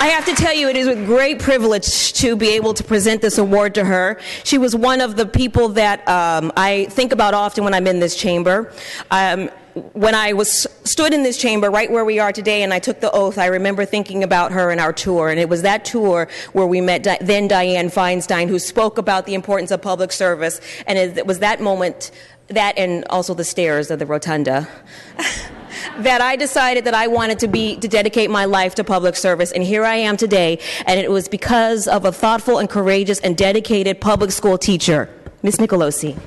I have to tell you, it is with great privilege to be able to present this award to her. She was one of the people that I think about often when I'm in this chamber. When I stood in this chamber right where we are today and I took the oath, I remember thinking about her and our tour. And it was that tour where we met then Dianne Feinstein, who spoke about the importance of public service. And it was that moment, that and also the stairs of the rotunda, that I decided that I wanted to dedicate my life to public service, and here I am today, and it was because of a thoughtful and courageous and dedicated public school teacher, Ms. Nicolosi.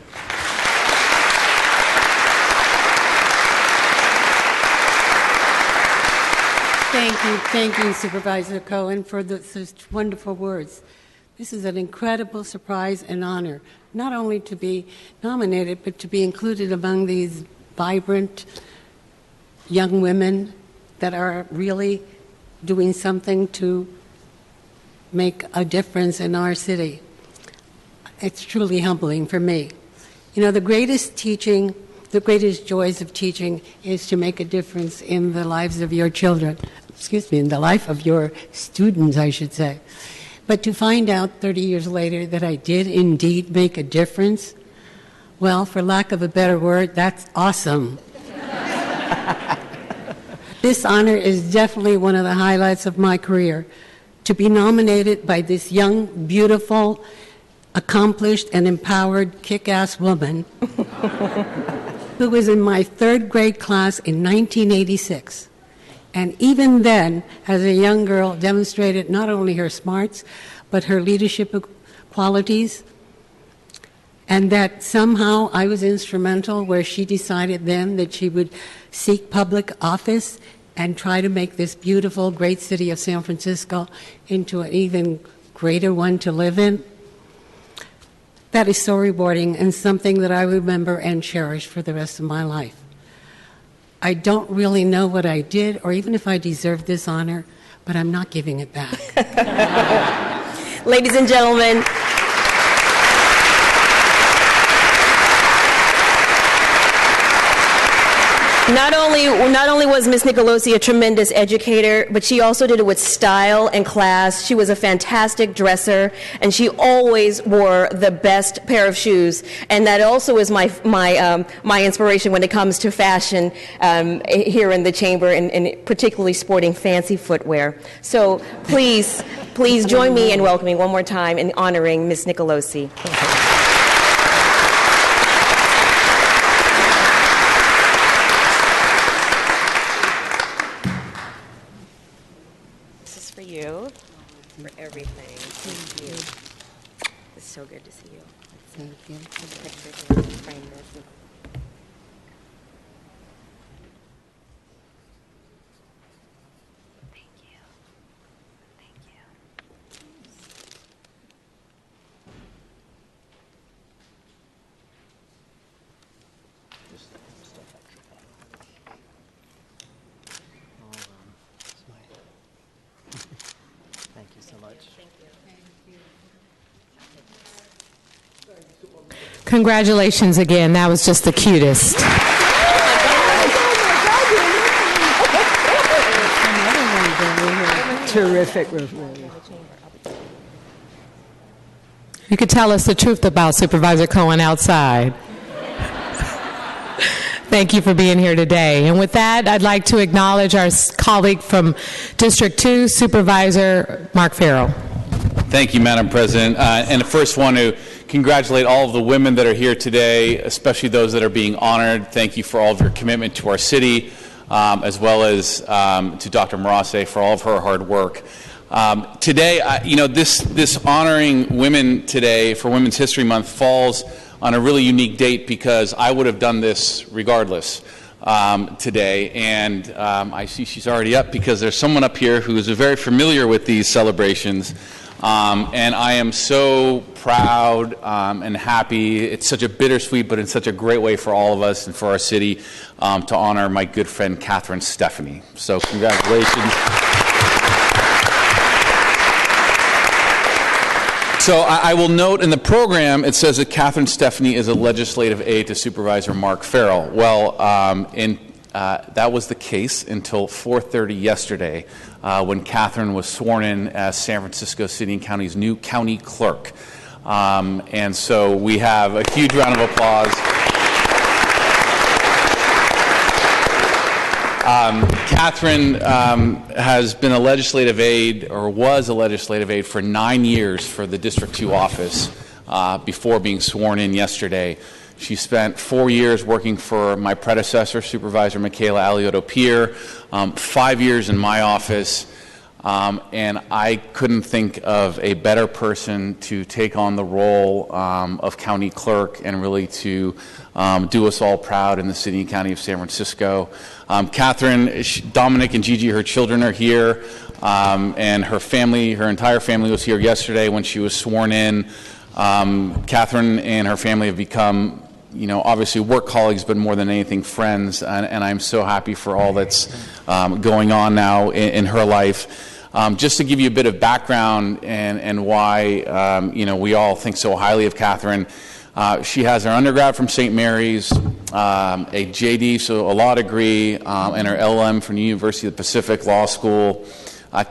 Thank you, Supervisor Cohen, for those wonderful words. This is an incredible surprise and honor, not only to be nominated, but to be included among these vibrant young women that are really doing something to make a difference in our city. It's truly humbling for me. You know, the greatest joys of teaching is to make a difference in the lives of your children. In the life of your students, I should say. But to find out 30 years later that I did indeed make a difference, well, for lack of a better word, that's awesome. This honor is definitely one of the highlights of my career. To be nominated by this young, beautiful, accomplished, and empowered kick-ass woman who was in my third grade class in 1986. And even then, as a young girl, demonstrated not only her smarts, but her leadership qualities, and that somehow I was instrumental where she decided then that she would seek public office and try to make this beautiful, great city of San Francisco into an even greater one to live in. That is so rewarding and something that I remember and cherish for the rest of my life. I don't really know what I did or even if I deserve this honor, but I'm not giving it back. Ladies and gentlemen, not only was Ms. Nicolosi a tremendous educator, but she also did it with style and class. She was a fantastic dresser, and she always wore the best pair of shoes. And that also is my inspiration when it comes to fashion here in the chamber, and particularly sporting fancy footwear. So please join me in welcoming one more time and honoring Ms. Nicolosi. For everything. Thank you. It's so good to see you. Thank you. Pictures and frame this. Thank you. Thank you. Thank you so much. Thank you. Congratulations again. That was just the cutest. Terrific. You could tell us the truth about Supervisor Cohen outside. Thank you for being here today. And with that, I'd like to acknowledge our colleague from District 2, Supervisor Mark Farrell. Thank you, Madam President. And I first want to congratulate all of the women that are here today, especially those that are being honored. Thank you for all of your commitment to our city, as well as to Dr. Marase for all of her hard work. Today, this honoring women today for Women's History Month falls on a really unique date because I would have done this regardless today. And I see she's already up because there's someone up here who is very familiar with these celebrations. And I am so proud and happy. It's such a bittersweet, but in such a great way for all of us and for our city to honor my good friend Catherine Stephanie. So congratulations. So I will note in the program it says that Catherine Stephanie is a legislative aide to Supervisor Mark Farrell. Well, that was the case until 4:30 yesterday when Catherine was sworn in as San Francisco City and County's new county clerk. And so we have a huge round of applause. Catherine has been a legislative aide, or was a legislative aide, for 9 years for the District 2 office before being sworn in yesterday. She spent 4 years working for my predecessor, Supervisor Michaela Alioto-Pierre, 5 years in my office, and I couldn't think of a better person to take on the role of county clerk and really to do us all proud in the city and county of San Francisco. Catherine, Dominic and Gigi, her children are here, and her family, her entire family was here yesterday when she was sworn in. Catherine and her family have become, obviously work colleagues, but more than anything, friends, and I'm so happy for all that's going on now in her life. Just to give you a bit of background and why, we all think so highly of Catherine. She has her undergrad from St. Mary's, a JD, so a law degree, and her LLM from the University of the Pacific Law School.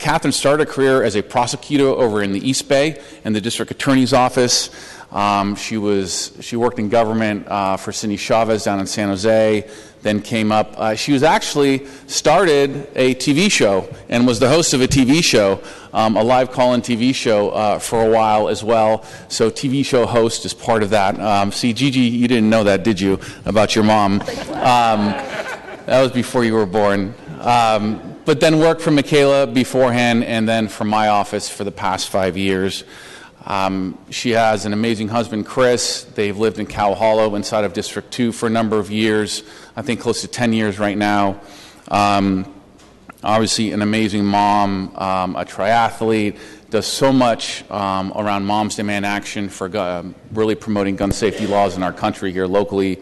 Catherine started a career as a prosecutor over in the East Bay in the district attorney's office. She worked in government for Cindy Chavez down in San Jose, then came up. She was actually started a TV show and was the host of a TV show, a live call-in TV show for a while as well. So TV show host is part of that. See, Gigi, you didn't know that, did you, about your mom? That was before you were born. But then worked for Michaela beforehand and then for my office for the past 5 years. She has an amazing husband, Chris. They've lived in Cow Hollow inside of District 2 for a number of years, I think close to 10 years right now. Obviously an amazing mom, a triathlete, does so much around Moms Demand Action for really promoting gun safety laws in our country here locally.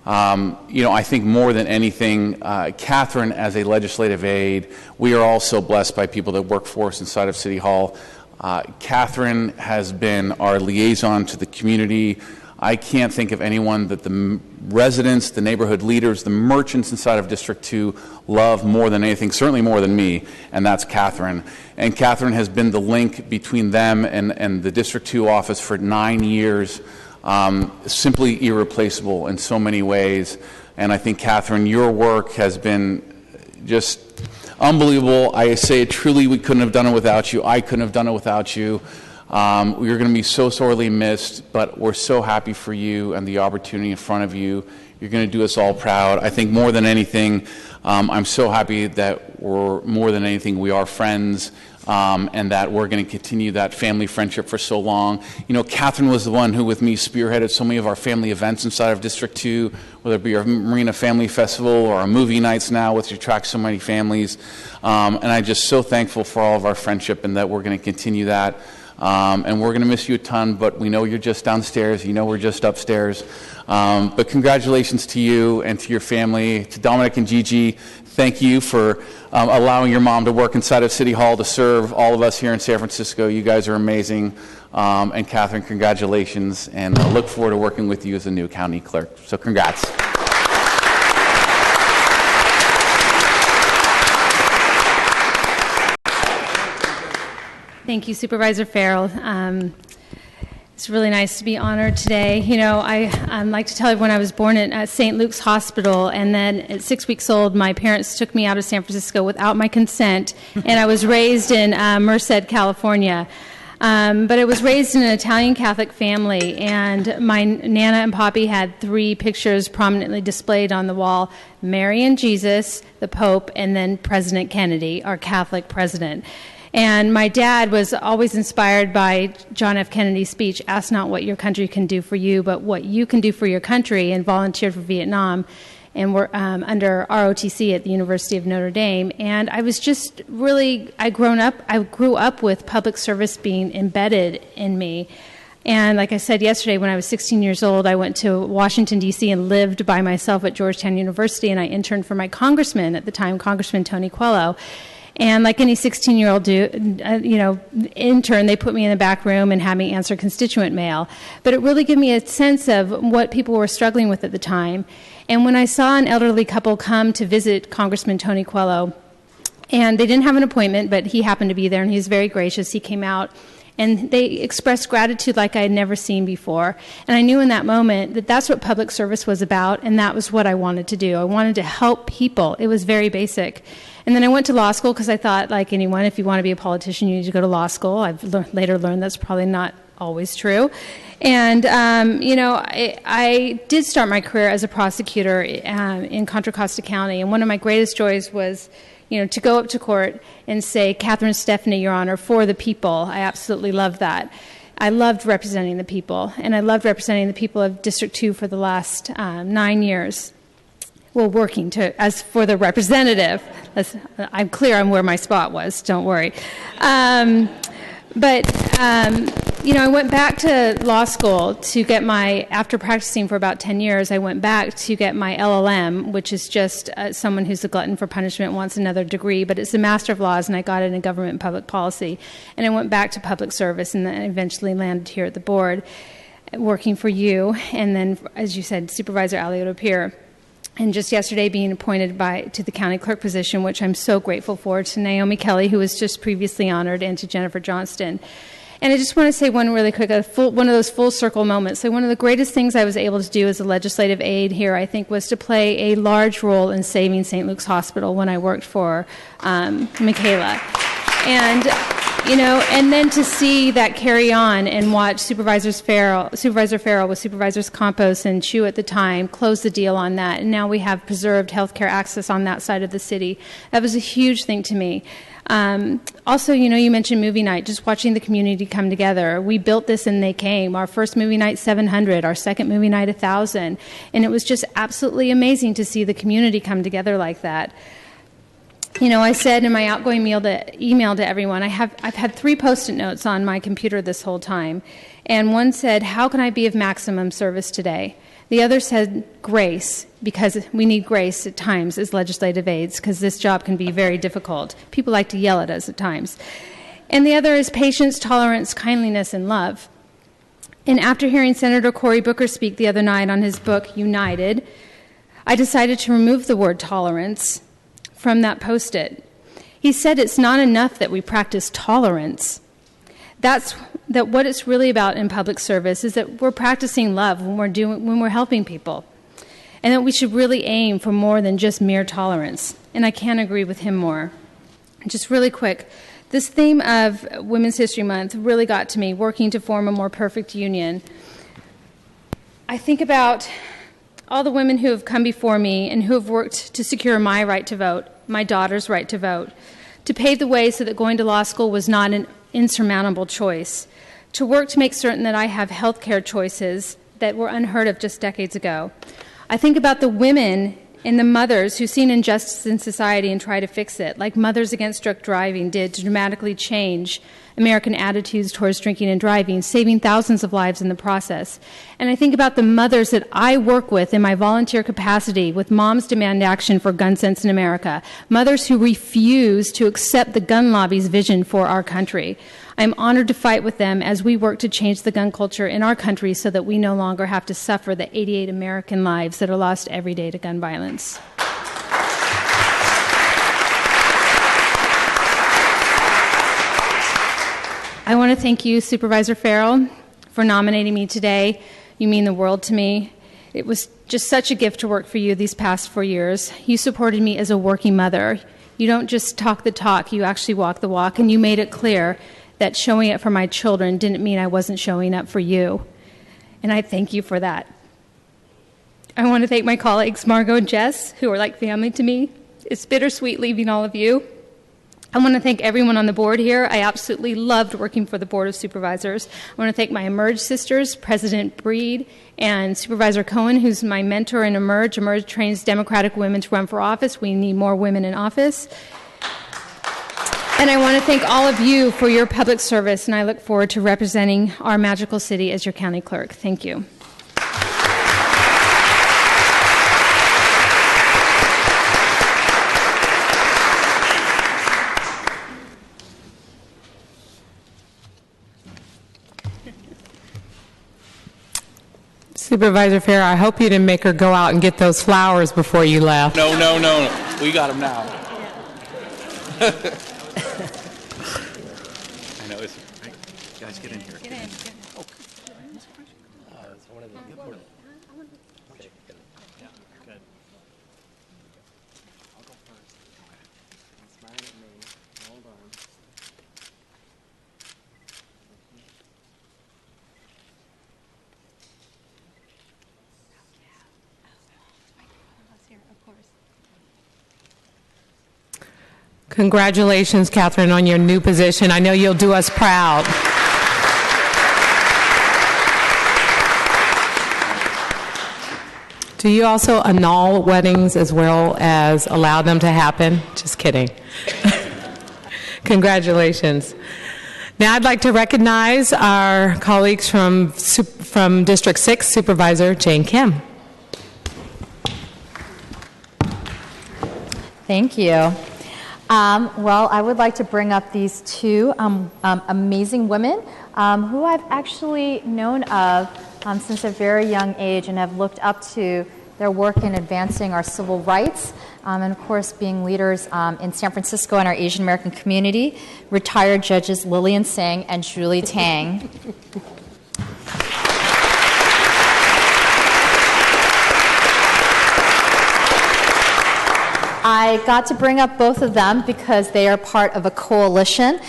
I think more than anything, Catherine as a legislative aide, we are all so blessed by people that work for us inside of City Hall. Catherine has been our liaison to the community. I can't think of anyone that the residents, the neighborhood leaders, the merchants inside of District 2 love more than anything, certainly more than me, and that's Catherine. And Catherine has been the link between them and the District 2 office for 9 years, simply irreplaceable in so many ways. And I think, Catherine, your work has been just unbelievable. I say it truly, we couldn't have done it without you. I couldn't have done it without you. You're going to be so sorely missed, but we're so happy for you and the opportunity in front of you. You're going to do us all proud. I think more than anything, I'm so happy that more than anything, we are friends, and that we're going to continue that family friendship for so long. Catherine was the one who, with me, spearheaded so many of our family events inside of District 2, whether it be our Marina Family Festival or our movie nights now, which attract so many families. And I'm just so thankful for all of our friendship and that we're going to continue that. And we're going to miss you a ton, but we know you're just downstairs. We're just upstairs. But congratulations to you and to your family. To Dominic and Gigi, thank you for allowing your mom to work inside of City Hall to serve all of us here in San Francisco. You guys are amazing. And Catherine, congratulations. And I look forward to working with you as a new county clerk. So congrats. Thank you, Supervisor Farrell. It's really nice to be honored today. I like to tell everyone I was born at St. Luke's Hospital, and then at 6 weeks old, my parents took me out of San Francisco without my consent, and I was raised in Merced, California. But I was raised in an Italian Catholic family, and my Nana and Poppy had 3 pictures prominently displayed on the wall: Mary and Jesus, the Pope, and then President Kennedy, our Catholic president. And my dad was always inspired by John F. Kennedy's speech, "Ask not what your country can do for you, but what you can do for your country," and volunteered for Vietnam. And we're under ROTC at the University of Notre Dame. And I was just really, I grew up with public service being embedded in me. And like I said yesterday, when I was 16 years old, I went to Washington, D.C. and lived by myself at Georgetown University, and I interned for my congressman at the time, Congressman Tony Coelho. And like any 16-year-old intern, they put me in the back room and had me answer constituent mail. But it really gave me a sense of what people were struggling with at the time. And when I saw an elderly couple come to visit Congressman Tony Coelho, and they didn't have an appointment, but he happened to be there, and he was very gracious. He came out, and they expressed gratitude like I had never seen before. And I knew in that moment that that's what public service was about, and that was what I wanted to do. I wanted to help people. It was very basic. And then I went to law school because I thought, like anyone, if you want to be a politician, you need to go to law school. I've later learned that's probably not always true. And, I did start my career as a prosecutor in Contra Costa County. And one of my greatest joys was, to go up to court and say, "Catherine Stephanie, Your Honor, for the people." I absolutely loved that. I loved representing the people. And I loved representing the people of District 2 for the last 9 years. Well, working as for the representative. I'm clear on where my spot was, don't worry. I went back to law school to get after practicing for about 10 years, I went back to get my LLM, which is just someone who's a glutton for punishment wants another degree, but it's a Master of Laws, and I got it in Government and Public Policy. And I went back to public service, and then eventually landed here at the board, working for you, and then, as you said, Supervisor Alioto-Peer. And just yesterday being appointed to the county clerk position, which I'm so grateful for, to Naomi Kelly, who was just previously honored, and to Jennifer Johnston. And I just want to say one really quick, one of those full circle moments. So one of the greatest things I was able to do as a legislative aide here, I think, was to play a large role in saving St. Luke's Hospital when I worked for Michaela. And then to see that carry on and watch Supervisor Farrell with Supervisors Campos and Chu at the time close the deal on that. And now we have preserved healthcare access on that side of the city. That was a huge thing to me. Also, you mentioned movie night, just watching the community come together. We built this and they came. Our first movie night, 700. Our second movie night, 1,000. And it was just absolutely amazing to see the community come together like that. I said in my outgoing email to everyone, I've had 3 Post-it notes on my computer this whole time. And one said, "How can I be of maximum service today?" The other said, "Grace," because we need grace at times as legislative aides, because this job can be very difficult. People like to yell at us at times. And the other is patience, tolerance, kindliness, and love. And after hearing Senator Cory Booker speak the other night on his book, United, I decided to remove the word tolerance from that Post-it. He said it's not enough that we practice tolerance. That what it's really about in public service is that we're practicing love when we're helping people, and that we should really aim for more than just mere tolerance. And I can't agree with him more. Just really quick, this theme of Women's History Month really got to me, working to form a more perfect union. I think about all the women who have come before me and who have worked to secure my right to vote, my daughter's right to vote, to pave the way so that going to law school was not an insurmountable choice, to work to make certain that I have health care choices that were unheard of just decades ago. I think about the women and the mothers who've seen injustice in society and try to fix it, like Mothers Against Drunk Driving did to dramatically change American attitudes towards drinking and driving, saving thousands of lives in the process. And I think about the mothers that I work with in my volunteer capacity with Moms Demand Action for Gun Sense in America, mothers who refuse to accept the gun lobby's vision for our country. I'm honored to fight with them as we work to change the gun culture in our country so that we no longer have to suffer the 88 American lives that are lost every day to gun violence. I want to thank you, Supervisor Farrell, for nominating me today. You mean the world to me. It was just such a gift to work for you these past 4 years. You supported me as a working mother. You don't just talk the talk, you actually walk the walk, and you made it clear that showing up for my children didn't mean I wasn't showing up for you. And I thank you for that. I want to thank my colleagues, Margot and Jess, who are like family to me. It's bittersweet leaving all of you. I want to thank everyone on the board here. I absolutely loved working for the Board of Supervisors. I want to thank my Emerge sisters, President Breed, and Supervisor Cohen, who's my mentor in Emerge. Emerge trains Democratic women to run for office. We need more women in office. And I want to thank all of you for your public service, and I look forward to representing our magical city as your county clerk. Thank you. Supervisor Fair, I hope you didn't make her go out and get those flowers before you left. No. We got them now. I know. Guys, get in here. Get in. Oh. It's one of the good ones. Okay, good. Yeah, good. I'll go first. Smile at me. Hold on. Congratulations, Catherine, on your new position. I know you'll do us proud. Do you also annul weddings as well as allow them to happen? Just kidding. Congratulations. Now I'd like to recognize our colleagues from District 6, Supervisor Jane Kim. Thank you. Well, I would like to bring up these two amazing women who I've actually known of since a very young age and have looked up to their work in advancing our civil rights and, of course, being leaders in San Francisco and our Asian American community, retired judges Lillian Singh and Julie Tang. I got to bring up both of them because they are part of a coalition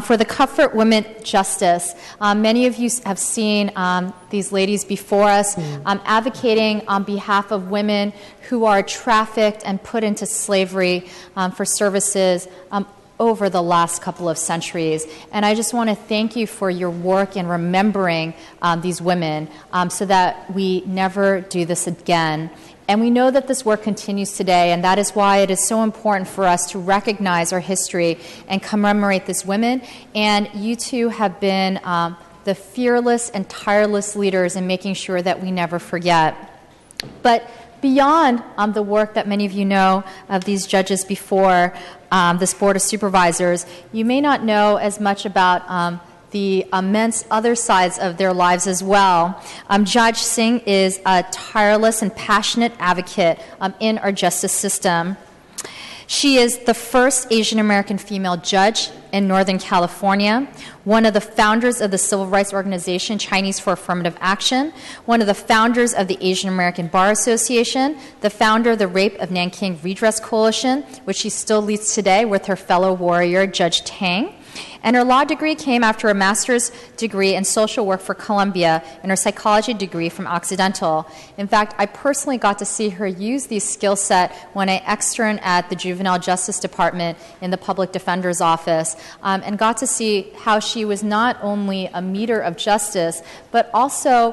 for the Comfort Women Justice. Many of you have seen these ladies before us advocating on behalf of women who are trafficked and put into slavery for services over the last couple of centuries. And I just want to thank you for your work in remembering these women so that we never do this again. And we know that this work continues today, and that is why it is so important for us to recognize our history and commemorate these women. And you two have been the fearless and tireless leaders in making sure that we never forget. But beyond the work that many of you know of these judges before this Board of Supervisors, you may not know as much about the immense other sides of their lives as well. Judge Singh is a tireless and passionate advocate in our justice system. She is the first Asian American female judge in Northern California, one of the founders of the civil rights organization Chinese for Affirmative Action, one of the founders of the Asian American Bar Association, the founder of the Rape of Nanking Redress Coalition, which she still leads today with her fellow warrior, Judge Tang. And her law degree came after a master's degree in social work for Columbia and her psychology degree from Occidental. In fact, I personally got to see her use these skill set when I externed at the Juvenile Justice Department in the Public Defender's Office and got to see how she was not only a meter of justice, but also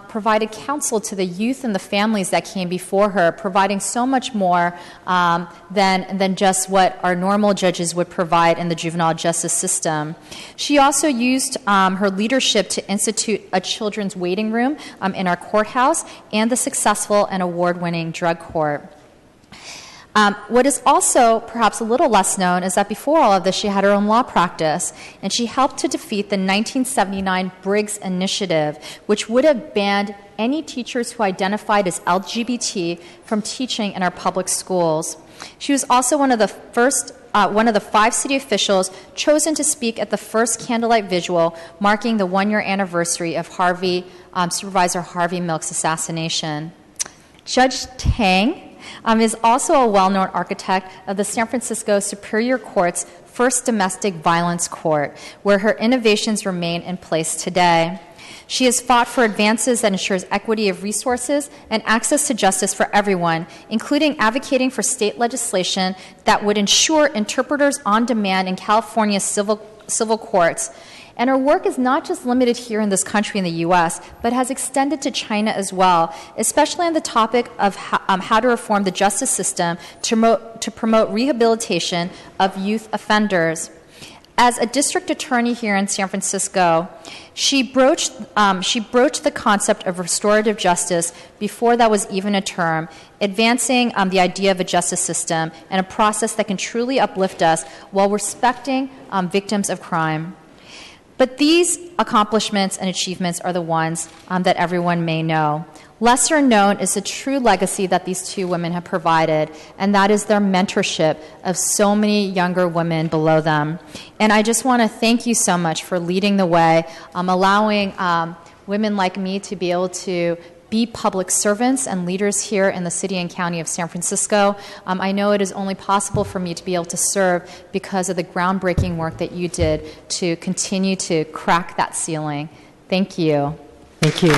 provided counsel to the youth and the families that came before her, providing so much more than just what our normal judges would provide in the juvenile justice system. She also used her leadership to institute a children's waiting room in our courthouse and the successful and award-winning drug court. What is also perhaps a little less known is that before all of this, she had her own law practice, and she helped to defeat the 1979 Briggs Initiative, which would have banned any teachers who identified as LGBT from teaching in our public schools. She was also one of the 5 city officials chosen to speak at the first candlelight vigil marking the 1-year anniversary of Supervisor Harvey Milk's assassination. Judge Tang is also a well-known architect of the San Francisco Superior Court's first domestic violence court, where her innovations remain in place today. She has fought for advances that ensures equity of resources and access to justice for everyone, including advocating for state legislation that would ensure interpreters on demand in California's civil courts. And her work is not just limited here in this country in the U.S., but has extended to China as well, especially on the topic of how to reform the justice system to promote rehabilitation of youth offenders. As a district attorney here in San Francisco, she broached the concept of restorative justice before that was even a term, advancing the idea of a justice system and a process that can truly uplift us while respecting victims of crime. But these accomplishments and achievements are the ones that everyone may know. Lesser known is the true legacy that these two women have provided, and that is their mentorship of so many younger women below them. And I just want to thank you so much for leading the way, allowing women like me to be able to be public servants and leaders here in the city and county of San Francisco. I know it is only possible for me to be able to serve because of the groundbreaking work that you did to continue to crack that ceiling. Thank you. Thank you.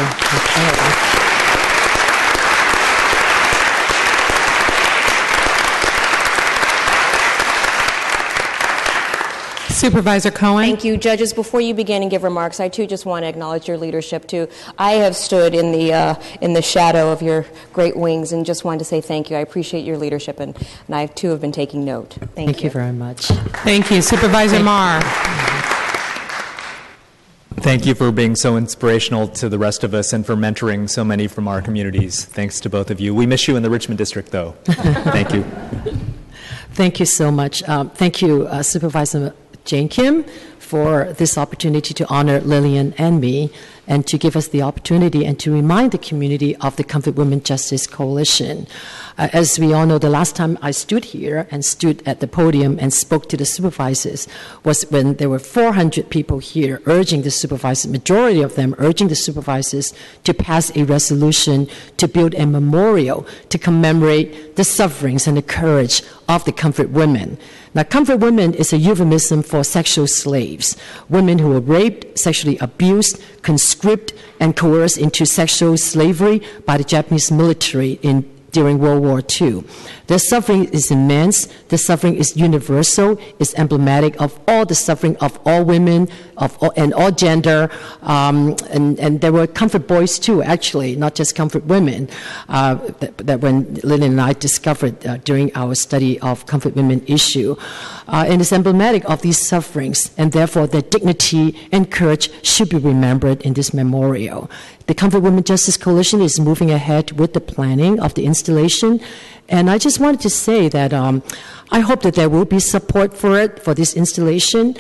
Supervisor Cohen. Thank you, judges. Before you begin and give remarks, I too just want to acknowledge your leadership too. I have stood in the shadow of your great wings and just wanted to say thank you. I appreciate your leadership, and I too have been taking note. Thank you very much. Thank you, Supervisor Marr. Thank you for being so inspirational to the rest of us and for mentoring so many from our communities. Thanks to both of you. We miss you in the Richmond District, though. Thank you. Thank you so much. Thank you, Supervisor Jane Kim, for this opportunity to honor Lillian and me and to give us the opportunity and to remind the community of the Comfort Women Justice Coalition. As we all know, the last time I stood here and stood at the podium and spoke to the supervisors was when there were 400 people here urging the supervisors, majority of them urging the supervisors to pass a resolution to build a memorial to commemorate the sufferings and the courage of the Comfort Women. Now, Comfort Women is a euphemism for sexual slaves, women who were raped, sexually abused, conscripted, and coerced into sexual slavery by the Japanese military during World War II. Their suffering is immense. The suffering is universal. It's emblematic of all the suffering of all women and all gender. And there were comfort boys too, actually, not just comfort women, that when Lillian and I discovered during our study of comfort women issue. And it's emblematic of these sufferings, and therefore their dignity and courage should be remembered in this memorial. The Comfort Women Justice Coalition is moving ahead with the planning of the installation, and I just wanted to say that I hope that there will be support for this installation.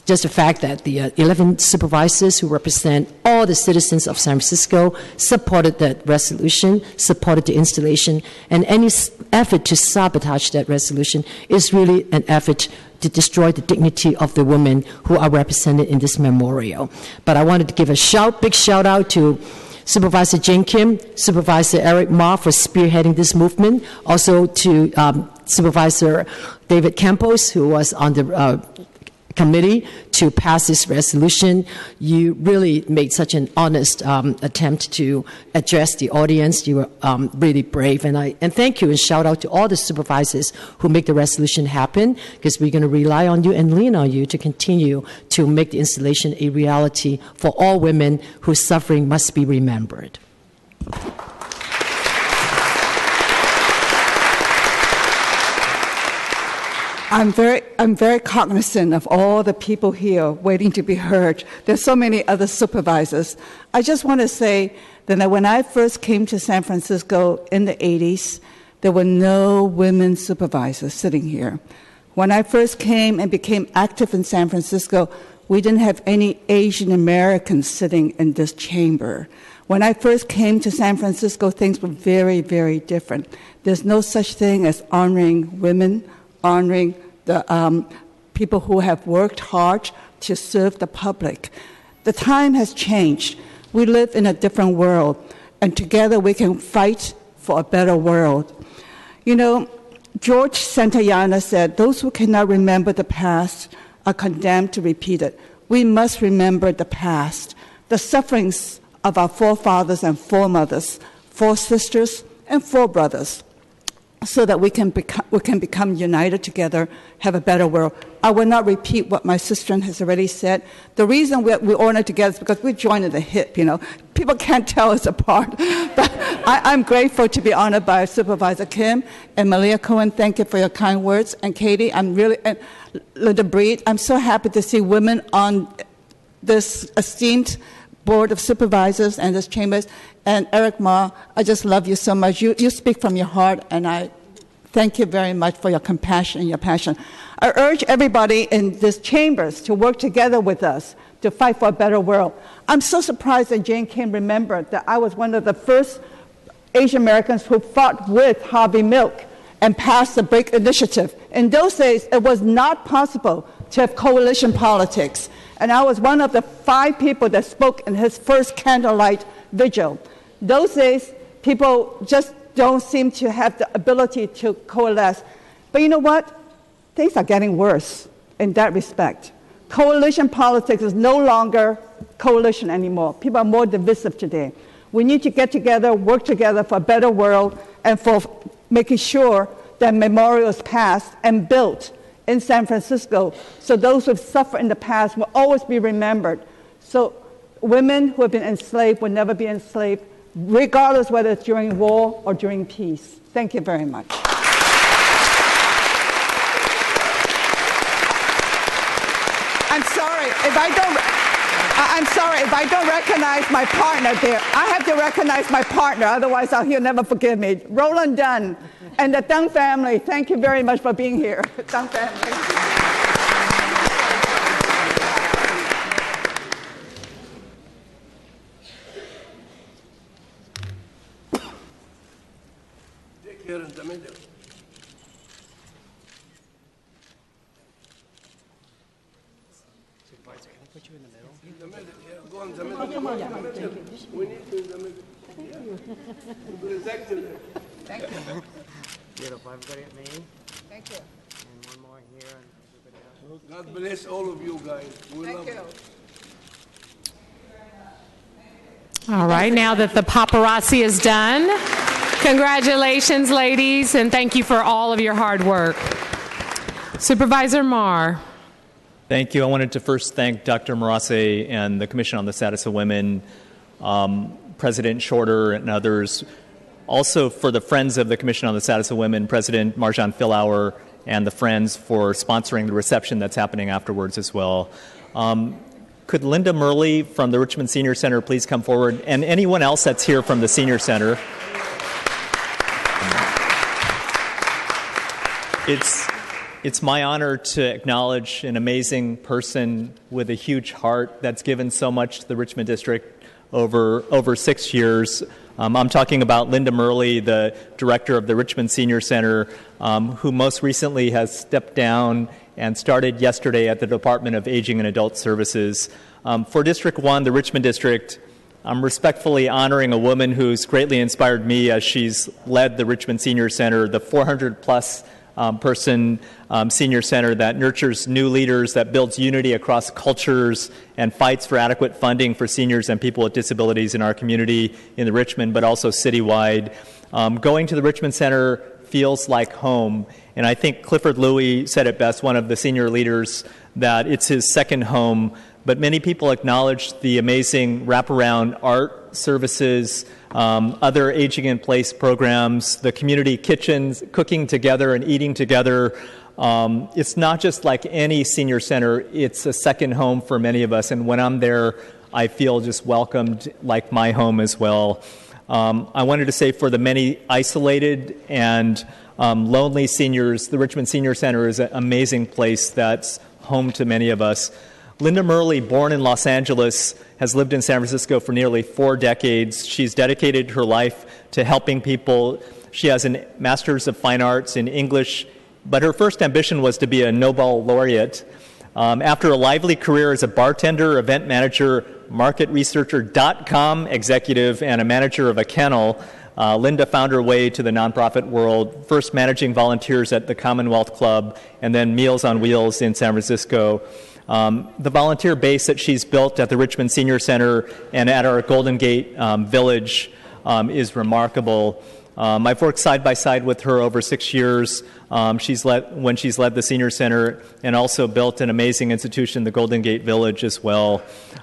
Just the fact that the 11 supervisors who represent all the citizens of San Francisco supported that resolution, supported the installation, and any effort to sabotage that resolution is really an effort to destroy the dignity of the women who are represented in this memorial. But I wanted to give a big shout out to Supervisor Jane Kim, Supervisor Eric Ma for spearheading this movement, also to Supervisor David Campos, who was on the committee to pass this resolution. You really made such an honest attempt to address the audience. You were really brave, and thank you, and shout out to all the supervisors who make the resolution happen, because we're going to rely on you and lean on you to continue to make the installation a reality for all women whose suffering must be remembered. I'm very cognizant of all the people here waiting to be heard. There's so many other supervisors. I just want to say that when I first came to San Francisco in the 80s, there were no women supervisors sitting here. When I first came and became active in San Francisco, we didn't have any Asian Americans sitting in this chamber. When I first came to San Francisco, things were very, very different. There's no such thing as honoring women, honoring the people who have worked hard to serve the public. The time has changed. We live in a different world, and together we can fight for a better world. You know, George Santayana said, "Those who cannot remember the past are condemned to repeat it." We must remember the past, the sufferings of our forefathers and foremothers, foresisters and forebrothers, so that we can become united together, have a better world. I will not repeat what my sister has already said. The reason we honor together is because we joined at the hip, you know. People can't tell us apart. But I'm grateful to be honored by Supervisor Kim and Malia Cohen. Thank you for your kind words. And Katie, and Linda Breed, I'm so happy to see women on this esteemed Board of Supervisors and this chambers. And Eric Ma, I just love you so much. You speak from your heart, and I thank you very much for your compassion and your passion. I urge everybody in this chambers to work together with us to fight for a better world. I'm so surprised that Jane Kim remembered that I was one of the first Asian Americans who fought with Harvey Milk and passed the BREAK initiative. In those days, it was not possible to have coalition politics. And I was one of the 5 people that spoke in his first candlelight vigil. Those days, people just don't seem to have the ability to coalesce. But you know what? Things are getting worse in that respect. Coalition politics is no longer coalition anymore. People are more divisive today. We need to get together, work together for a better world, and for making sure that memorial is passed and built in San Francisco, so those who have suffered in the past will always be remembered. So women who have been enslaved will never be enslaved, regardless whether it's during war or during peace. Thank you very much. I'm sorry if I don't recognize my partner there. I have to recognize my partner, otherwise he'll never forgive me. Roland Dunn and the Dunn family, thank you very much for being here. Dunn family. Thank you. Beautiful. Everybody at me. Thank you. And one more here. And everybody else. God bless all of you guys. We love you. All right, now that the paparazzi is done, congratulations, ladies, and thank you for all of your hard work. Supervisor Marr. Thank you. I wanted to first thank Dr. Marase and the Commission on the Status of Women, President Shorter and others. Also for the Friends of the Commission on the Status of Women, President Marjan Fillauer and the Friends for sponsoring the reception that's happening afterwards as well. Could Linda Murley from the Richmond Senior Center please come forward, and anyone else that's here from the Senior Center. It's my honor to acknowledge an amazing person with a huge heart that's given so much to the Richmond District over 6 years. I'm talking about Linda Murley, the director of the Richmond Senior Center, who most recently has stepped down and started yesterday at the Department of Aging and Adult Services. For District 1, the Richmond District, I'm respectfully honoring a woman who's greatly inspired me as she's led the Richmond Senior Center, the 400-plus person senior center that nurtures new leaders, that builds unity across cultures, and fights for adequate funding for seniors and people with disabilities in our community in the Richmond, but also citywide. Going to the Richmond Center feels like home, and I think Clifford Louie said it best, one of the senior leaders, that it's his second home. But many people acknowledge the amazing wraparound art services, other aging in place programs, the community kitchens, cooking together and eating together. It's not just like any senior center, it's a second home for many of us. And when I'm there, I feel just welcomed like my home as well. I wanted to say for the many isolated and lonely seniors, the Richmond Senior Center is an amazing place that's home to many of us. Linda Murley, born in Los Angeles, has lived in San Francisco for nearly 4 decades. She's dedicated her life to helping people. She has a Master's of Fine Arts in English, but her first ambition was to be a Nobel laureate. After a lively career as a bartender, event manager, market researcher, .com executive, and a manager of a kennel, Linda found her way to the nonprofit world, first managing volunteers at the Commonwealth Club and then Meals on Wheels in San Francisco. The volunteer base that she's built at the Richmond Senior Center and at our Golden Gate Village is remarkable. I've worked side by side with her over 6 years when she's led the Senior Center, and also built an amazing institution, the Golden Gate Village, as well.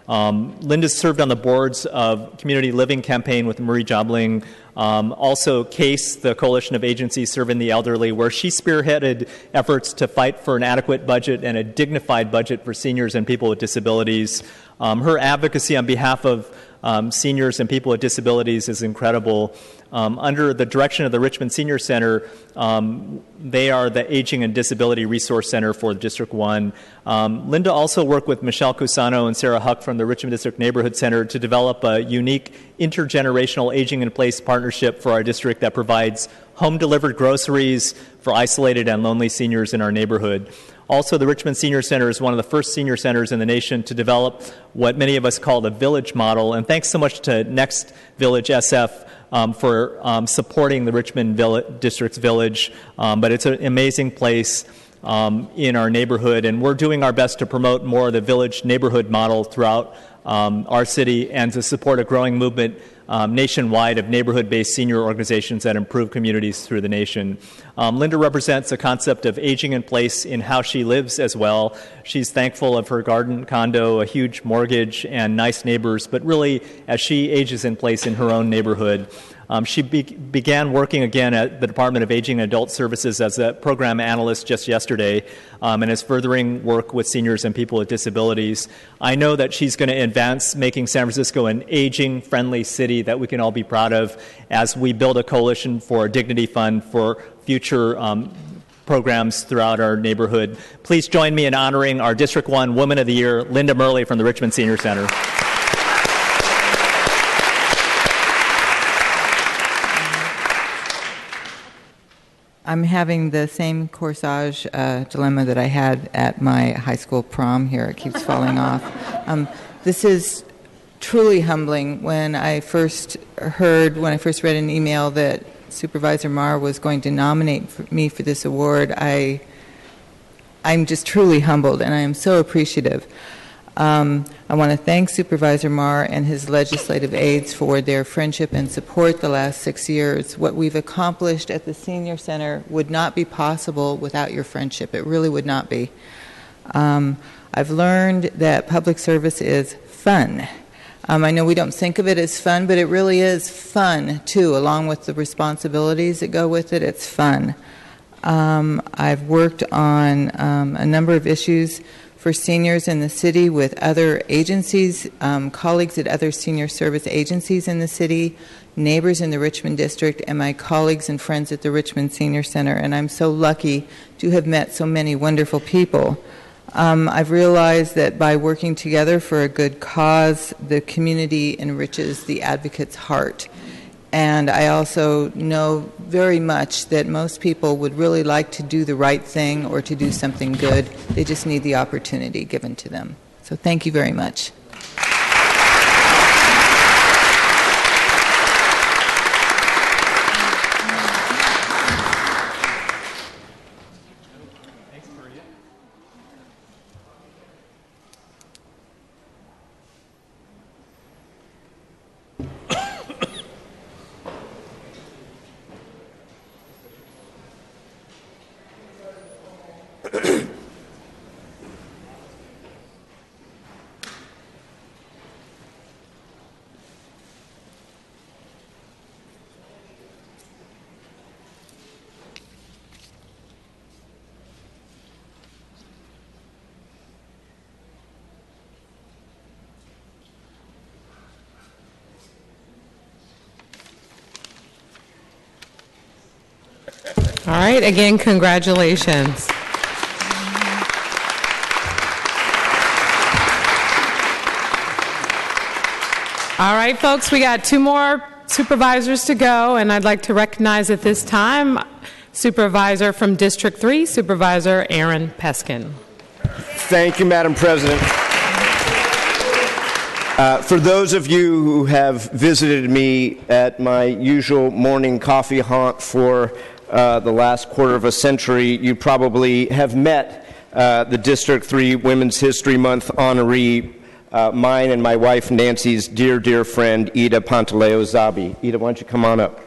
Linda's served on the boards of Community Living Campaign with Marie Jobling, also CASE, the Coalition of Agencies Serving the Elderly, where she spearheaded efforts to fight for an adequate budget and a dignified budget for seniors and people with disabilities. Her advocacy on behalf of seniors and people with disabilities is incredible. Under the direction of the Richmond Senior Center, they are the Aging and Disability Resource Center for District 1. Linda also worked with Michelle Cusano and Sarah Huck from the Richmond District Neighborhood Center to develop a unique intergenerational aging in place partnership for our district that provides home-delivered groceries for isolated and lonely seniors in our neighborhood. Also, the Richmond Senior Center is one of the first senior centers in the nation to develop what many of us call the village model. And thanks so much to Next Village SF for supporting the Richmond District's village. But it's an amazing place in our neighborhood, and we're doing our best to promote more of the village neighborhood model throughout our city and to support a growing movement nationwide of neighborhood-based senior organizations that improve communities through the nation. Linda represents the concept of aging in place in how she lives as well. She's thankful of her garden condo, a huge mortgage, and nice neighbors, but really as she ages in place in her own neighborhood. She began working again at the Department of Aging and Adult Services as a program analyst just yesterday, and is furthering work with seniors and people with disabilities. I know that she's going to advance making San Francisco an aging-friendly city that we can all be proud of as we build a coalition for a dignity fund for future programs throughout our neighborhood. Please join me in honoring our District 1 Woman of the Year, Linda Murley from the Richmond Senior Center. I'm having the same corsage dilemma that I had at my high school prom here. It keeps falling off. This is truly humbling. When I first read an email that Supervisor Marr was going to nominate me for this award, I'm just truly humbled, and I am so appreciative. I want to thank Supervisor Marr and his legislative aides for their friendship and support the last 6 years. What we've accomplished at the Senior Center would not be possible without your friendship. It really would not be. I've learned that public service is fun. I know we don't think of it as fun, but it really is fun, too, along with the responsibilities that go with it. It's fun. I've worked on a number of issues for seniors in the city with other agencies, colleagues at other senior service agencies in the city, neighbors in the Richmond District, and my colleagues and friends at the Richmond Senior Center. And I'm so lucky to have met so many wonderful people. I've realized that by working together for a good cause, the community enriches the advocate's heart. And I also know very much that most people would really like to do the right thing or to do something good. They just need the opportunity given to them. So thank you very much. All right, again, congratulations. All right, folks, we got 2 more supervisors to go, and I'd like to recognize at this time Supervisor from District 3, Supervisor Aaron Peskin. Thank you, Madam President. For those of you who have visited me at my usual morning coffee haunt for the last quarter of a century, you probably have met the District 3 Women's History Month honoree, mine and my wife Nancy's dear, dear friend, Ida Pantaleo-Zabi. Ida, why don't you come on up?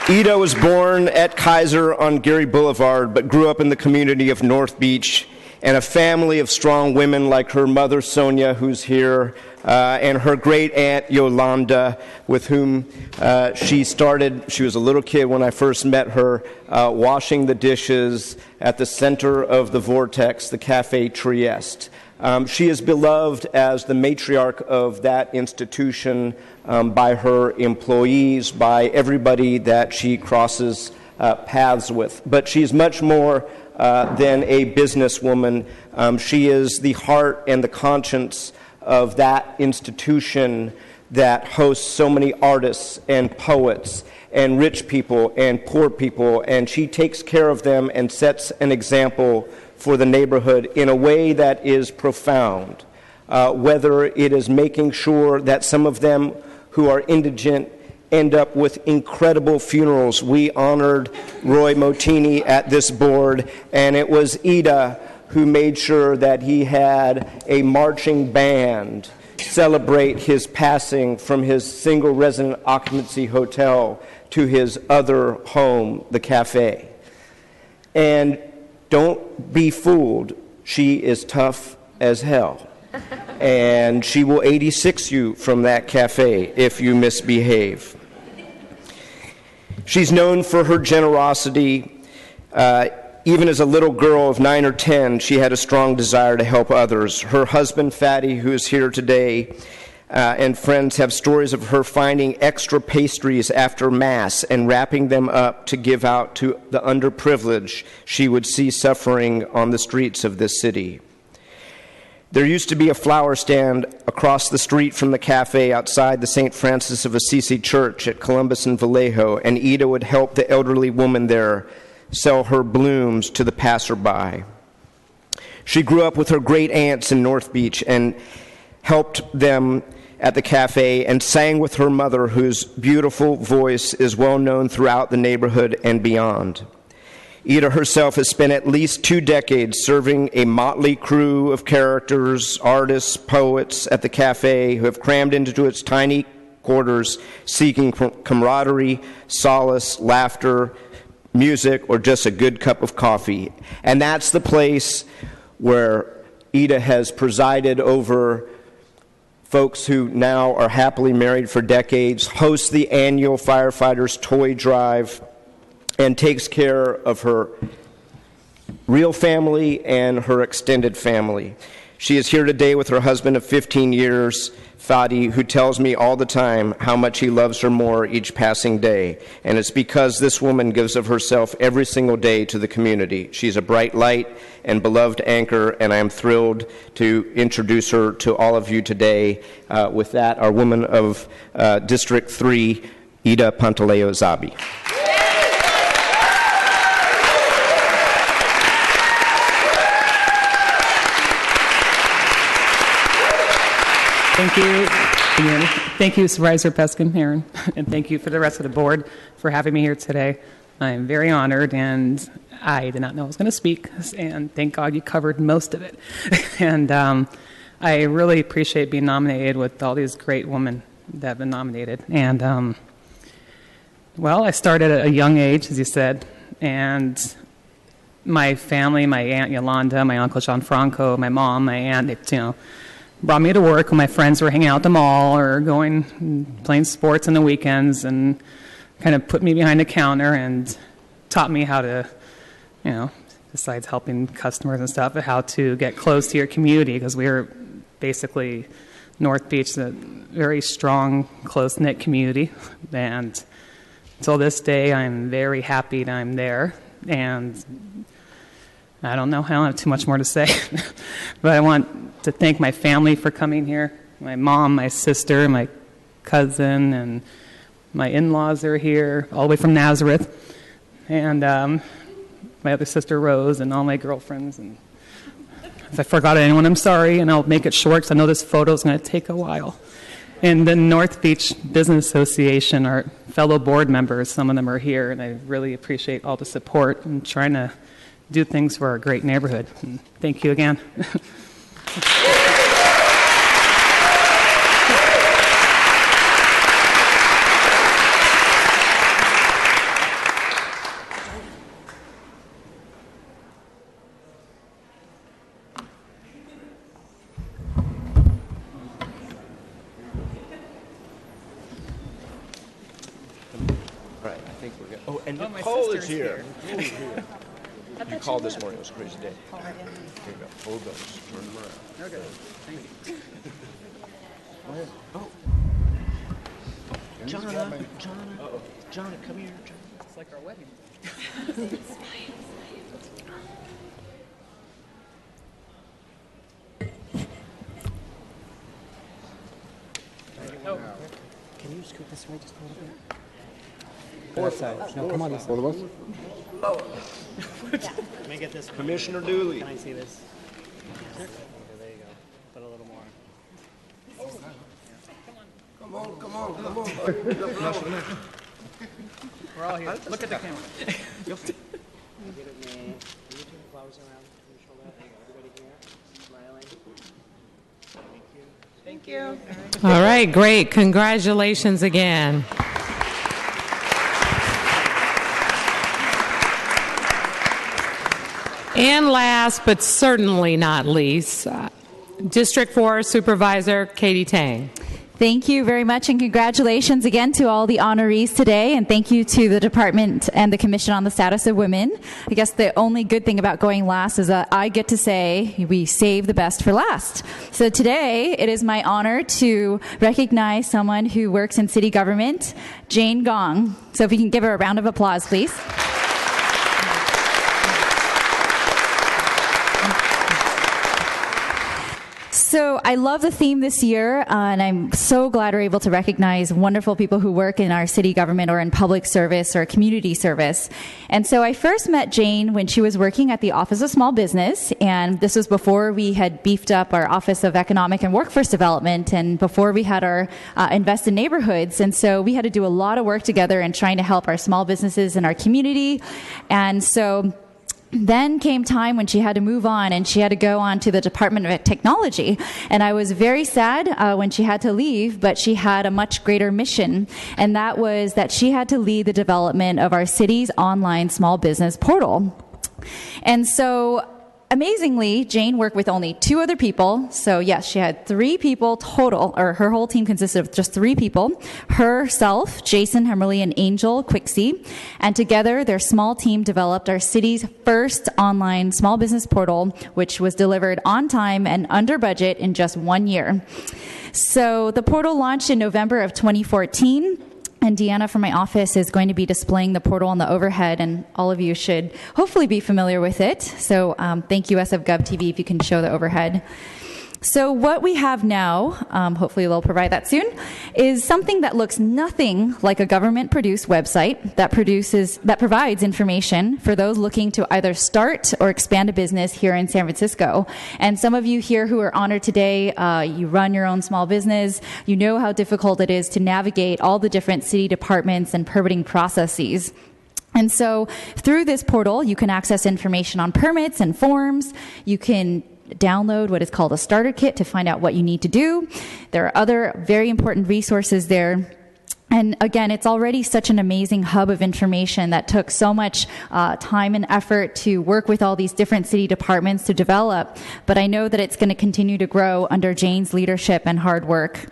Ida was born at Kaiser on Geary Boulevard, but grew up in the community of North Beach, and a family of strong women like her mother, Sonia, who's here, and her great-aunt, Yolanda, with whom she was a little kid when I first met her, washing the dishes at the center of the Vortex, the Café Trieste. She is beloved as the matriarch of that institution by her employees, by everybody that she crosses paths with. But she's much more than a businesswoman. She is the heart and the conscience of that institution that hosts so many artists and poets and rich people and poor people, and she takes care of them and sets an example for the neighborhood in a way that is profound, whether it is making sure that some of them who are indigent end up with incredible funerals. We honored Roy Motini at this board, and it was Ida who made sure that he had a marching band celebrate his passing from his single resident occupancy hotel to his other home, the cafe. And don't be fooled, she is tough as hell. And she will 86 you from that cafe if you misbehave. She's known for her generosity. Even as a little girl of 9 or 10, she had a strong desire to help others. Her husband, Fatty, who is here today, and friends have stories of her finding extra pastries after Mass and wrapping them up to give out to the underprivileged she would see suffering on the streets of this city. There used to be a flower stand across the street from the cafe outside the St. Francis of Assisi Church at Columbus and Vallejo, and Ida would help the elderly woman there sell her blooms to the passerby. She grew up with her great aunts in North Beach and helped them at the cafe and sang with her mother, whose beautiful voice is well known throughout the neighborhood and beyond. Ida herself has spent at least 2 decades serving a motley crew of characters, artists, poets at the cafe who have crammed into its tiny quarters seeking camaraderie, solace, laughter, music, or just a good cup of coffee. And that's the place where Ida has presided over folks who now are happily married for decades, hosts the annual Firefighters Toy Drive, and takes care of her real family and her extended family. She is here today with her husband of 15 years, Fadi, who tells me all the time how much he loves her more each passing day. And it's because this woman gives of herself every single day to the community. She's a bright light and beloved anchor, and I am thrilled to introduce her to all of you today. With that, our woman of District 3, Ida Pantaleo-Zabi. Thank you. Thank you, Supervisor Peskin, Aaron, and thank you for the rest of the board for having me here today. I'm very honored, and I did not know I was going to speak, and thank God you covered most of it. And I really appreciate being nominated with all these great women that have been nominated. And, well, I started at a young age, as you said, and my family, my Aunt Yolanda, my Uncle Gianfranco, my mom, my aunt, brought me to work when my friends were hanging out at the mall or playing sports on the weekends, and kind of put me behind the counter and taught me how to, besides helping customers and stuff, how to get close to your community, because we were basically North Beach, a very strong, close-knit community. And until this day, I'm very happy that I'm there. And I don't have too much more to say, but I want to thank my family for coming here. My mom, my sister, my cousin, and my in-laws are here, all the way from Nazareth. And my other sister Rose, and all my girlfriends. And if I forgot anyone, I'm sorry, and I'll make it short because I know this photo is going to take a while. And the North Beach Business Association, our fellow board members, some of them are here, and I really appreciate all the support and trying to do things for our great neighborhood. And thank you again. And Nicole is here. You called this morning. It was a crazy day. Here you go. Hold those. Turn them around. Okay. Thank you. Oh. John, come here. It's like our wedding. Can you scoot this way just a little bit? No, come on this side. Both of us? Oh. Let me get this one. Commissioner Dooley. Can I see this? There you go. Put a little more. Come on. We're all here. Look at the camera. Get it, man. Can you turn the flowers around? Can you show that? There you go. Everybody here. Smiling. Thank you. All right, great. Congratulations again. And last, but certainly not least, District 4 Supervisor Katie Tang. Thank you very much, and congratulations again to all the honorees today, and thank you to the department and the Commission on the Status of Women. I guess the only good thing about going last is that I get to say we save the best for last. So today, it is my honor to recognize someone who works in city government, Jane Gong. So if you can give her a round of applause, please. So I love the theme this year, and I'm so glad we're able to recognize wonderful people who work in our city government or in public service or community service. And so I first met Jane when she was working at the Office of Small Business, and this was before we had beefed up our Office of Economic and Workforce Development and before we had our Invest in Neighborhoods. And so we had to do a lot of work together in trying to help our small businesses in our community. And so then came time when she had to move on and she had to go on to the Department of Technology. And I was very sad when she had to leave, but she had a much greater mission. And that was that she had to lead the development of our city's online small business portal. And so amazingly, Jane worked with only 2 other people. So yes, she had 3 people total, or her whole team consisted of just 3 people. Herself, Jason, Hemmerly, and Angel Quixie. And together, their small team developed our city's first online small business portal, which was delivered on time and under budget in just 1 year. So the portal launched in November of 2014. And Deanna from my office is going to be displaying the portal on the overhead, and all of you should hopefully be familiar with it. So thank you, SF.gov.tv, if you can show the overhead. So what we have now, hopefully they'll provide that soon, is something that looks nothing like a government-produced website that provides information for those looking to either start or expand a business here in San Francisco. And some of you here who are honored today, you run your own small business. You know how difficult it is to navigate all the different city departments and permitting processes. And so through this portal, you can access information on permits and forms. You can download what is called a starter kit to find out what you need to do. There are other very important resources there. And again, it's already such an amazing hub of information that took so much time and effort to work with all these different city departments to develop. But I know that it's going to continue to grow under Jane's leadership and hard work.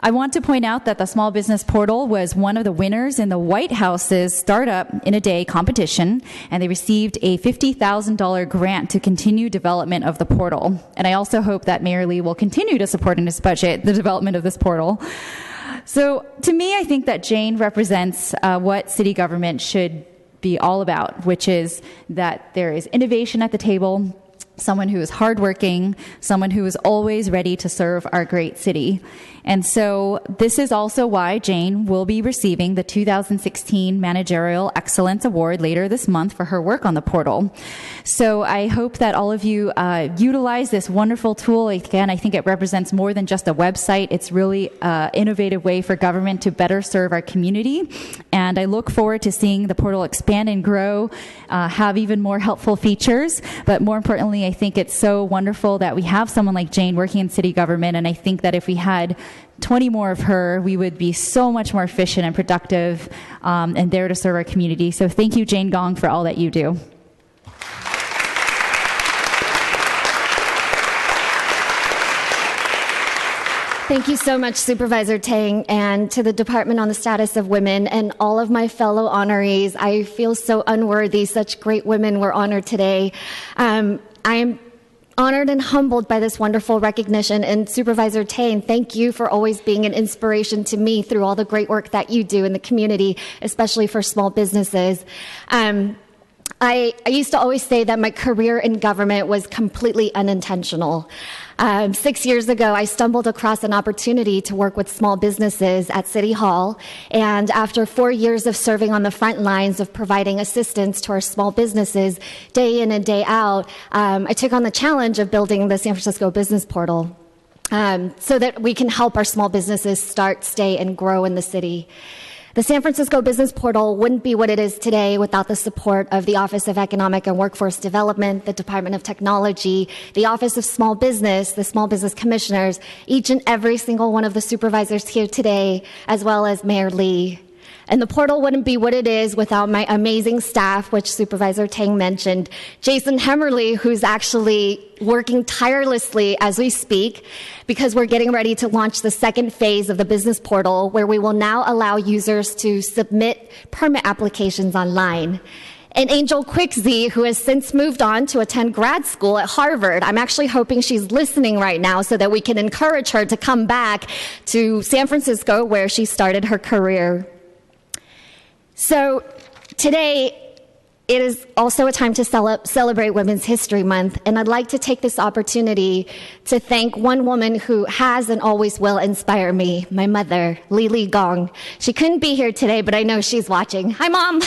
I want to point out that the Small Business Portal was one of the winners in the White House's Startup in a Day competition, and they received a $50,000 grant to continue development of the portal. And I also hope that Mayor Lee will continue to support in his budget the development of this portal. So to me, I think that Jane represents what city government should be all about, which is that there is innovation at the table, someone who is hardworking, someone who is always ready to serve our great city. And so this is also why Jane will be receiving the 2016 Managerial Excellence Award later this month for her work on the portal. So I hope that all of you utilize this wonderful tool. Again, I think it represents more than just a website. It's really an innovative way for government to better serve our community. And I look forward to seeing the portal expand and grow, have even more helpful features. But more importantly, I think it's so wonderful that we have someone like Jane working in city government. And I think that if we had 20 more of her, we would be so much more efficient and productive and there to serve our community. So thank you, Jane Gong, for all that you do. Thank you so much, Supervisor Tang, and to the Department on the Status of Women and all of my fellow honorees. I feel so unworthy. Such great women were honored today. I am honored and humbled by this wonderful recognition. And Supervisor Tang, thank you for always being an inspiration to me through all the great work that you do in the community, especially for small businesses. I used to always say that my career in government was completely unintentional. 6 years ago, I stumbled across an opportunity to work with small businesses at City Hall. And after 4 years of serving on the front lines of providing assistance to our small businesses day in and day out, I took on the challenge of building the San Francisco Business Portal so that we can help our small businesses start, stay, and grow in the city. The San Francisco Business Portal wouldn't be what it is today without the support of the Office of Economic and Workforce Development, the Department of Technology, the Office of Small Business, the Small Business Commissioners, each and every single one of the supervisors here today, as well as Mayor Lee. And the portal wouldn't be what it is without my amazing staff, which Supervisor Tang mentioned. Jason Hemmerly, who's actually working tirelessly as we speak, because we're getting ready to launch the second phase of the business portal, where we will now allow users to submit permit applications online. And Angel Quicksey, who has since moved on to attend grad school at Harvard. I'm actually hoping she's listening right now so that we can encourage her to come back to San Francisco, where she started her career. So today, it is also a time to celebrate Women's History Month, and I'd like to take this opportunity to thank one woman who has and always will inspire me, my mother, Lily Gong. She couldn't be here today, but I know she's watching. Hi, Mom!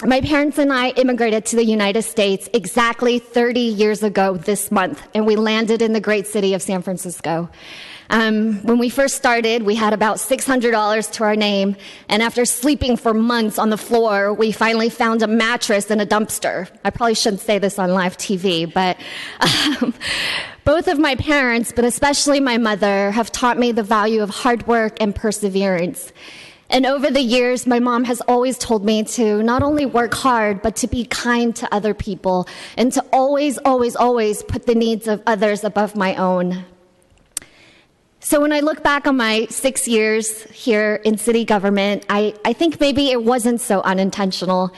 My parents and I immigrated to the United States exactly 30 years ago this month, and we landed in the great city of San Francisco. When we first started, we had about $600 to our name, and after sleeping for months on the floor, we finally found a mattress in a dumpster. I probably shouldn't say this on live TV, but both of my parents, but especially my mother, have taught me the value of hard work and perseverance. And over the years, my mom has always told me to not only work hard, but to be kind to other people, and to always, always, always put the needs of others above my own. So when I look back on my 6 years here in city government, I think maybe it wasn't so unintentional.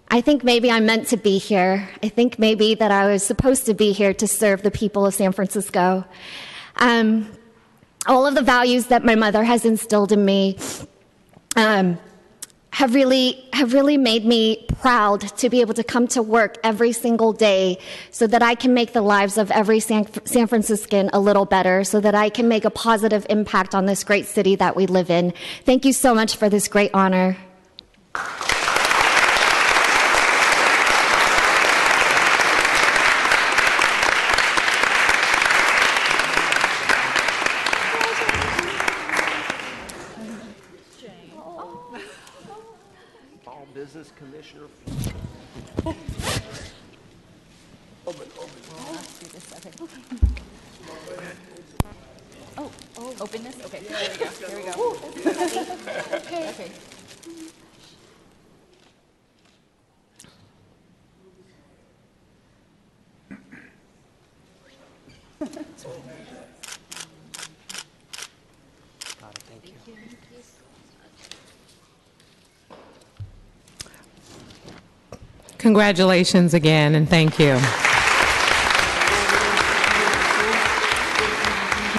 I think maybe I'm meant to be here. I think maybe that I was supposed to be here to serve the people of San Francisco. All of the values that my mother has instilled in me have really made me proud to be able to come to work every single day so that I can make the lives of every San Franciscan a little better, so that I can make a positive impact on this great city that we live in. Thank you so much for this great honor. Business Commissioner. Open this? Okay, there we go. There we go. Okay. Okay. Thank you. Congratulations again, and thank you.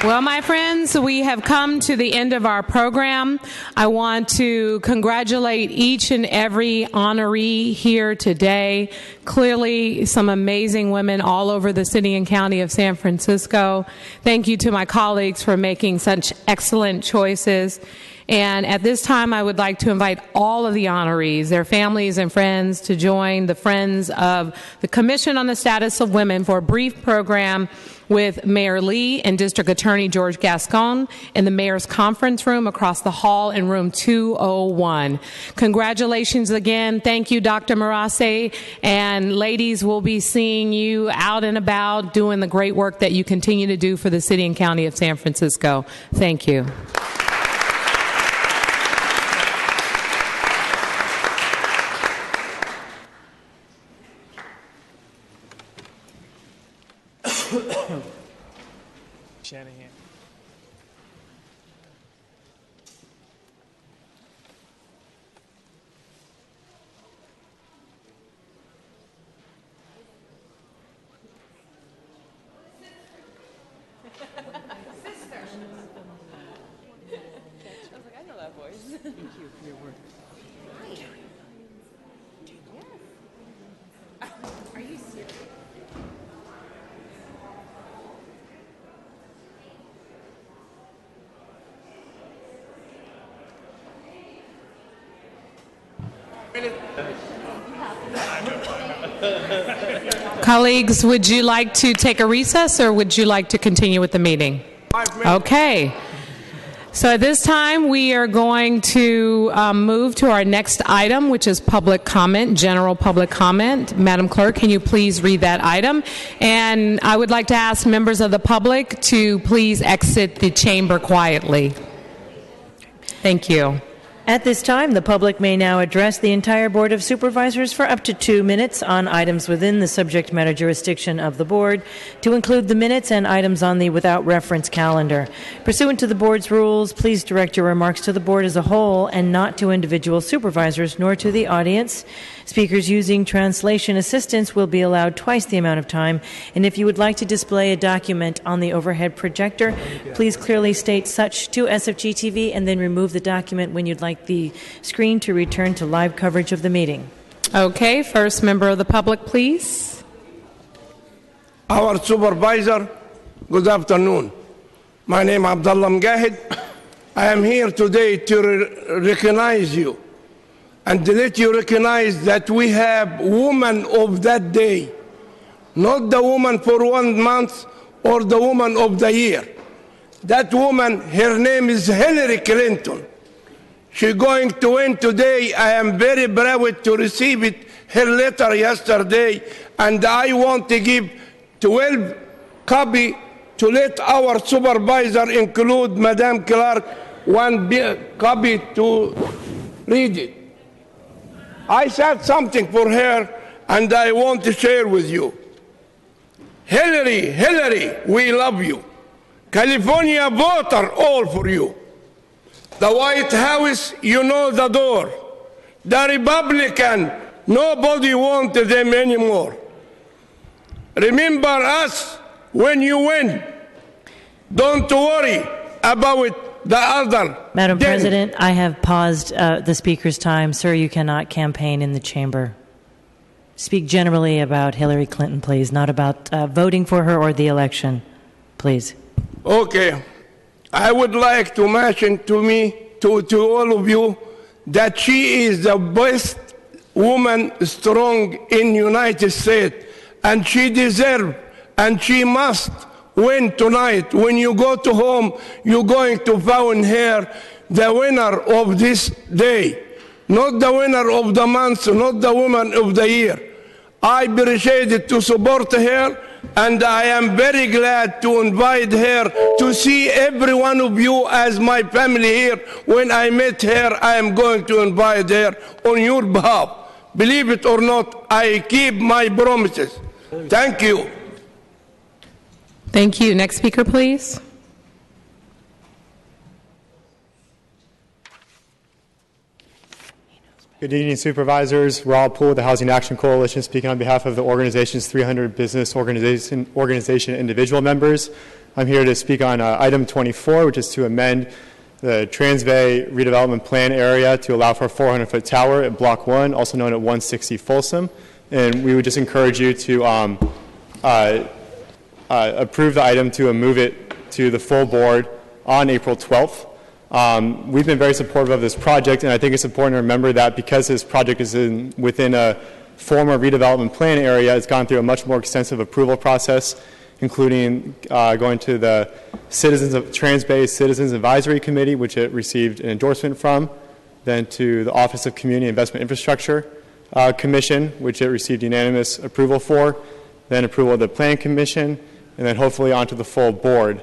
Well, my friends, we have come to the end of our program. I want to congratulate each and every honoree here today. Clearly, some amazing women all over the city and county of San Francisco. Thank you to my colleagues for making such excellent choices. And at this time, I would like to invite all of the honorees, their families and friends, to join the Friends of the Commission on the Status of Women for a brief program with Mayor Lee and District Attorney George Gascon in the Mayor's Conference Room across the hall in room 201. Congratulations again. Thank you, Dr. Marase. And ladies, we'll be seeing you out and about doing the great work that you continue to do for the city and county of San Francisco. Thank you. Shanahan. I know that voice. Thank you for your work. Are you serious? Colleagues, would you like to take a recess or would you like to continue with the meeting? Okay. So at this time, we are going to move to our next item, which is public comment, general public comment. Madam Clerk, can you please read that item? And I would like to ask members of the public to please exit the chamber quietly. Thank you. At this time, the public may now address the entire Board of Supervisors for up to 2 minutes on items within the subject matter jurisdiction of the Board, to include the minutes and items on the without reference calendar. Pursuant to the Board's rules, please direct your remarks to the Board as a whole and not to individual supervisors nor to the audience. Speakers using translation assistance will be allowed twice the amount of time, and if you would like to display a document on the overhead projector, please clearly state such to SFG TV and then remove the document when you'd like the screen to return to live coverage of the meeting. Okay, first member of the public, please. Our supervisor, good afternoon. My name is Abdullah Mujahid. I am here today to recognize you and to let you recognize that we have woman of that day, not the woman for 1 month or the woman of the year. That woman, her name is Hillary Clinton. She's going to win today. I am very proud to receive it, her letter yesterday, and I want to give 12 copies to let our supervisor include Madam Clark, 1 copy to read it. I said something for her, and I want to share with you. Hillary, we love you. California voter, all for you. The White House, you know the door. The Republican, nobody wanted them anymore. Remember us when you win. Don't worry about the other. Madam President, I have paused the speaker's time. Sir, you cannot campaign in the chamber. Speak generally about Hillary Clinton, please, not about voting for her or the election. Please. Okay. I would like to mention to all of you that she is the best woman strong in United States, and she deserves and she must win tonight. When you go to home, you're going to find her the winner of this day, not the winner of the month, not the woman of the year. I appreciate it to support her, and I am very glad to invite her to see every one of you as my family here. When I met her, I am going to invite her on your behalf. Believe it or not, I keep my promises. Thank you. Thank you. Next speaker, please. Good evening, Supervisors. Rob Poole, the Housing Action Coalition, speaking on behalf of the organization's 300 business organization individual members. I'm here to speak on item 24, which is to amend the Transbay redevelopment plan area to allow for a 400-foot tower at Block 1, also known at 160 Folsom. And we would just encourage you to approve the item to move it to the full board on April 12th. We've been very supportive of this project, and I think it's important to remember that because this project is within a former redevelopment plan area, it's gone through a much more extensive approval process, including going to the Transbay Citizens Advisory Committee, which it received an endorsement from, then to the Office of Community Investment Infrastructure Commission, which it received unanimous approval for, then approval of the Plan Commission, and then hopefully onto the full board.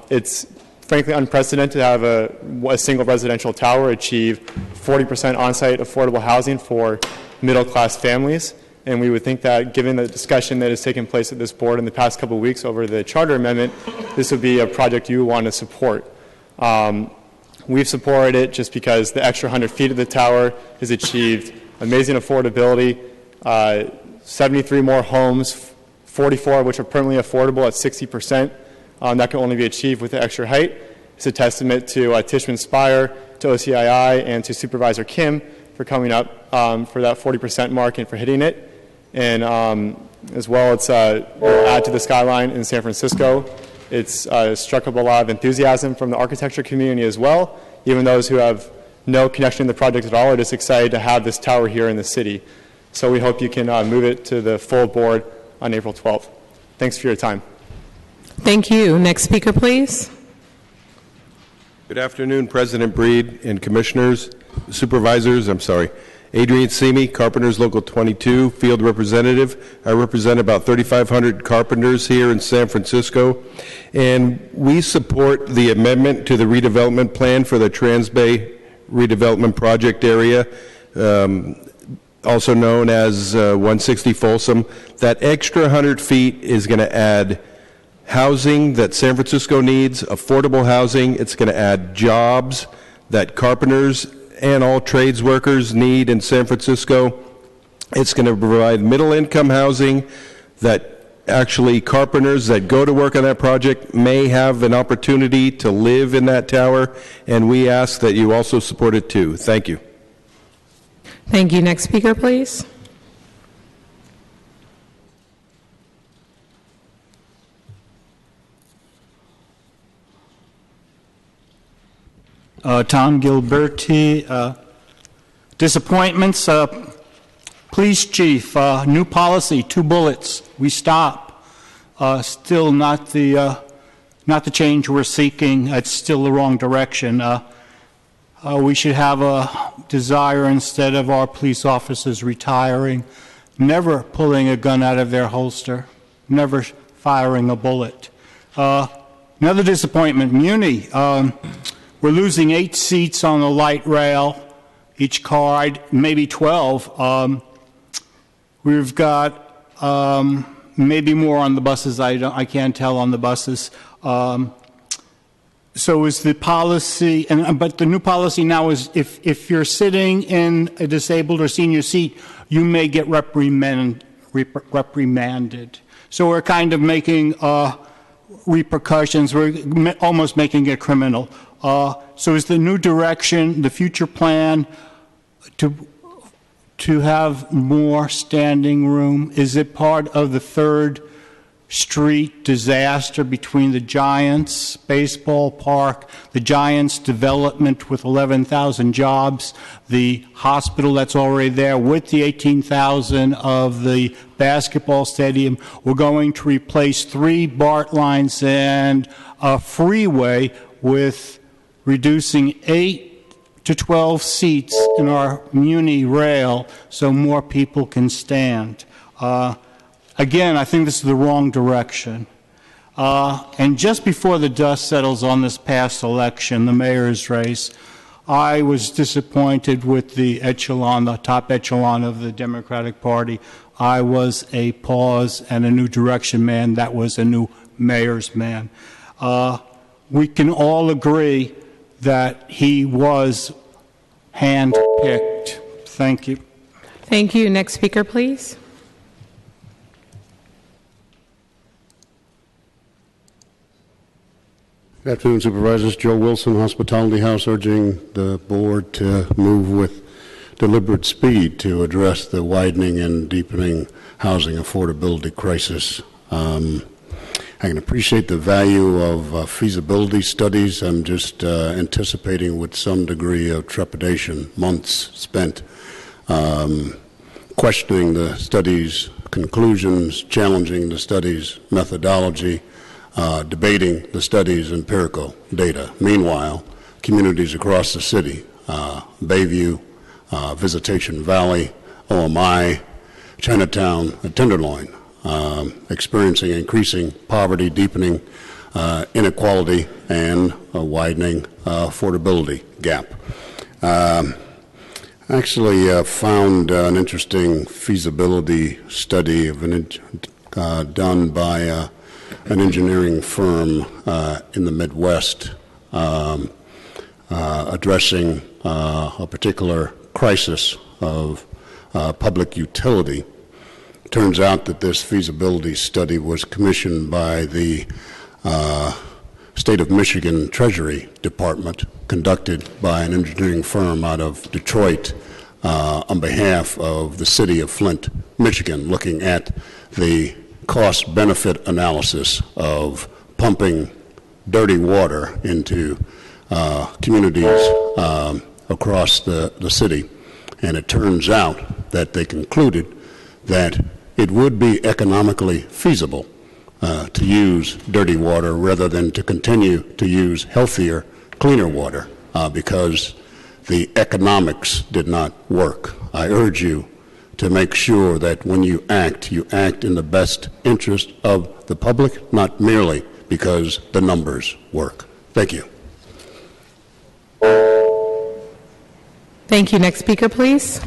It's frankly unprecedented to have a single residential tower achieve 40% on-site affordable housing for middle-class families. And we would think that given the discussion that has taken place at this board in the past couple of weeks over the charter amendment, this would be a project you want to support. We've supported it just because the extra 100 feet of the tower has achieved amazing affordability, 73 more homes, 44 of which are permanently affordable at 60%. That can only be achieved with the extra height. It's a testament to Tishman Speyer, to OCII, and to Supervisor Kim for coming up for that 40% mark and for hitting it. And as well, it's will add to the skyline in San Francisco. It's struck up a lot of enthusiasm from the architecture community as well. Even those who have no connection to the project at all are just excited to have this tower here in the city. So we hope you can move it to the full board on April 12th. Thanks for your time. Thank you. Next speaker, please. Good afternoon, President Breed and Commissioners, Supervisors. Adrian Simi, Carpenters Local 22, Field Representative. I represent about 3,500 carpenters here in San Francisco, and we support the amendment to the redevelopment plan for the Transbay redevelopment project area, also known as 160 Folsom. That extra 100 feet is going to add housing that San Francisco needs, affordable housing. It's going to add jobs that carpenters and all trades workers need in San Francisco. It's going to provide middle-income housing that actually carpenters that go to work on that project may have an opportunity to live in that tower, and we ask that you also support it too. Thank you. Thank you. Next speaker, please. Tom Gilberti. Disappointments. Police chief, new policy, 2 bullets. We stop. Still not the change we're seeking. It's still the wrong direction. We should have a desire, instead of our police officers retiring, never pulling a gun out of their holster, never firing a bullet. Another disappointment, Muni. We're losing 8 seats on the light rail, each car, maybe 12. We've got maybe more on the buses. I can't tell on the buses. So is the policy, but the new policy now is if you're sitting in a disabled or senior seat, you may get reprimanded. So we're kind of making repercussions. We're almost making it criminal. So is the new direction, the future plan, to have more standing room? Is it part of the 3rd Street disaster between the Giants baseball park, the Giants development with 11,000 jobs, the hospital that's already there with the 18,000 of the basketball stadium? We're going to replace 3 BART lines and a freeway with reducing 8 to 12 seats in our Muni rail so more people can stand. Again, I think this is the wrong direction. And just before the dust settles on this past election, the mayor's race, I was disappointed with the top echelon of the Democratic Party. I was a pause and a new direction man. That was a new mayor's man. We can all agree that he was hand-picked. Thank you. Thank you. Next speaker, please. Good afternoon, Supervisors. Joe Wilson, Hospitality House, urging the board to move with deliberate speed to address the widening and deepening housing affordability crisis. I can appreciate the value of feasibility studies. I'm just anticipating with some degree of trepidation months spent questioning the study's conclusions, challenging the study's methodology, debating the study's empirical data. Meanwhile, communities across the city, Bayview, Visitation Valley, OMI, Chinatown, and Tenderloin, experiencing increasing poverty, deepening inequality, and a widening affordability gap. I actually found an interesting feasibility study of done by an engineering firm in the Midwest addressing a particular crisis of public utility. Turns out that this feasibility study was commissioned by the State of Michigan Treasury Department, conducted by an engineering firm out of Detroit on behalf of the city of Flint, Michigan, looking at the cost-benefit analysis of pumping dirty water into communities across the city. And it turns out that they concluded that it would be economically feasible to use dirty water rather than to continue to use healthier, cleaner water because the economics did not work. I urge you to make sure that when you act in the best interest of the public, not merely because the numbers work. Thank you. Thank you. Next speaker, please.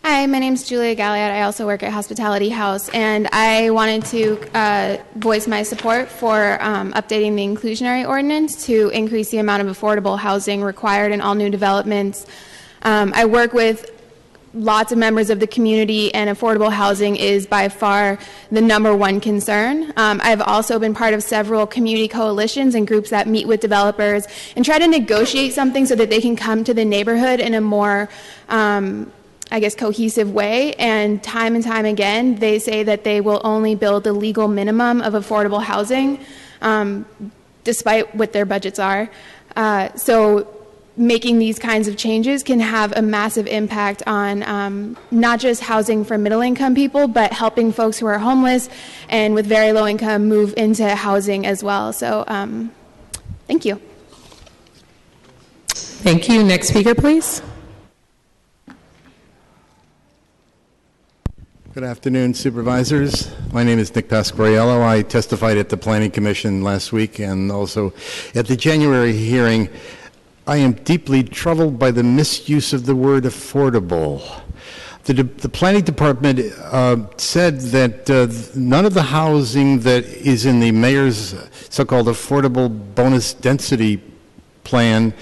Hi, my name is Julia Galliard. I also work at Hospitality House, and I wanted to voice my support for updating the inclusionary ordinance to increase the amount of affordable housing required in all new developments. I work with lots of members of the community, and affordable housing is by far the #1 concern. I've also been part of several community coalitions and groups that meet with developers and try to negotiate something so that they can come to the neighborhood in a more cohesive way, and time again, they say that they will only build the legal minimum of affordable housing, despite what their budgets are. So making these kinds of changes can have a massive impact on not just housing for middle-income people, but helping folks who are homeless and with very low income move into housing as well. So thank you. Thank you. Next speaker, please. Good afternoon, Supervisors. My name is Nick Pasquariello. I testified at the Planning Commission last week and also at the January hearing. I am deeply troubled by the misuse of the word affordable. The Planning Department said that none of the housing that is in the mayor's so-called affordable bonus density plan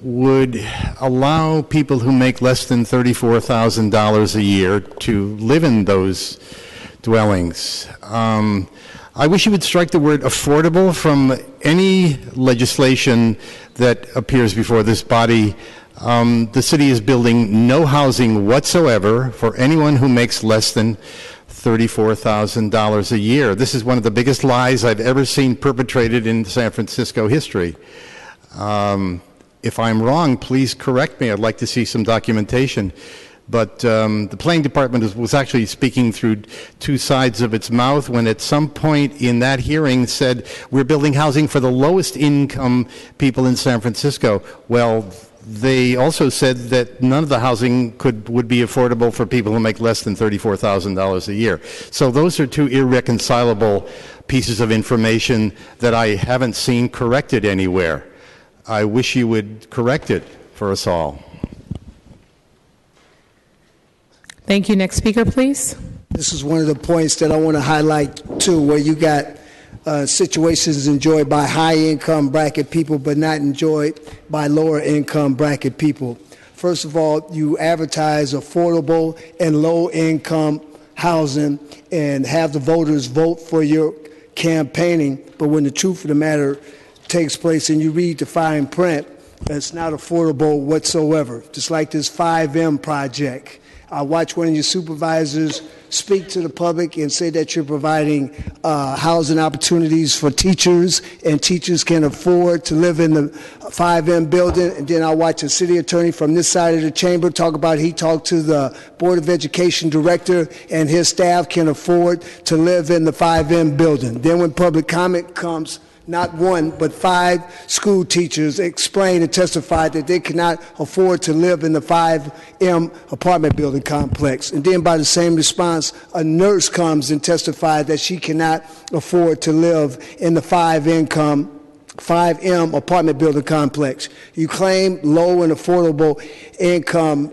would allow people who make less than $34,000 a year to live in those dwellings. I wish you would strike the word affordable from any legislation that appears before this body. The city is building no housing whatsoever for anyone who makes less than $34,000 a year. This is one of the biggest lies I've ever seen perpetrated in San Francisco history. If I'm wrong, please correct me. I'd like to see some documentation. But the Planning Department was actually speaking through two sides of its mouth when at some point in that hearing said, we're building housing for the lowest income people in San Francisco. Well, they also said that none of the housing would be affordable for people who make less than $34,000 a year. So those are two irreconcilable pieces of information that I haven't seen corrected anywhere. I wish you would correct it for us all. Thank you. Next speaker, please. This is one of the points that I want to highlight, too, where you got situations enjoyed by high-income bracket people but not enjoyed by lower-income bracket people. First of all, you advertise affordable and low-income housing and have the voters vote for your campaigning, but when the truth of the matter takes place and you read the fine print, it's not affordable whatsoever. Just like this 5M project. I watched one of your supervisors speak to the public and say that you're providing housing opportunities for teachers, and teachers can afford to live in the 5M building. And then I watched a city attorney from this side of the chamber talk about he talked to the Board of Education director, and his staff can afford to live in the 5M building. Then when public comment comes, not one, but 5 school teachers explained and testified that they cannot afford to live in the 5M apartment building complex. And then by the same response, a nurse comes and testified that she cannot afford to live in the 5M apartment building complex. You claim low and affordable income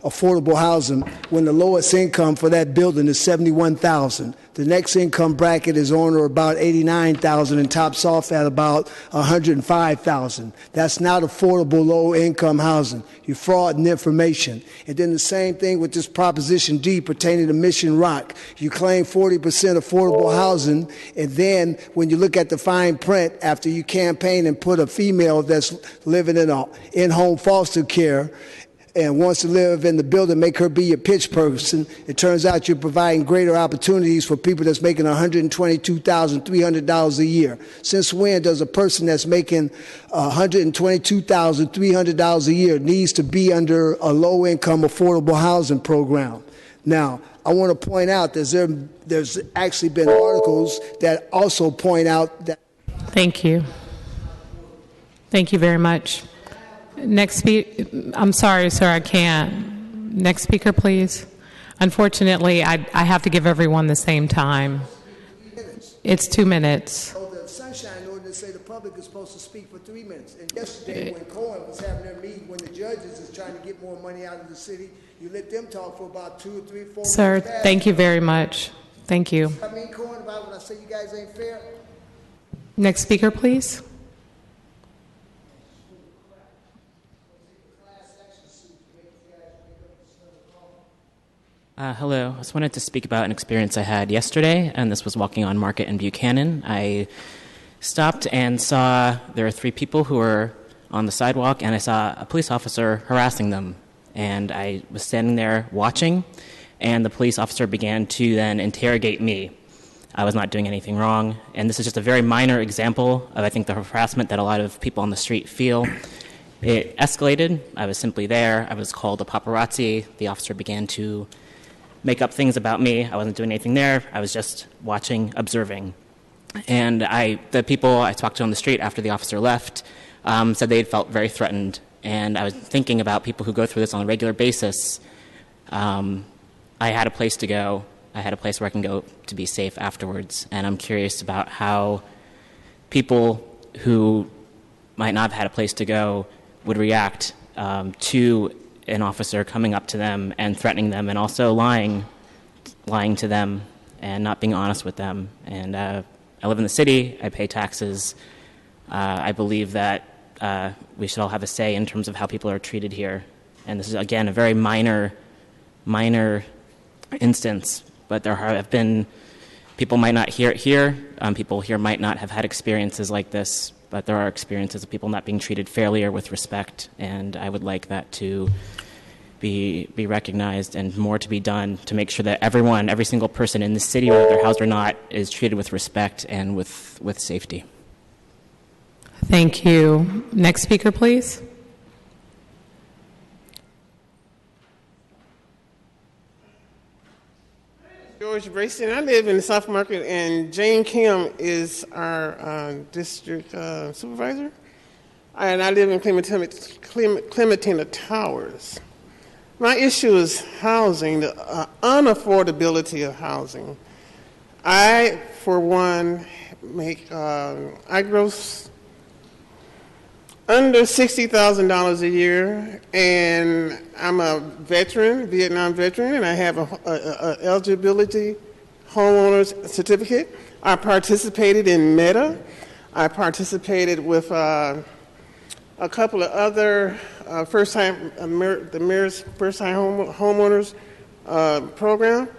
affordable housing, when the lowest income for that building is $71,000. The next income bracket is on or about $89,000 and tops off at about $105,000. That's not affordable low-income housing. You fraud and information. And then the same thing with this Proposition D pertaining to Mission Rock. You claim 40% affordable housing, and then when you look at the fine print, after you campaign and put a female that's living in in-home foster care and wants to live in the building, make her be your pitch person, it turns out you're providing greater opportunities for people that's making $122,300 a year. Since when does a person that's making $122,300 a year needs to be under a low-income affordable housing program? Now, I want to point out that there's actually been articles that also point out that... Thank you. Thank you very much. Next speaker. I'm sorry, sir, I can't. Next speaker, please. Unfortunately, I have to give everyone the same time. It's 2 minutes. So the Sunshine Ordinance say the public is supposed to speak for 3 minutes. And yesterday, when Cohen was having their meeting, when the judges is trying to get more money out of the city, you let them talk for about 2 or 3, 4 minutes. Sir, thank you very much. Thank you. I mean, Cohen, about when I say you guys ain't fair. Next speaker, please. Hello. I just wanted to speak about an experience I had yesterday, and this was walking on Market and Buchanan. I stopped and saw there were 3 people who were on the sidewalk, and I saw a police officer harassing them. And I was standing there watching, and the police officer began to then interrogate me. I was not doing anything wrong, and this is just a very minor example of, I think, the harassment that a lot of people on the street feel. It escalated. I was simply there. I was called a paparazzi. The officer began to make up things about me. I wasn't doing anything there. I was just watching, observing. And the people I talked to on the street after the officer left said they had felt very threatened. And I was thinking about people who go through this on a regular basis. I had a place to go. I had a place where I can go to be safe afterwards. And I'm curious about how people who might not have had a place to go would react to an officer coming up to them and threatening them, and also lying to them and not being honest with them. And I live in the city. I pay taxes. I believe that we should all have a say in terms of how people are treated here. And this is, again, a very minor instance, but there have been people might not hear it here. People here might not have had experiences like this, but there are experiences of people not being treated fairly or with respect, and I would like that to be recognized and more to be done to make sure that every single person in the city, whether they're housed or not, is treated with respect and with safety. Thank you. Next speaker, please. George Brayson. I live in the South Market, and Jane Kim is our district supervisor. And I live in Clementina Towers. My issue is housing, the unaffordability of housing. I, for one, I gross under $60,000 a year, and I'm a veteran, Vietnam veteran, and I have a eligibility homeowner's certificate. I participated in META. I participated with a couple of other the mayor's first-time homeowners program.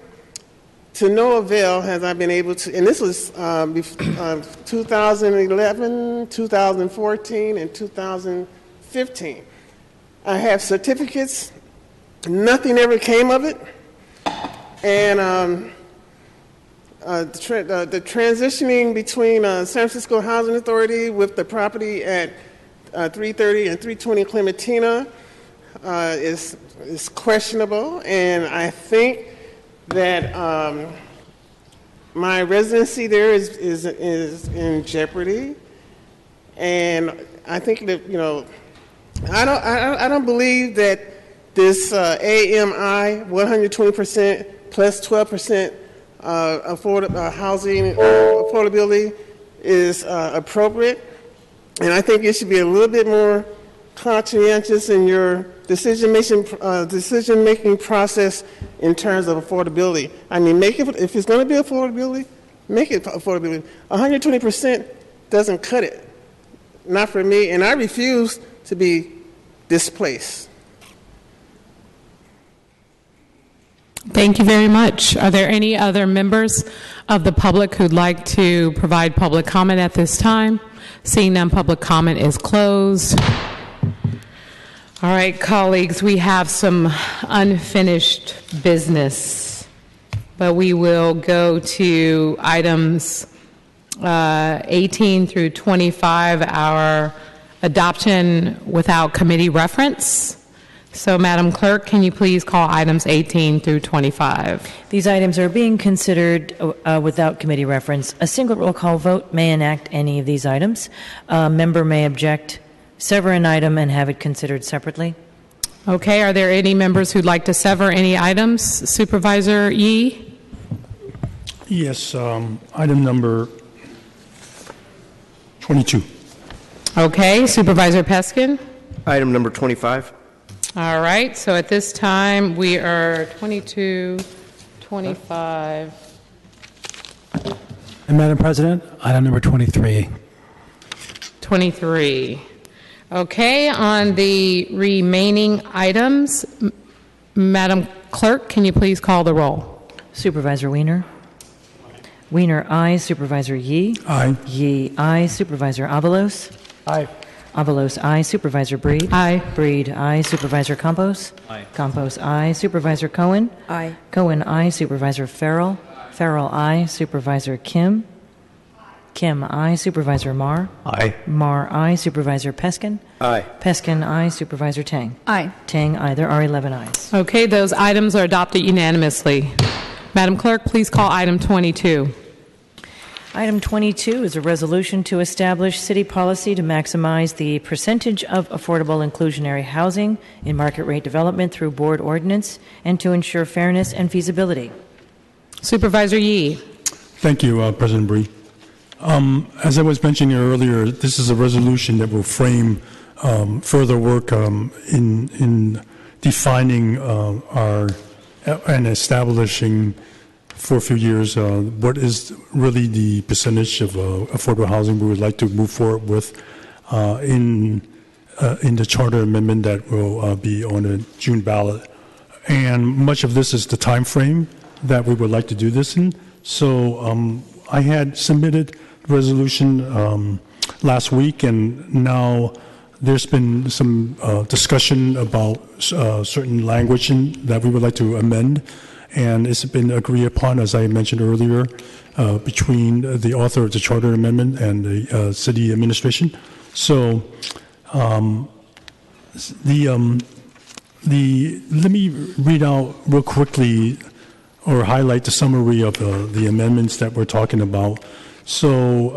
to no avail has I been able to, and this was 2011, 2014, and 2015. I have certificates. Nothing ever came of it. And the transitioning between San Francisco Housing Authority with the property at 330 and 320 Clementina is questionable, and I think that my residency there is in jeopardy. And I think that, you know, I don't believe that this AMI 120% plus 12% housing affordability is appropriate, and I think it should be a little bit more conscientious in your decision-making process in terms of affordability. I mean, make it, if it's going to be affordability, make it affordability. 120% doesn't cut it, not for me, and I refuse to be displaced. Thank you very much. Are there any other members of the public who'd like to provide public comment at this time? Seeing none, public comment is closed. All right, colleagues, we have some unfinished business, but we will go to items 18 through 25, our adoption without committee reference. So, Madam Clerk, can you please call items 18 through 25? These items are being considered without committee reference. A single roll call vote may enact any of these items. A member may object, sever an item, and have it considered separately. Okay, are there any members who'd like to sever any items? Supervisor Yee? Yes, item number 22. Okay, Supervisor Peskin? Item number 25. All right, so at this time we are 22, 25. And Madam President, item number 23. 23. Okay, on the remaining items, Madam Clerk, can you please call the roll? Supervisor Wiener? Wiener, aye. Supervisor Yee? Aye. Yee, aye. Supervisor Avalos? Aye. Avalos, aye. Supervisor Breed? Aye. Breed, aye. Supervisor Campos? Aye. Campos, aye. Supervisor Cohen? Aye. Cohen, aye. Supervisor Farrell? Farrell, aye. Supervisor Kim? Kim, aye. Supervisor Marr? Aye. Marr, aye. Supervisor Peskin? Aye. Peskin, aye. Supervisor Tang? Aye. Tang, aye. There are 11 ayes. Okay, those items are adopted unanimously. Madam Clerk, please call item 22. Item 22 is a resolution to establish city policy to maximize the percentage of affordable inclusionary housing in market rate development through board ordinance and to ensure fairness and feasibility. Supervisor Yee. Thank you, President Bree. As I was mentioning earlier, this is a resolution that will frame further work in defining and establishing for a few years what is really the percentage of affordable housing we would like to move forward with in the charter amendment that will be on the June ballot. And much of this is the time frame that we would like to do this in. So I had submitted the resolution last week, and now there's been some discussion about certain language that we would like to amend. And it's been agreed upon, as I mentioned earlier, between the author of the charter amendment and the city administration. So let me read out real quickly or highlight the summary of the amendments that we're talking about. So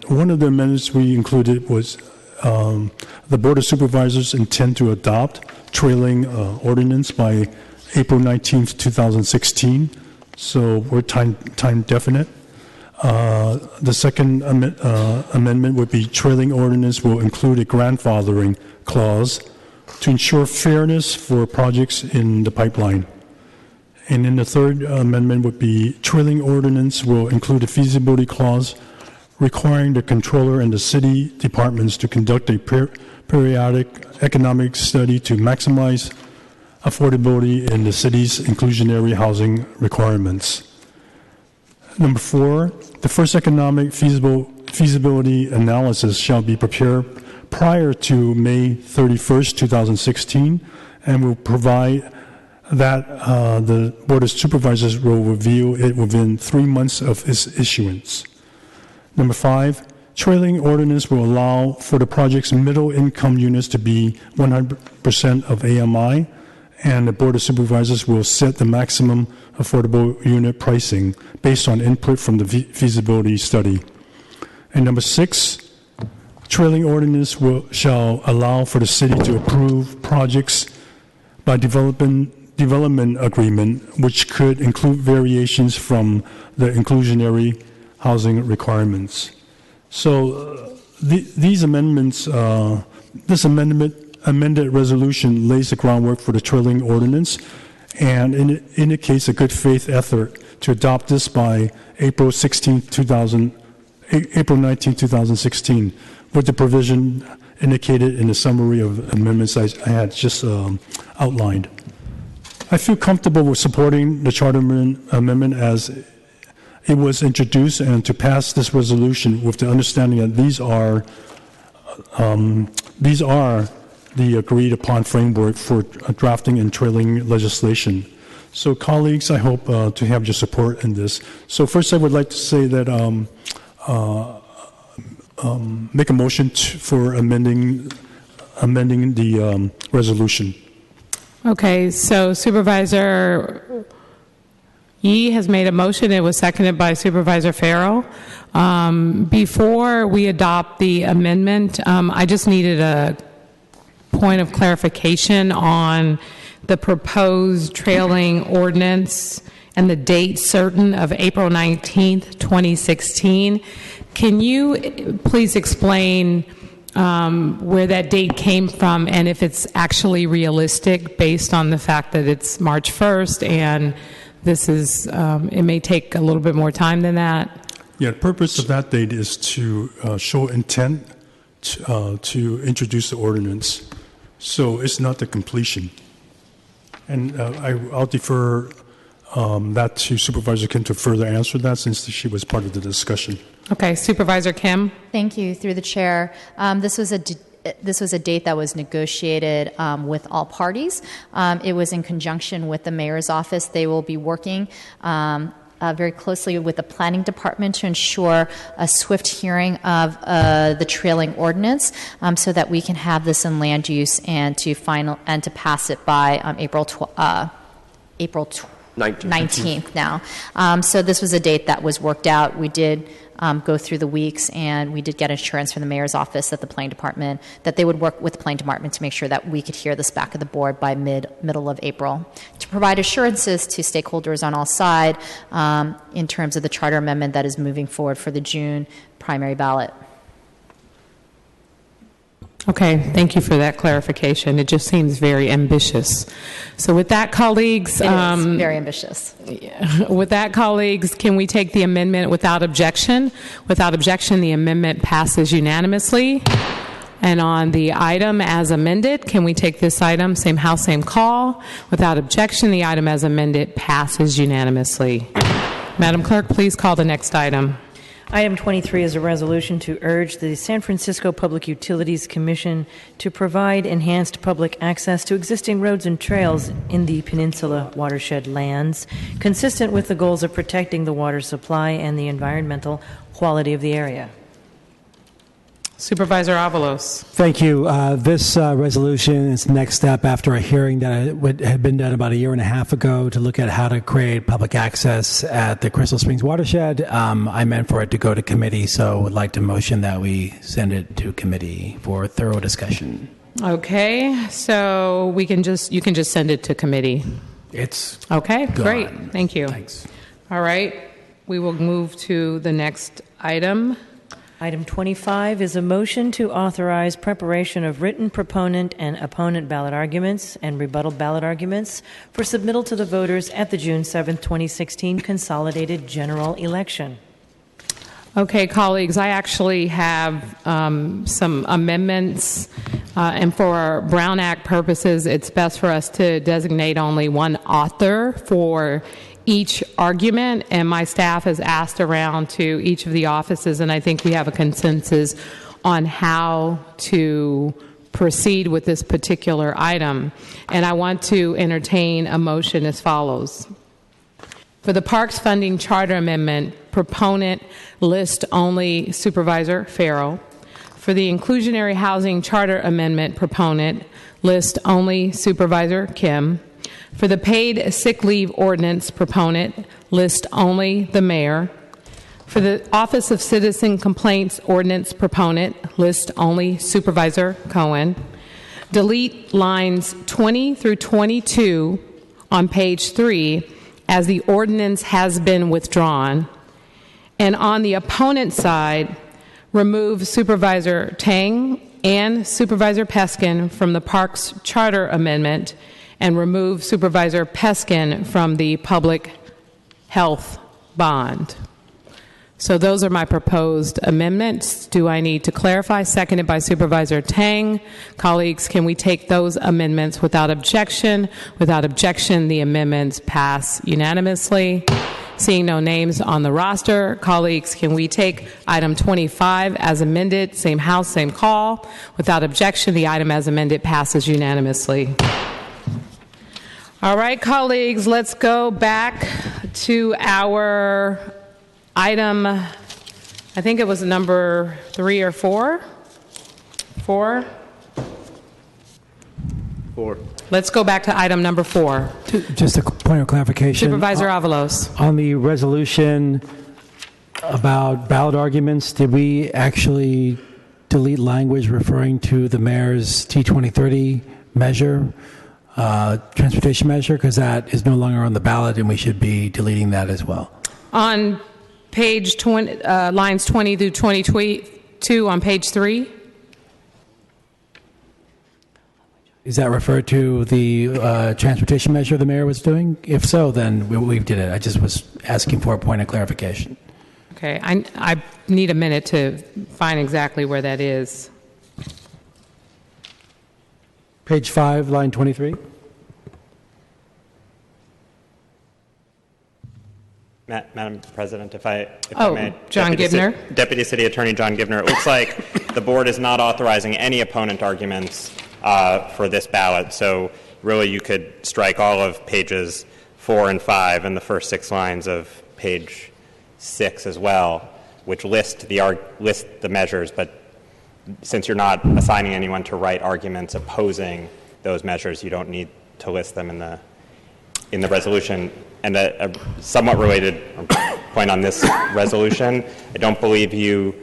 one of the amendments we included was the Board of Supervisors intend to adopt trailing ordinance by April 19th, 2016, so we're time definite. The second amendment would be trailing ordinance will include a grandfathering clause to ensure fairness for projects in the pipeline. And then the third amendment would be trailing ordinance will include a feasibility clause requiring the controller and the city departments to conduct a periodic economic study to maximize affordability in the city's inclusionary housing requirements. Number 4, the first economic feasibility analysis shall be prepared prior to May 31st, 2016, and will provide that the Board of Supervisors will review it within 3 months of its issuance. Number 5, trailing ordinance will allow for the project's middle income units to be 100% of AMI, and the Board of Supervisors will set the maximum affordable unit pricing based on input from the feasibility study. And number 6, trailing ordinance shall allow for the city to approve projects by development agreement, which could include variations from the inclusionary housing requirements. So these amendments, this amended resolution lays the groundwork for the trailing ordinance and indicates a good faith effort to adopt this by April 19, 2016, with the provision indicated in the summary of amendments I had just outlined. I feel comfortable with supporting the charter amendment as it was introduced, and to pass this resolution with the understanding that these are the agreed upon framework for drafting and trailing legislation. So colleagues, I hope to have your support in this. So first I would like to say that make a motion for amending the resolution. Okay, so Supervisor Yee has made a motion. It was seconded by Supervisor Farrell. Before we adopt the amendment, I just needed a point of clarification on the proposed trailing ordinance and the date certain of April 19th, 2016. Can you please explain where that date came from and if it's actually realistic based on the fact that it's March 1st and this is, it may take a little bit more time than that? Yeah, the purpose of that date is to show intent to introduce the ordinance. So it's not the completion. And I'll defer that to Supervisor Kim to further answer that since she was part of the discussion. Okay, Supervisor Kim. Thank you. Through the chair, this was a date that was negotiated with all parties. It was in conjunction with the mayor's office. They will be working very closely with the planning department to ensure a swift hearing of the trailing ordinance, so that we can have this in land use and to pass it by April 19th now. So this was a date that was worked out. We did go through the weeks, and we did get assurance from the mayor's office that the planning department, that they would work with the planning department to make sure that we could hear this back of the board by middle of April, to provide assurances to stakeholders on all sides in terms of the charter amendment that is moving forward for the June primary ballot. Okay, thank you for that clarification. It just seems very ambitious. So with that, colleagues... It is very ambitious. With that, colleagues, can we take the amendment without objection? Without objection, the amendment passes unanimously. And on the item as amended, can we take this item, same house, same call? Without objection, the item as amended passes unanimously. Madam Clerk, please call the next item. Item 23 is a resolution to urge the San Francisco Public Utilities Commission to provide enhanced public access to existing roads and trails in the Peninsula watershed lands, consistent with the goals of protecting the water supply and the environmental quality of the area. Supervisor Avalos. Thank you. This resolution is the next step after a hearing that had been done about a year and a half ago to look at how to create public access at the Crystal Springs watershed. I meant for it to go to committee, so would like to motion that we send it to committee for thorough discussion. Okay, so you can just send it to committee. It's okay. gone. Great. Thank you. Thanks. All right, we will move to the next item. Item 25 is a motion to authorize preparation of written proponent and opponent ballot arguments and rebuttal ballot arguments for submittal to the voters at the June 7, 2016 consolidated general election. Okay, colleagues, I actually have some amendments, and for Brown Act purposes, it's best for us to designate only one author for each argument, and my staff has asked around to each of the offices, and I think we have a consensus on how to proceed with this particular item. And I want to entertain a motion as follows. For the Parks Funding Charter Amendment, proponent list only Supervisor Farrell. For the Inclusionary Housing Charter Amendment, proponent list only Supervisor Kim. For the Paid Sick Leave Ordinance, proponent list only the mayor. For the Office of Citizen Complaints Ordinance, proponent list only Supervisor Cohen. Delete lines 20 through 22 on page 3 as the ordinance has been withdrawn. And on the opponent side, remove Supervisor Tang and Supervisor Peskin from the Parks Charter Amendment and remove Supervisor Peskin from the Public Health Bond. So those are my proposed amendments. Do I need to clarify? Seconded by Supervisor Tang. Colleagues, can we take those amendments without objection? Without objection, the amendments pass unanimously. Seeing no names on the roster, colleagues, can we take item 25 as amended? Same house, same call. Without objection, the item as amended passes unanimously. All right, colleagues, let's go back to our item, I think it was number 3 or 4? 4? 4. Let's go back to item number 4. Just a point of clarification. Supervisor Avalos. On the resolution about ballot arguments, did we actually delete language referring to the mayor's T2030 measure, transportation measure? Because that is no longer on the ballot, and we should be deleting that as well. On page 20, lines 20 through 22 on page 3. Is that referred to the transportation measure the mayor was doing? If so, then we did it. I just was asking for a point of clarification. Okay, I need a minute to find exactly where that is. Page 5, line 23. Madam President, if I may. John Gibner. Deputy City Attorney John Gibner. It looks like the board is not authorizing any opponent arguments for this ballot, so really you could strike all of pages 4 and 5 and the first 6 lines of page 6 as well, which list the measures, but since you're not assigning anyone to write arguments opposing those measures, you don't need to list them in the resolution. And a somewhat related point on this resolution, I don't believe you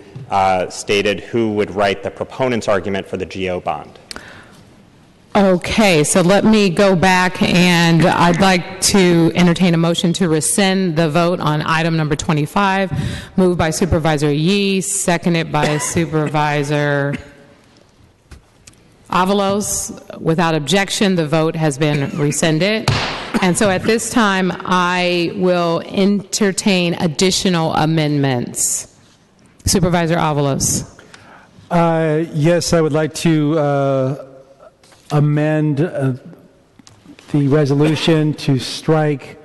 stated who would write the proponent's argument for the GO bond. Okay, so let me go back, and I'd like to entertain a motion to rescind the vote on item number 25, moved by Supervisor Yee, seconded by Supervisor Avalos. Without objection, the vote has been rescinded. And so at this time, I will entertain additional amendments. Supervisor Avalos. Yes, I would like to amend the resolution to strike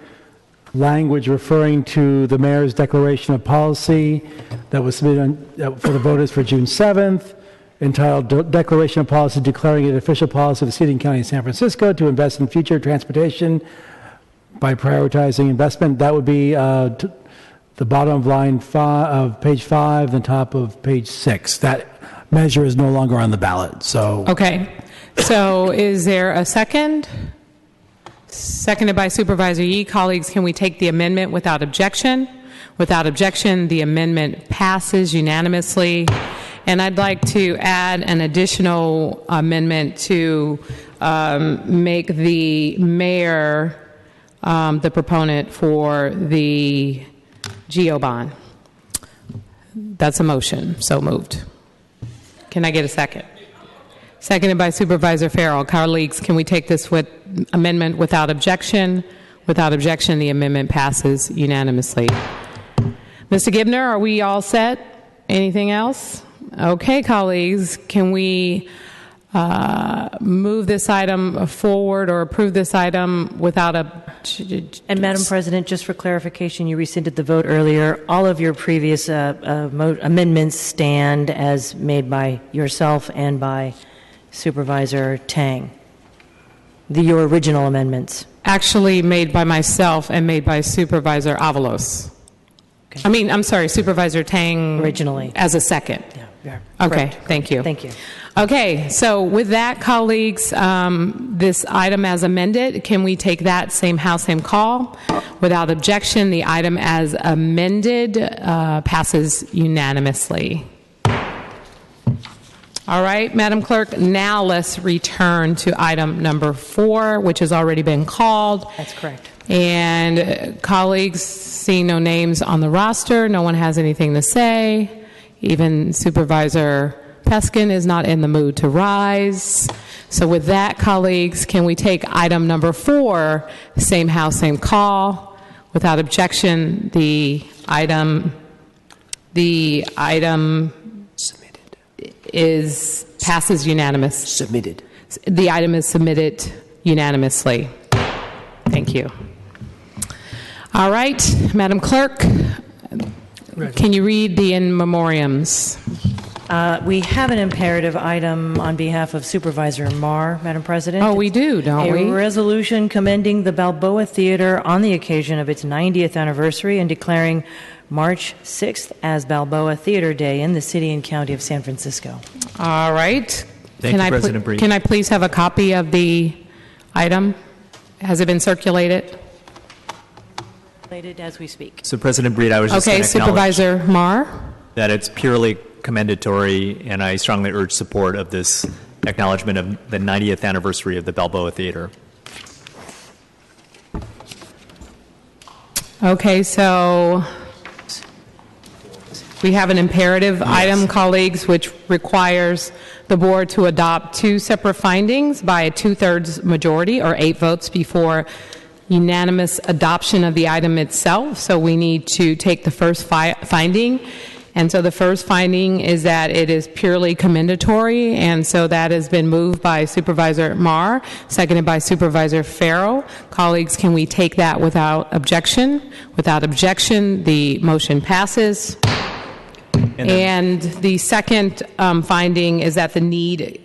language referring to the mayor's declaration of policy that was submitted for the voters for June 7th, entitled Declaration of Policy Declaring it Official Policy of the City and County of San Francisco to invest in future transportation by prioritizing investment. That would be the bottom of line 5 of page 5, the top of page 6. That measure is no longer on the ballot. So okay. So is there a second? Seconded by Supervisor Yee. Colleagues, can we take the amendment without objection? Without objection, the amendment passes unanimously. And I'd like to add an additional amendment to make the mayor the proponent for the GO bond. That's a motion. So moved. Can I get a second? Seconded by Supervisor Farrell. Colleagues, can we take this amendment without objection? Without objection, the amendment passes unanimously. Mr. Gibner, are we all set? Anything else? Okay, colleagues, can we move this item forward or approve this item without a... And Madam President, just for clarification, you rescinded the vote earlier. All of your previous amendments stand as made by yourself and by Supervisor Tang. Your original amendments. Actually made by myself and made by Supervisor Avalos. Okay. I'm sorry, Supervisor Tang. Originally. As a second. Yeah, okay, correct. Thank you. Thank you. Okay, so with that, colleagues, this item as amended, can we take that same house, same call? Without objection, the item as amended passes unanimously. All right, Madam Clerk, now let's return to item number 4, which has already been called. That's correct. And colleagues, seeing no names on the roster, no one has anything to say. Even Supervisor Peskin is not in the mood to rise. So with that, colleagues, can we take item number 4, same house, same call? Without objection, the item passes unanimous. Submitted. The item is submitted unanimously. Thank you. All right, Madam Clerk, can you read the in memoriams? We have an imperative item on behalf of Supervisor Marr, Madam President. Oh, we do, don't we? A resolution commending the Balboa Theater on the occasion of its 90th anniversary and declaring March 6th as Balboa Theater Day in the city and county of San Francisco. All right. Thank you, President Bree. Can I please have a copy of the item? Has it been circulated? As we speak. So, President Breed, I was just okay, going to acknowledge Supervisor Marr. that it's purely commendatory, and I strongly urge support of this acknowledgement of the 90th anniversary of the Balboa Theater. Okay, so we have an imperative item, colleagues, which requires the board to adopt 2 separate findings by a 2/3 majority or 8 votes before unanimous adoption of the item itself. So we need to take the first finding. And so the first finding is that it is purely commendatory, and so that has been moved by Supervisor Marr, seconded by Supervisor Farrell. Colleagues, can we take that without objection? Without objection, the motion passes. And the second finding is that the need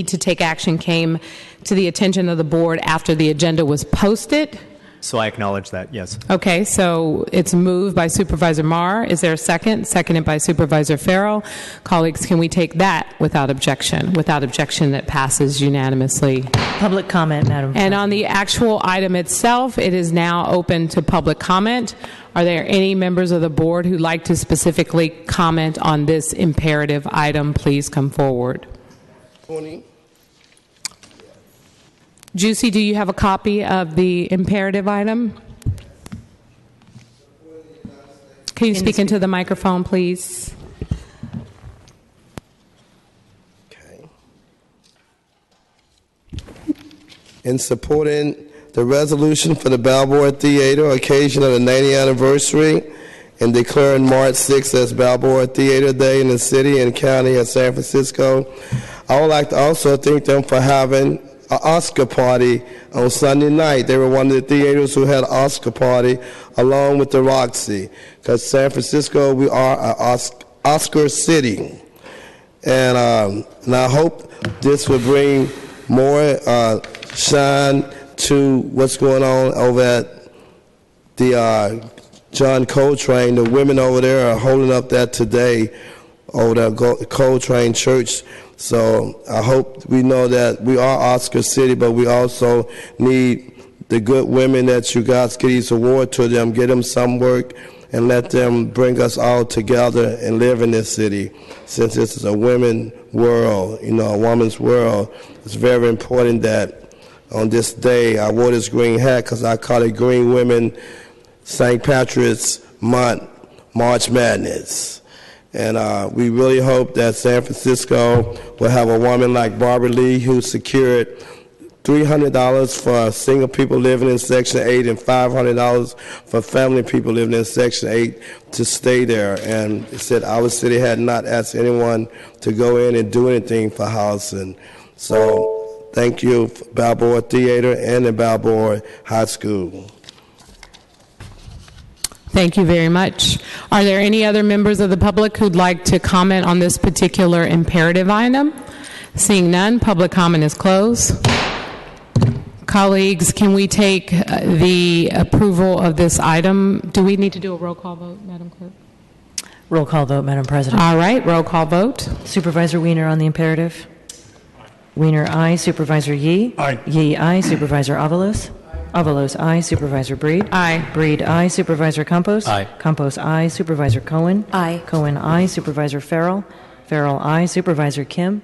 to take action came to the attention of the board after the agenda was posted. So I acknowledge that, yes. Okay, so it's moved by Supervisor Marr. Is there a second? Seconded by Supervisor Farrell. Colleagues, can we take that without objection? Without objection, that passes unanimously. Public comment, Madam President. And on the actual item itself, it is now open to public comment. Are there any members of the board who'd like to specifically comment on this imperative item? Please come forward. 20. Juicy, do you have a copy of the imperative item? Can you speak into the microphone, please? Okay. In supporting the resolution for the Balboa Theater, occasion of the 90th anniversary, and declaring March 6th as Balboa Theater Day in the city and county of San Francisco, I would like to also thank them for having an Oscar party on Sunday night. They were one of the theaters who had an Oscar party along with the Roxy, because San Francisco, we are an Oscar city. And I hope this will bring more shine to what's going on over at the John Coltrane. The women over there are holding up that today over the Coltrane Church. So I hope we know that we are Oscar City, but we also need the good women that you guys get these awards to them, get them some work, and let them bring us all together and live in this city. Since this is a women's world, a woman's world, it's very important that on this day I wore this green hat because I call it Green Women St. Patrick's Month March Madness. And we really hope that San Francisco will have a woman like Barbara Lee, who secured $300 for single people living in Section 8 and $500 for family people living in Section 8 to stay there. And it said our city had not asked anyone to go in and do anything for housing. So thank you, Balboa Theater and the Balboa High School. Thank you very much. Are there any other members of the public who'd like to comment on this particular imperative item? Seeing none, public comment is closed. Colleagues, can we take the approval of this item? Do we need to do a roll call vote, Madam Clerk? Roll call vote, Madam President. All right, roll call vote. Supervisor Wiener on the imperative. Wiener, aye. Supervisor Yee. Aye. Yee, aye. Supervisor Avalos. Avalos, aye. Supervisor Breed. Aye. Breed, aye. Supervisor Campos. Aye. Campos, aye. Supervisor Cohen. Aye. Cohen, aye. Supervisor Farrell. Farrell, aye. Supervisor Kim.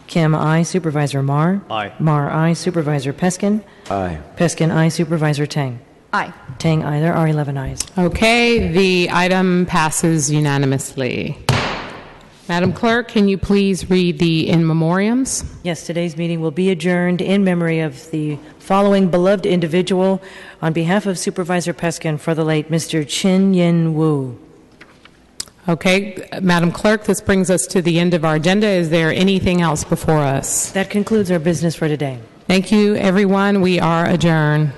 Kim, aye. Supervisor Marr. Aye. Marr, aye. Supervisor Peskin. Aye. Peskin, aye. Supervisor Tang. Aye. Tang, aye. There are 11 ayes. Okay, the item passes unanimously. Madam Clerk, can you please read the in memoriams? Yes, today's meeting will be adjourned in memory of the following beloved individual on behalf of Supervisor Peskin for the late Mr. Chin Yin Wu. Okay, Madam Clerk, this brings us to the end of our agenda. Is there anything else before us? That concludes our business for today. Thank you, everyone. We are adjourned.